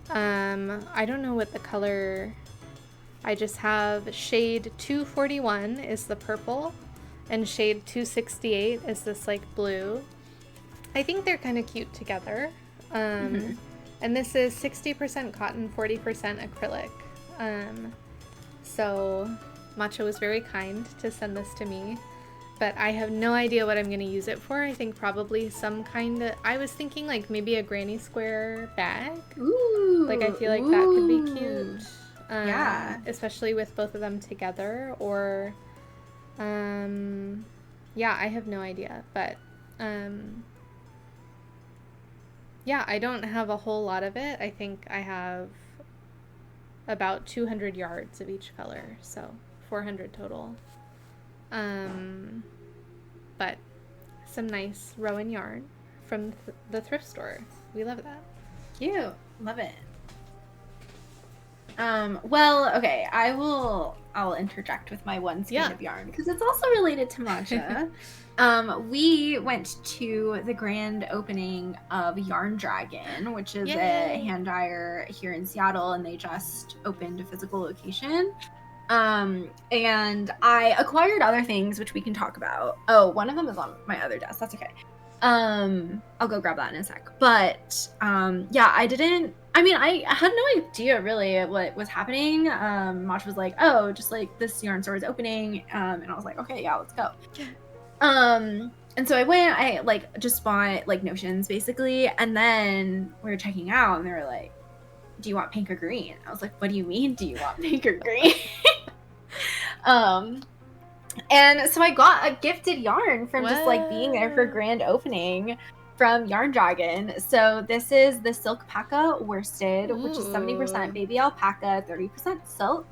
I don't know what the color. I just have shade 241 is the purple, and shade 268 is this like blue. I think they're kind of cute together. And this is 60% cotton, 40% acrylic. So Matcha was very kind to send this to me, but I have no idea what I'm going to use it for. I think probably some kind of, I was thinking like maybe a granny square bag. Ooh. Like I feel like that could be cute. Yeah. Especially with both of them together, or yeah, I have no idea, but yeah, I don't have a whole lot of it. I think I have about 200 yards of each color, so 400 total. But some nice Rowan yarn from the thrift store. We love that. Cute. Love it. Well, okay, I'll interject with my one skein of yarn because it's also related to Matcha. We went to the grand opening of Yarn Dragon, which is a hand dyer here in Seattle, and they just opened a physical location. And I acquired other things which we can talk about. Oh, one of them is on my other desk. That's okay. I'll go grab that in a sec. But yeah, I had no idea really what was happening. Matcha was like, oh, just like this yarn store is opening. And I was like, okay, yeah, let's go. And so I went, I like just bought like notions basically. And then we were checking out and they were like, do you want pink or green? I was like, what do you mean? Do you want pink or green? And so I got a gifted yarn from just like being there for grand opening from Yarn Dragon. So this is the Silkpaca worsted, which is 70% baby alpaca, 30% silk.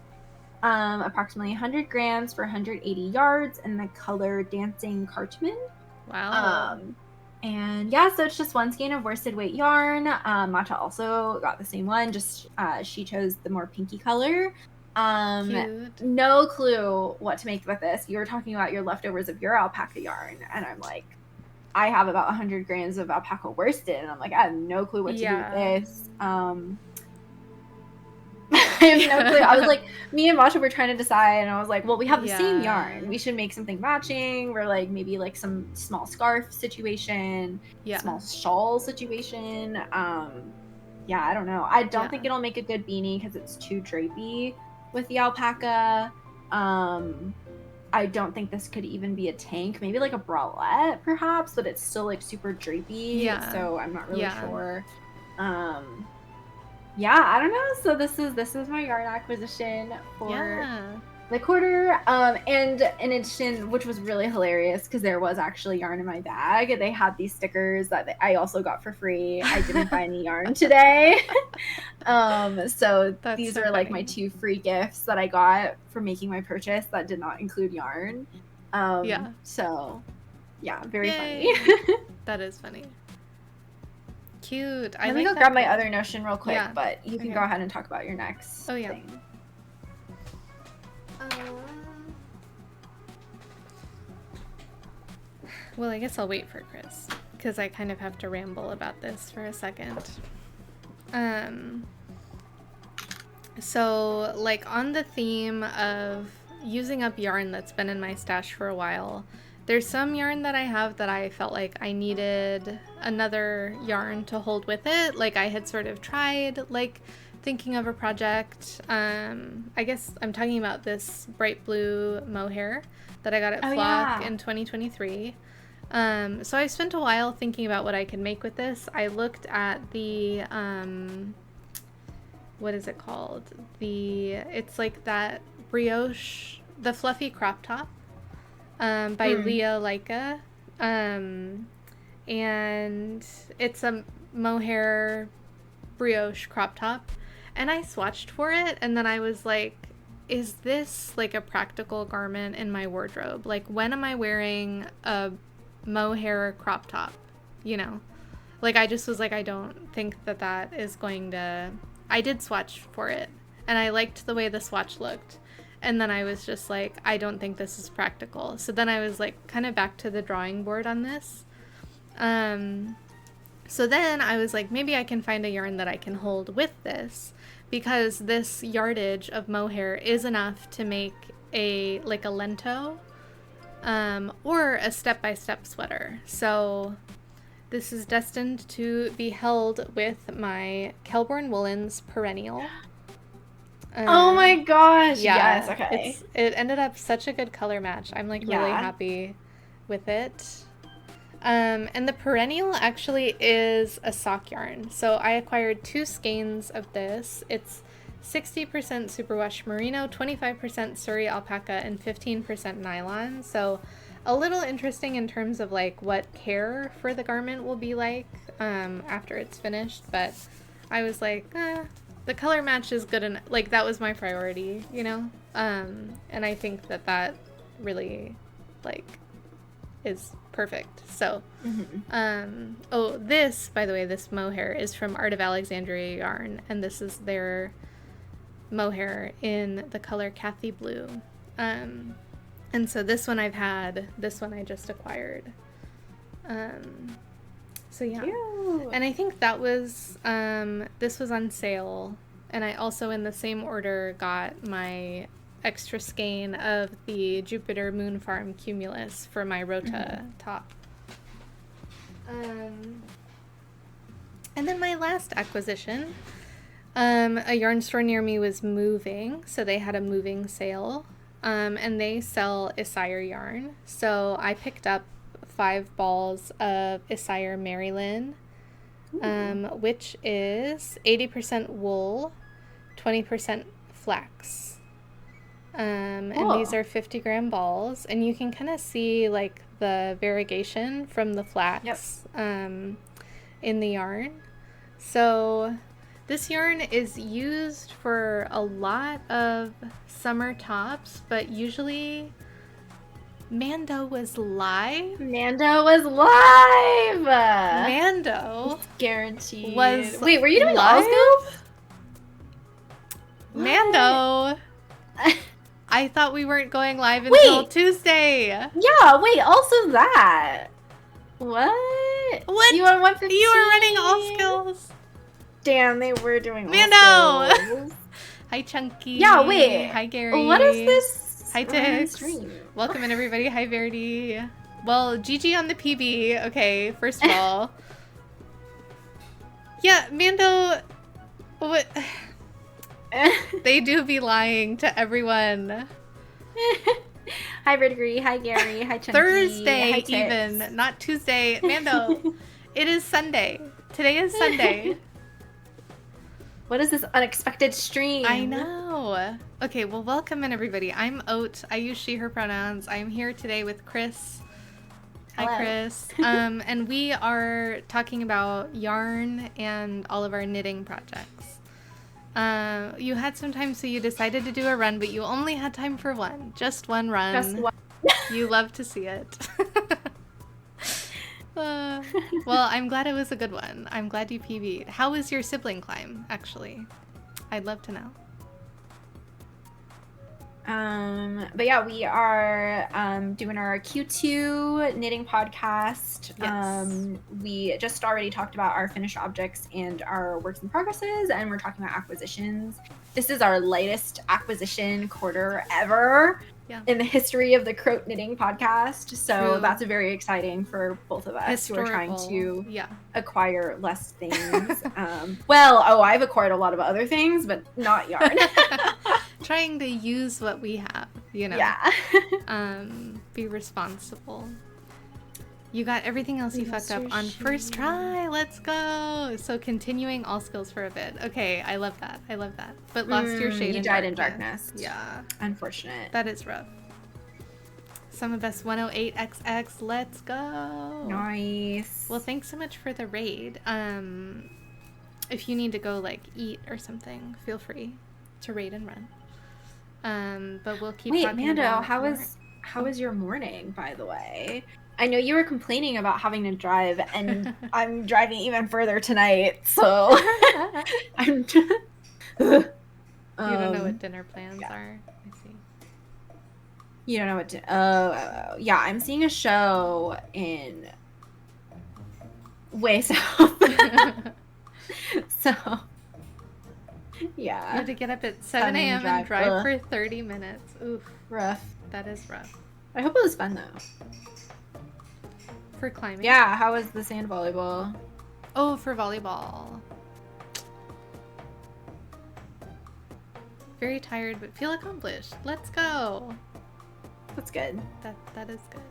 Approximately 100 grams for 180 yards in the color Dancing Cartman. Wow. And yeah, so it's just one skein of worsted weight yarn. Matcha also got the same one, just she chose the more pinky color. Cute. No clue what to make with this. You were talking about your leftovers of your alpaca yarn, and I'm like, I have about 100 grams of alpaca worsted, and I'm like, I have no clue what to do with this. I have no clue. I was like, me and Matcha were trying to decide, and I was like, well, we have the same yarn. We should make something matching. We're like, maybe like some small scarf situation, small shawl situation. Yeah, I don't know. I don't think it'll make a good beanie because it's too drapey with the alpaca. I don't think this could even be a tank. Maybe like a bralette, perhaps, but it's still like super drapey. Yeah. So I'm not really sure. Yeah, I don't know. So this is my yarn acquisition for the quarter. And in addition, which was really hilarious because there was actually yarn in my bag. They had these stickers that I also got for free. I didn't buy any yarn today. So these are like my 2 free gifts that I got for making my purchase that did not include yarn. So yeah, very funny. That is funny. Cute. Let me go grab my other notion real quick, but you can go ahead and talk about your next thing. Well, I guess I'll wait for Chris because I kind of have to ramble about this for a second. So like on the theme of using up yarn that's been in my stash for a while, there's some yarn that I have that I felt like I needed another yarn to hold with it. Like I had sort of tried like thinking of a project. I guess I'm talking about this bright blue mohair that I got at Flock in 2023. So I spent a while thinking about what I could make with this. I looked at the, what is it called? It's like that brioche, the fluffy crop top by Leah Leica. And it's a mohair brioche crop top. And I swatched for it, and then I was like, is this like a practical garment in my wardrobe? Like, when am I wearing a mohair crop top? You know? Like, I just was like, I don't think that is going to... I did swatch for it, and I liked the way the swatch looked. And then I was just like, I don't think this is practical. So then I was like, kind of back to the drawing board on this. So then I was like, maybe I can find a yarn that I can hold with this, because this yardage of mohair is enough to make a lento, or a step-by-step sweater. So this is destined to be held with my Kelborn Woolens Perennial. Oh my gosh! Yeah, yes, okay. It ended up such a good color match. I'm like really happy with it. And the Perennial actually is a sock yarn. So I acquired 2 skeins of this. It's 60% superwash merino, 25% Surrey alpaca, and 15% nylon. So a little interesting in terms of like what care for the garment will be like after it's finished. But I was like, the color match is good enough. Like, that was my priority, you know? And I think that really, like, is perfect. So, this, by the way, this mohair is from Art of Alexandria Yarn, and this is their mohair in the color Kathy Blue. And so this one this one I just acquired. So yeah. Cute. And I think that was, this was on sale, and I also in the same order got my extra skein of the Jupiter Moon Farm Cumulus for my Rota top. And then my last acquisition, a yarn store near me was moving, so they had a moving sale, and they sell Isire yarn. So I picked up 5 balls of Isire Marilyn, which is 80% wool, 20% flax. And these are 50-gram balls, and you can kind of see like the variegation from the flax in the yarn. So this yarn is used for a lot of summer tops, but usually Mando was live. Mando it's guaranteed. Wait, were you doing Osgood? Mando. I thought we weren't going live until Tuesday. Yeah, wait, also that. What? What? You were 115? You were running all skills. Damn, they were doing Mando. all skills. Hi, Chunky. Yeah, wait. Hi, Gary. What is this? Hi, Tix. Welcome in, everybody. Hi, Verity. Well, GG on the PB. Okay, first of all. Yeah, Mando. What? They do be lying to everyone. Hi, Verdigris. Hi, Gary. Hi, Chunky. Thursday, hi, even. Not Tuesday. Mando, it is Sunday. Today is Sunday. What is this unexpected stream? I know. Okay, well, welcome in, everybody. I'm Oat. I use she, her pronouns. I'm here today with Chris. Hello. Hi, Chris. And we are talking about yarn and all of our knitting projects. You had some time, so you decided to do a run, but you only had time for one. Just one run. Just one. You love to see it. Well, I'm glad it was a good one. I'm glad you PB'd. How was your sibling climb, actually? I'd love to know. But yeah, we are doing our Q2 knitting podcast. Yes. We just already talked about our finished objects and our works in progresses, and we're talking about acquisitions. This is our lightest acquisition quarter ever in the history of the Croat Knitting podcast. So that's very exciting for both of us who are trying to acquire less things. I've acquired a lot of other things, but not yarn. Trying to use what we have, you know. Yeah. Be responsible. You got everything else you fucked up on first try. Let's go. So continuing all skills for a bit. Okay, I love that. I love that. But lost your shade. You died in darkness. Yeah. Unfortunate. That is rough. Summer Best 108XX. Let's go. Nice. Well, thanks so much for the raid. If you need to go like eat or something, feel free to raid and run. But we'll keep talking Mando, about how was your morning, by the way? I know you were complaining about having to drive, and I'm driving even further tonight, so I'm. You don't know what dinner plans are. I see. You don't know what to. Oh, yeah. I'm seeing a show in way south. So, yeah. You had to get up at 7 a.m. and drive for 30 minutes. Oof. Rough. That is rough. I hope it was fun, though. For climbing? Yeah, how was the sand volleyball? Oh, for volleyball. Very tired, but feel accomplished. Let's go. That's good. That is good.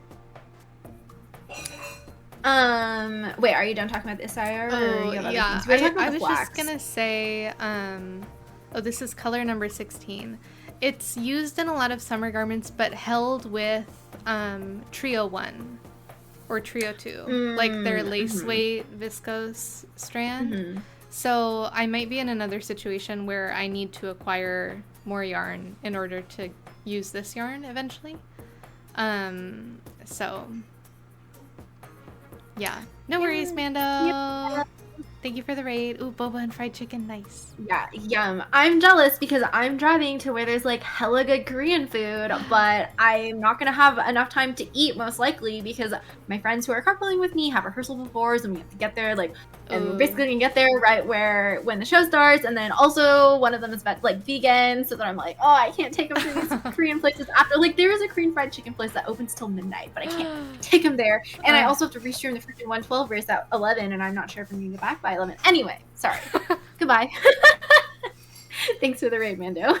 Wait, are you done talking about the Isire? Oh, yeah. I was just gonna say, oh, this is color number 16. It's used in a lot of summer garments, but held with Trio 1 or Trio 2, like their lace weight viscose strand. So I might be in another situation where I need to acquire more yarn in order to use this yarn eventually. So yeah, no worries, Mando. Yep. Thank you for the raid. Ooh, boba and fried chicken, nice. Yeah, yum. I'm jealous because I'm driving to where there's like hella good Korean food, but I'm not gonna have enough time to eat most likely because my friends who are carpooling with me have rehearsal before, so we have to get there and we're basically gonna get there right when the show starts, and then also one of them is like vegan, so then I'm like, oh, I can't take them to these Korean places after. Like there is a Korean fried chicken place that opens till midnight, but I can't take them there, and I also have to restream the freaking 112 race at 11, and I'm not sure if I'm gonna get back by 11. Anyway, sorry. Goodbye. Thanks for the raid, Mando.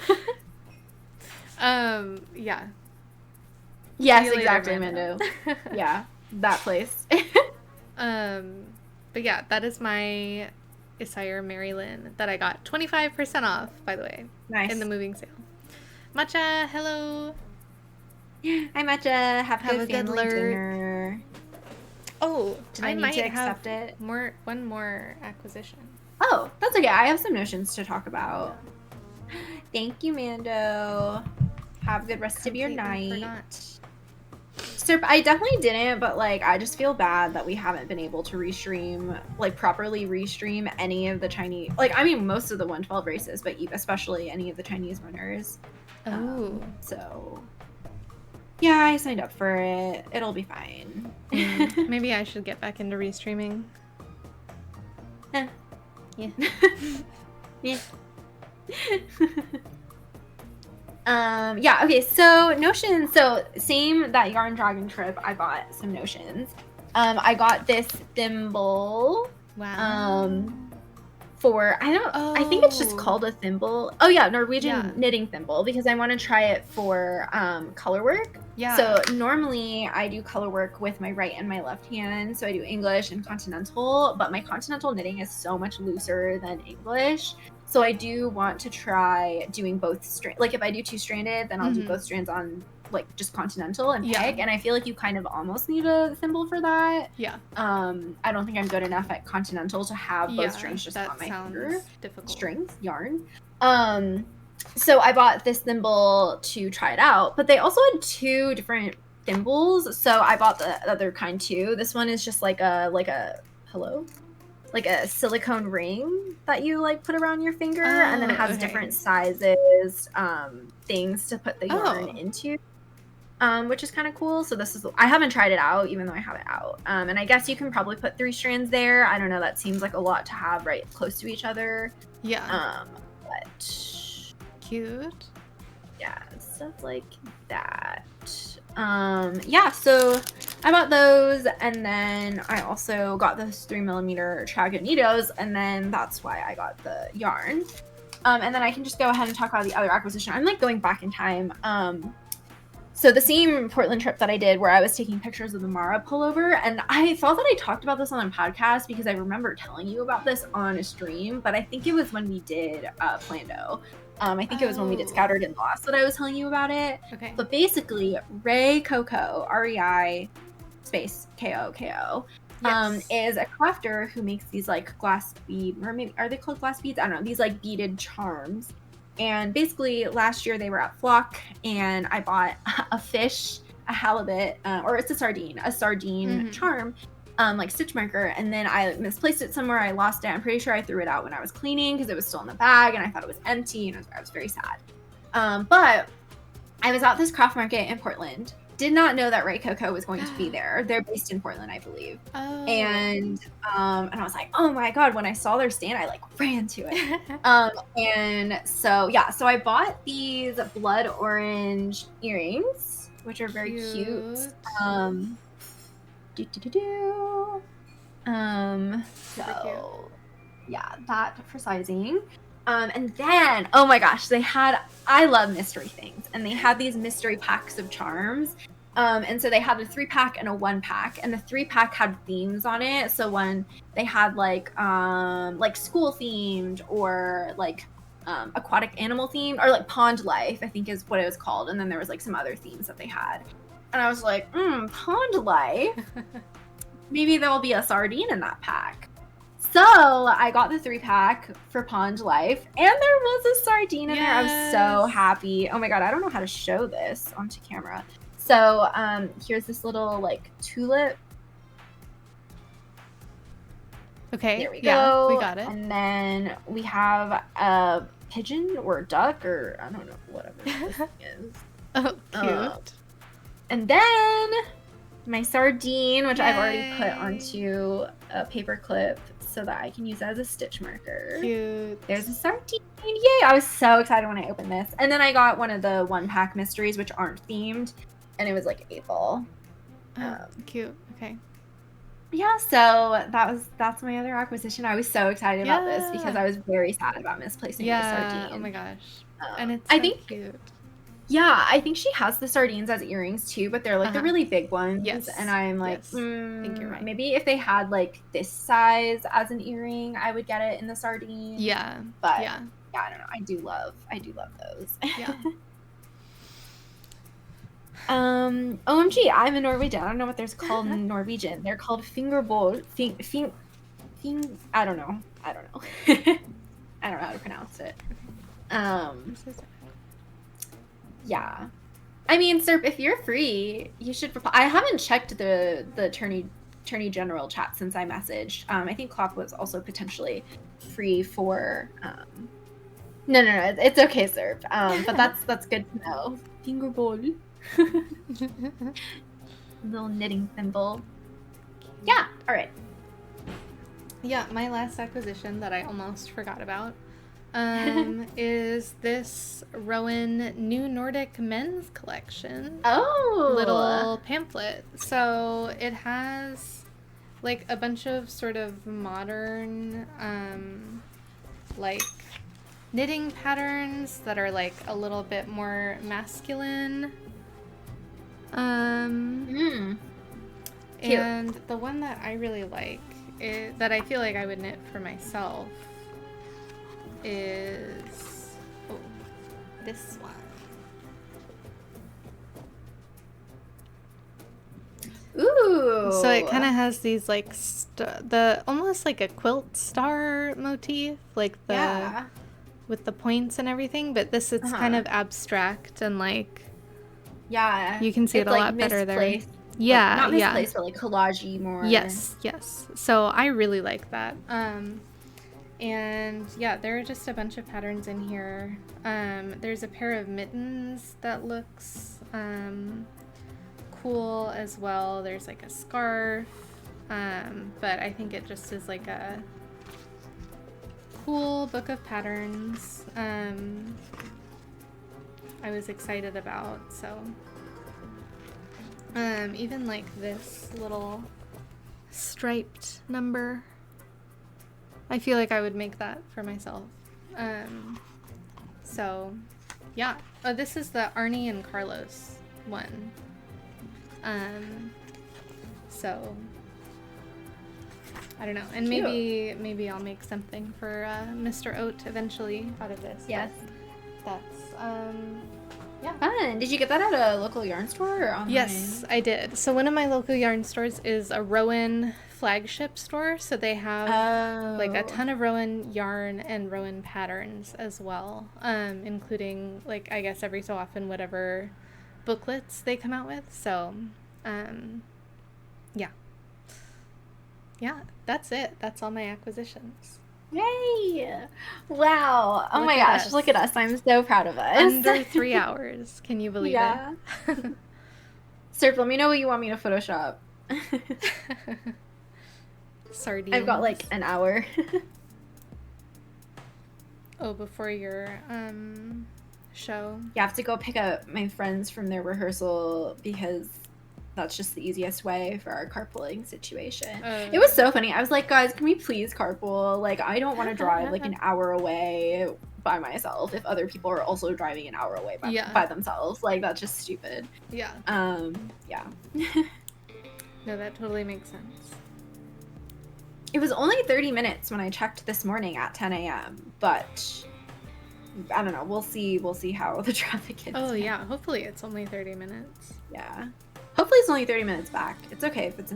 Yeah. Yes, exactly, Mando. Yeah, that place. But yeah, that is my Isire Marilyn that I got 25% off, by the way. Nice. In the moving sale. Matcha, hello. Hi, Matcha. Have a good dinner. Oh, I might accept it. One more acquisition. Oh, that's okay. I have some notions to talk about. Thank you, Mando. Have a good rest of your night. So I definitely didn't, but like I just feel bad that we haven't been able to properly restream any of the Chinese, most of the 112 races, but especially any of the Chinese runners. Oh. So yeah, I signed up for it. It'll be fine. Maybe I should get back into restreaming. Yeah. Yeah. Yeah, okay, so notions. So same that Yarn Dragon trip, I bought some notions. I got this thimble. Wow. I think it's just called a thimble. Oh yeah, Norwegian knitting thimble, because I want to try it for color work. Yeah. So normally I do color work with my right and my left hand. So I do English and continental, but my continental knitting is so much looser than English. So I do want to try doing both strand. Like if I do two-stranded, then I'll do both strands on like just continental and peg. And I feel like you kind of almost need a thimble for that. Yeah. I don't think I'm good enough at continental to have both strings just on my finger. Difficult. Strings, yarn. So I bought this thimble to try it out, but they also had two different thimbles. So I bought the other kind too. This one is just like a silicone ring that you like put around your finger, and then it has different sizes, things to put the yarn into, which is kind of cool. So I haven't tried it out, even though I have it out. And I guess you can probably put 3 strands there. I don't know. That seems like a lot to have right close to each other. Yeah. But cute. Yeah, stuff like that. Yeah, so I bought those, and then I also got those 3mm Tragonitos, and then that's why I got the yarn. And then I can just go ahead and talk about the other acquisition. I'm like going back in time. So the same Portland trip that I did where I was taking pictures of the Mara pullover, and I thought that I talked about this on a podcast because I remember telling you about this on a stream, but I think it was when we did Plando. I think it was when we did Scattered and Lost that I was telling you about it. Okay. But basically, Rei Coco, REI space KOKO, is a crafter who makes these like glass bead, or maybe are they called glass beads? I don't know. These like beaded charms. And basically, last year they were at Flock, and I bought a fish, a halibut, or it's a sardine charm, like stitch marker. And then I misplaced it somewhere. I lost it. I'm pretty sure I threw it out when I was cleaning because it was still in the bag, and I thought it was empty, and I was very sad. But I was at this craft market in Portland. Did not know that Rei Coco was going to be there. They're based in Portland, I believe. Oh. And I was like, oh my God, when I saw their stand, I like ran to it. And so, yeah, so I bought these blood orange earrings, which are very cute. So yeah, that for sizing. And then, oh my gosh, I love mystery things, and they had these mystery packs of charms. And so they had a 3-pack and a 1-pack, and the 3-pack had themes on it. So one, they had like school themed, or like aquatic animal themed, or like pond life, I think is what it was called. And then there was like some other themes that they had. And I was like, pond life. Maybe there will be a sardine in that pack. So I got the 3-pack for Pond Life, and there was a sardine in there. I was so happy. Oh my God, I don't know how to show this onto camera. So here's this little like tulip. Okay. There we go. Yeah, we got it. And then we have a pigeon or a duck, or I don't know, whatever this is. Oh, cute. And then my sardine, which I've already put onto a paper clip so that I can use it as a stitch marker. Cute. There's a sardine. Yay! I was so excited when I opened this. And then I got one of the 1-pack mysteries, which aren't themed, and it was like April. Cute. Okay. Yeah, so that's my other acquisition. I was so excited about this because I was very sad about misplacing the sardine. Oh my gosh. And it's I think cute. Yeah, I think she has the sardines as earrings too, but they're like the really big ones. Yes. And I'm like, I think you're right. Maybe if they had like this size as an earring, I would get it in the sardine. Yeah. But yeah, I don't know. I do love those. Yeah. OMG, I'm a Norwegian. I don't know what they're called in Norwegian. They're called fingerboard. I don't know. I don't know how to pronounce it. Yeah. I mean, Serp, if you're free, you should reply. I haven't checked the attorney general chat since I messaged. I think Klopp was also potentially free for No, it's okay, Serp. But that's good to know. Fingerboard. Little knitting thimble. Yeah, all right. Yeah, my last acquisition that I almost forgot about is this Rowan New Nordic Men's Collection. Oh! Little pamphlet. So it has like a bunch of sort of modern like knitting patterns that are like a little bit more masculine. And the one that I really like, that I feel like I would knit for myself, is this one. Ooh! So it kind of has these like almost like a quilt star motif, like with the points and everything. But this is kind of abstract and like you can see it a lot better there. Yeah, like, not misplaced, but like collagey more. Yes. So I really like that. And yeah, there are just a bunch of patterns in here. There's a pair of mittens that looks cool as well. There's like a scarf, but I think it just is like a cool book of patterns. I was excited about, so even like this little striped number, I feel like I would make that for myself. So yeah. Oh, this is the Arnie and Carlos one. So I don't know, and Cute. maybe I'll make something for Mr. Oat eventually out of this. Yes. That's yeah. Fun. Did you get that at a local yarn store or online? Yes, I did. So one of my local yarn stores is a Rowan flagship store, so they have like a ton of Rowan yarn and Rowan patterns as well, including, like, I guess every so often whatever booklets they come out with. So yeah, that's it. That's all my acquisitions. Yay! Wow. Oh Look my at gosh, us. look at us. I'm so proud of us. Under 3 hours. Can you believe Yeah. it? Serp, let me know what you want me to Photoshop. Sardines. I've got like an hour. Oh, before your show. You have to go pick up my friends from their rehearsal because that's just the easiest way for our carpooling situation. It was so funny. I was like, guys, can we please carpool? Like, I don't want to drive like an hour away by myself if other people are also driving an hour away by themselves. Like, that's just stupid. Yeah. Yeah. No, that totally makes sense. It was only 30 minutes when I checked this morning at 10 a.m., but I don't know. We'll see how the traffic is. Oh, yeah. Hopefully it's only 30 minutes. Yeah. Hopefully it's only 30 minutes back. It's okay if it's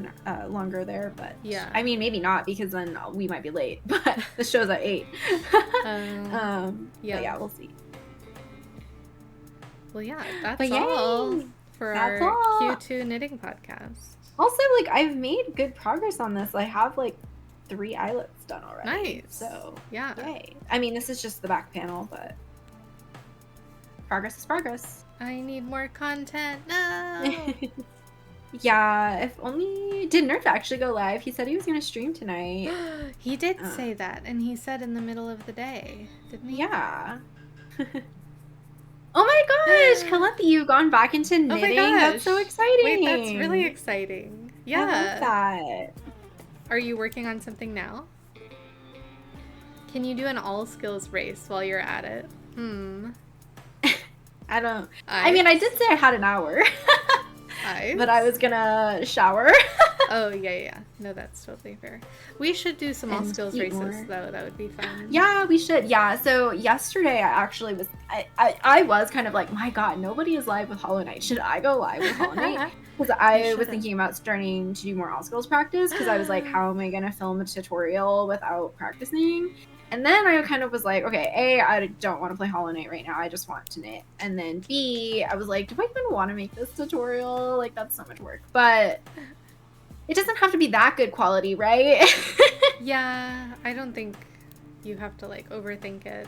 longer there, but yeah. I mean, maybe not because then we might be late, but the show's at 8. Yeah. But yeah, we'll see. Well, yeah, that's all for our Q2 knitting podcast. Also, like, I've made good progress on this. I have like 3 eyelets done already. Nice. So yeah. Yay. I mean, this is just the back panel, but progress is progress. I need more content. No. Yeah, if only... Did Nerf actually go live? He said he was going to stream tonight. He did say that, and he said in the middle of the day, didn't he? Yeah. Oh my gosh, Kalethi, you've gone back into knitting. Oh my gosh. That's so exciting. Wait, that's really exciting. Yeah. I love that. Are you working on something now? Can you do an all skills race while you're at it? I mean, I did say I had an hour. But I was gonna shower. Oh, yeah. No, that's totally fair. We should do some all skills races, though. That would be fun. Yeah, we should. Yeah, so yesterday I actually was... I was kind of like, my god, nobody is live with Hollow Knight. Should I go live with Hollow Knight? Because I was thinking about starting to do more all skills practice, because I was like, how am I gonna film a tutorial without practicing? And then I kind of was like, okay, A, I don't want to play Hollow Knight right now. I just want to knit. And then B, I was like, do I even want to make this tutorial? Like, that's so much work. But it doesn't have to be that good quality, right? Yeah, I don't think you have to, like, overthink it.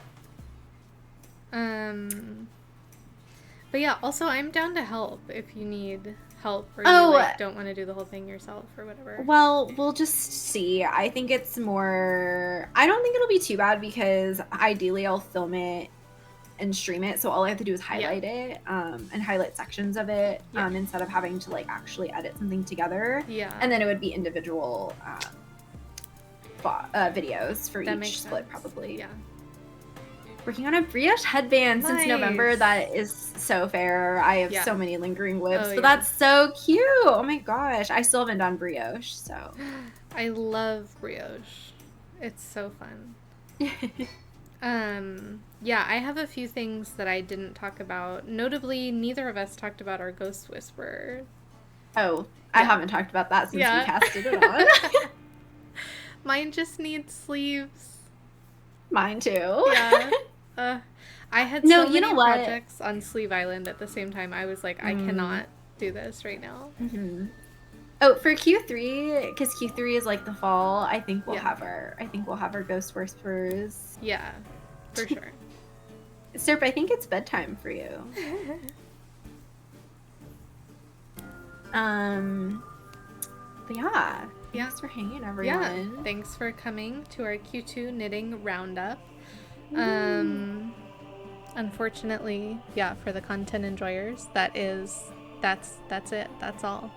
But yeah, also, I'm down to help if you need help or you like, don't want to do the whole thing yourself or whatever. Well, we'll just see. I think it's more... I don't think it'll be too bad because ideally I'll film it and stream it, so all I have to do is highlight it and highlight sections of it instead of having to like actually edit something together. Yeah. And then it would be individual videos for that each split probably. Yeah. Working on a brioche headband since November. That is so fair. I have so many lingering whips, but that's so cute. Oh my gosh. I still haven't done brioche, so. I love brioche. It's so fun. Yeah, I have a few things that I didn't talk about. Notably, neither of us talked about our Ghost Whisperer. Oh, I haven't talked about that since we casted it on. Mine just needs sleeves. Mine too. Yeah. I had so many projects on Sleeve Island at the same time. I was like, I cannot do this right now. Mm-hmm. Oh, for Q3, because Q3 is like the fall. I think we'll have our Ghost Whisperers. Yeah, for sure. Serp, I think it's bedtime for you. But yeah. Thanks for hanging, everyone. Yeah, thanks for coming to our Q2 knitting roundup. Unfortunately, for the content enjoyers, that's it. That's all.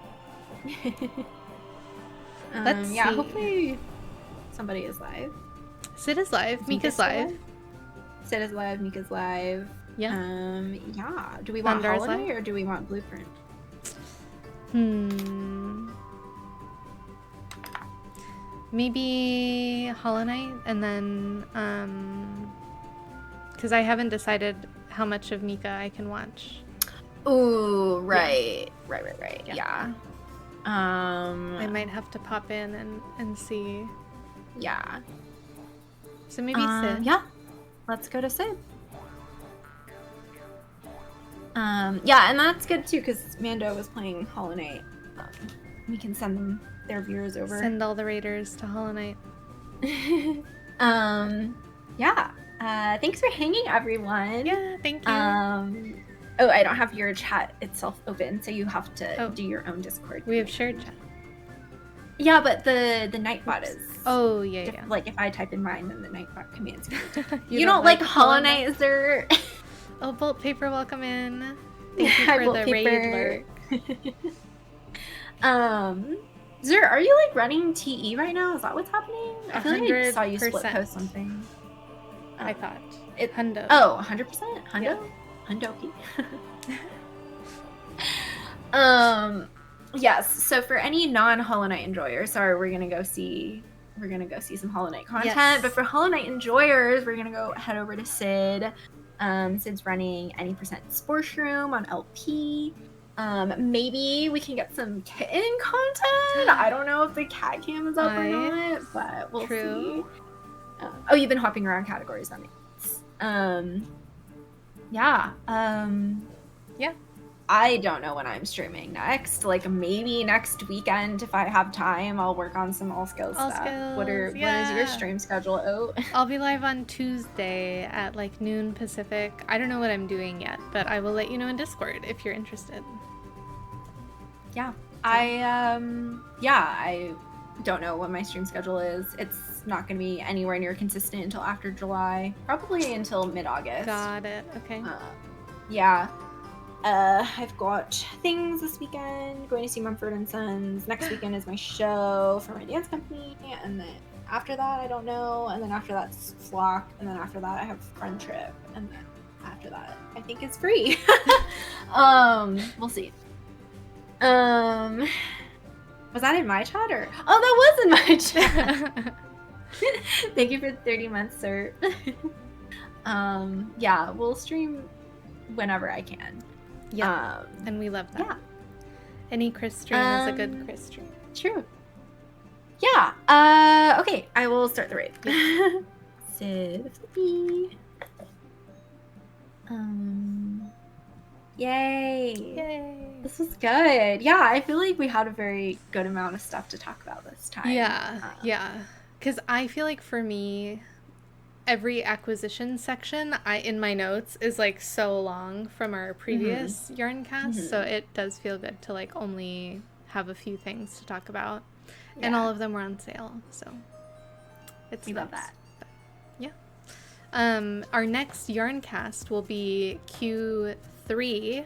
Let's see. Hopefully somebody is live. Sid is live. Mika's live. Sid is live. Mika's live. Yeah. Yeah. Do we want Thundar's Holiday Life? or do we want Blueprint? Maybe Hollow Knight, and then because I haven't decided how much of Mika I can watch. Ooh, right. Right. Yeah. I might have to pop in and see. Yeah. So maybe Sid. Yeah. Let's go to Sid. Yeah, and that's good too, because Mando was playing Hollow Knight. We can send them their viewers over. Send all the raiders to Hollow Knight. Yeah. Thanks for hanging, everyone. Yeah, thank you. Oh, I don't have your chat itself open, so you have to do your own Discord. We have shared chat. Yeah, but the Nightbot is. Oh, yeah. Like, if I type in mine, then the Nightbot commands me. you don't like Hollow Knight, is there? Oh, Bolt Paper, welcome in. Thank you for the raid lurk. Zer, are you like running TE right now? Is that what's happening? I feel like I saw you split post something. I thought. Hundo. Oh, 100%? Hundo? Yeah. Hundoki. Yes, so for any non-Hollow Knight enjoyers, we're gonna go see some Hollow Knight content. Yes. But for Hollow Knight enjoyers, we're gonna go head over to Sid. Sid's running any percent Spore Shroom on LP. Maybe we can get some kitten content. I don't know if the cat cam is up or not, but we'll see. Oh, you've been hopping around categories on it. Yeah. I don't know when I'm streaming next. Like, maybe next weekend if I have time, I'll work on some all skills stuff. What is your stream schedule, Oat? I'll be live on Tuesday at like noon Pacific. I don't know what I'm doing yet, but I will let you know in Discord if you're interested. Yeah. I don't know what my stream schedule is. It's not going to be anywhere near consistent until after July. Probably until mid-August. Got it. Okay. Yeah. I've got things this weekend, going to see Mumford & Sons. Next weekend is my show for my dance company, and then after that, I don't know, and then after that's Flock, and then after that, I have Friend Trip, and then after that, I think it's free. We'll see. Was that in my chat, or? Oh, that was in my chat! Thank you for 30 months, sir. Yeah, we'll stream whenever I can. Yeah, and we love that. Yeah. Any Chris stream is a good Chris stream. True. Yeah. Okay, I will start the raid. Sid, Flippy. Yay. This was good. Yeah, I feel like we had a very good amount of stuff to talk about this time. Yeah. Because I feel like for me, every acquisition section in my notes is like so long from our previous yarn cast, so it does feel good to like only have a few things to talk about, and all of them were on sale, so we love that. But, yeah. Our next yarn cast will be Q3,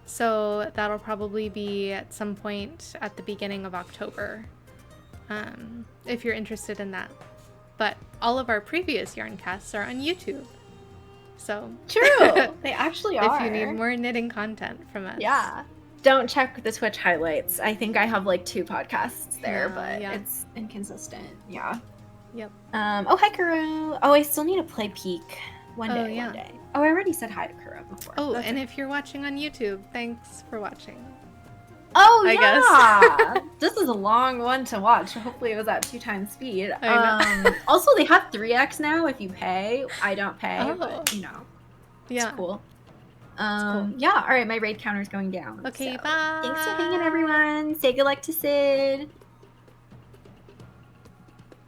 so that'll probably be at some point at the beginning of October, if you're interested in that. But all of our previous yarn casts are on YouTube. So true. They actually are. If you need more knitting content from us. Yeah. Don't check the Twitch highlights. I think I have like 2 podcasts there, but it's inconsistent. Yeah. Yep. Oh, hi, Kuro. Oh, I still need to play Peak one day. Oh, I already said hi to Kuro before. Oh, and if you're watching on YouTube, thanks for watching. Oh, I guess. This is a long one to watch. Hopefully it was at 2 times speed. Also, they have 3x now if you pay. I don't pay, but it's cool. Yeah, all right, my raid counter's going down. Okay, so bye. Thanks for hanging, everyone. Say good luck to Sid.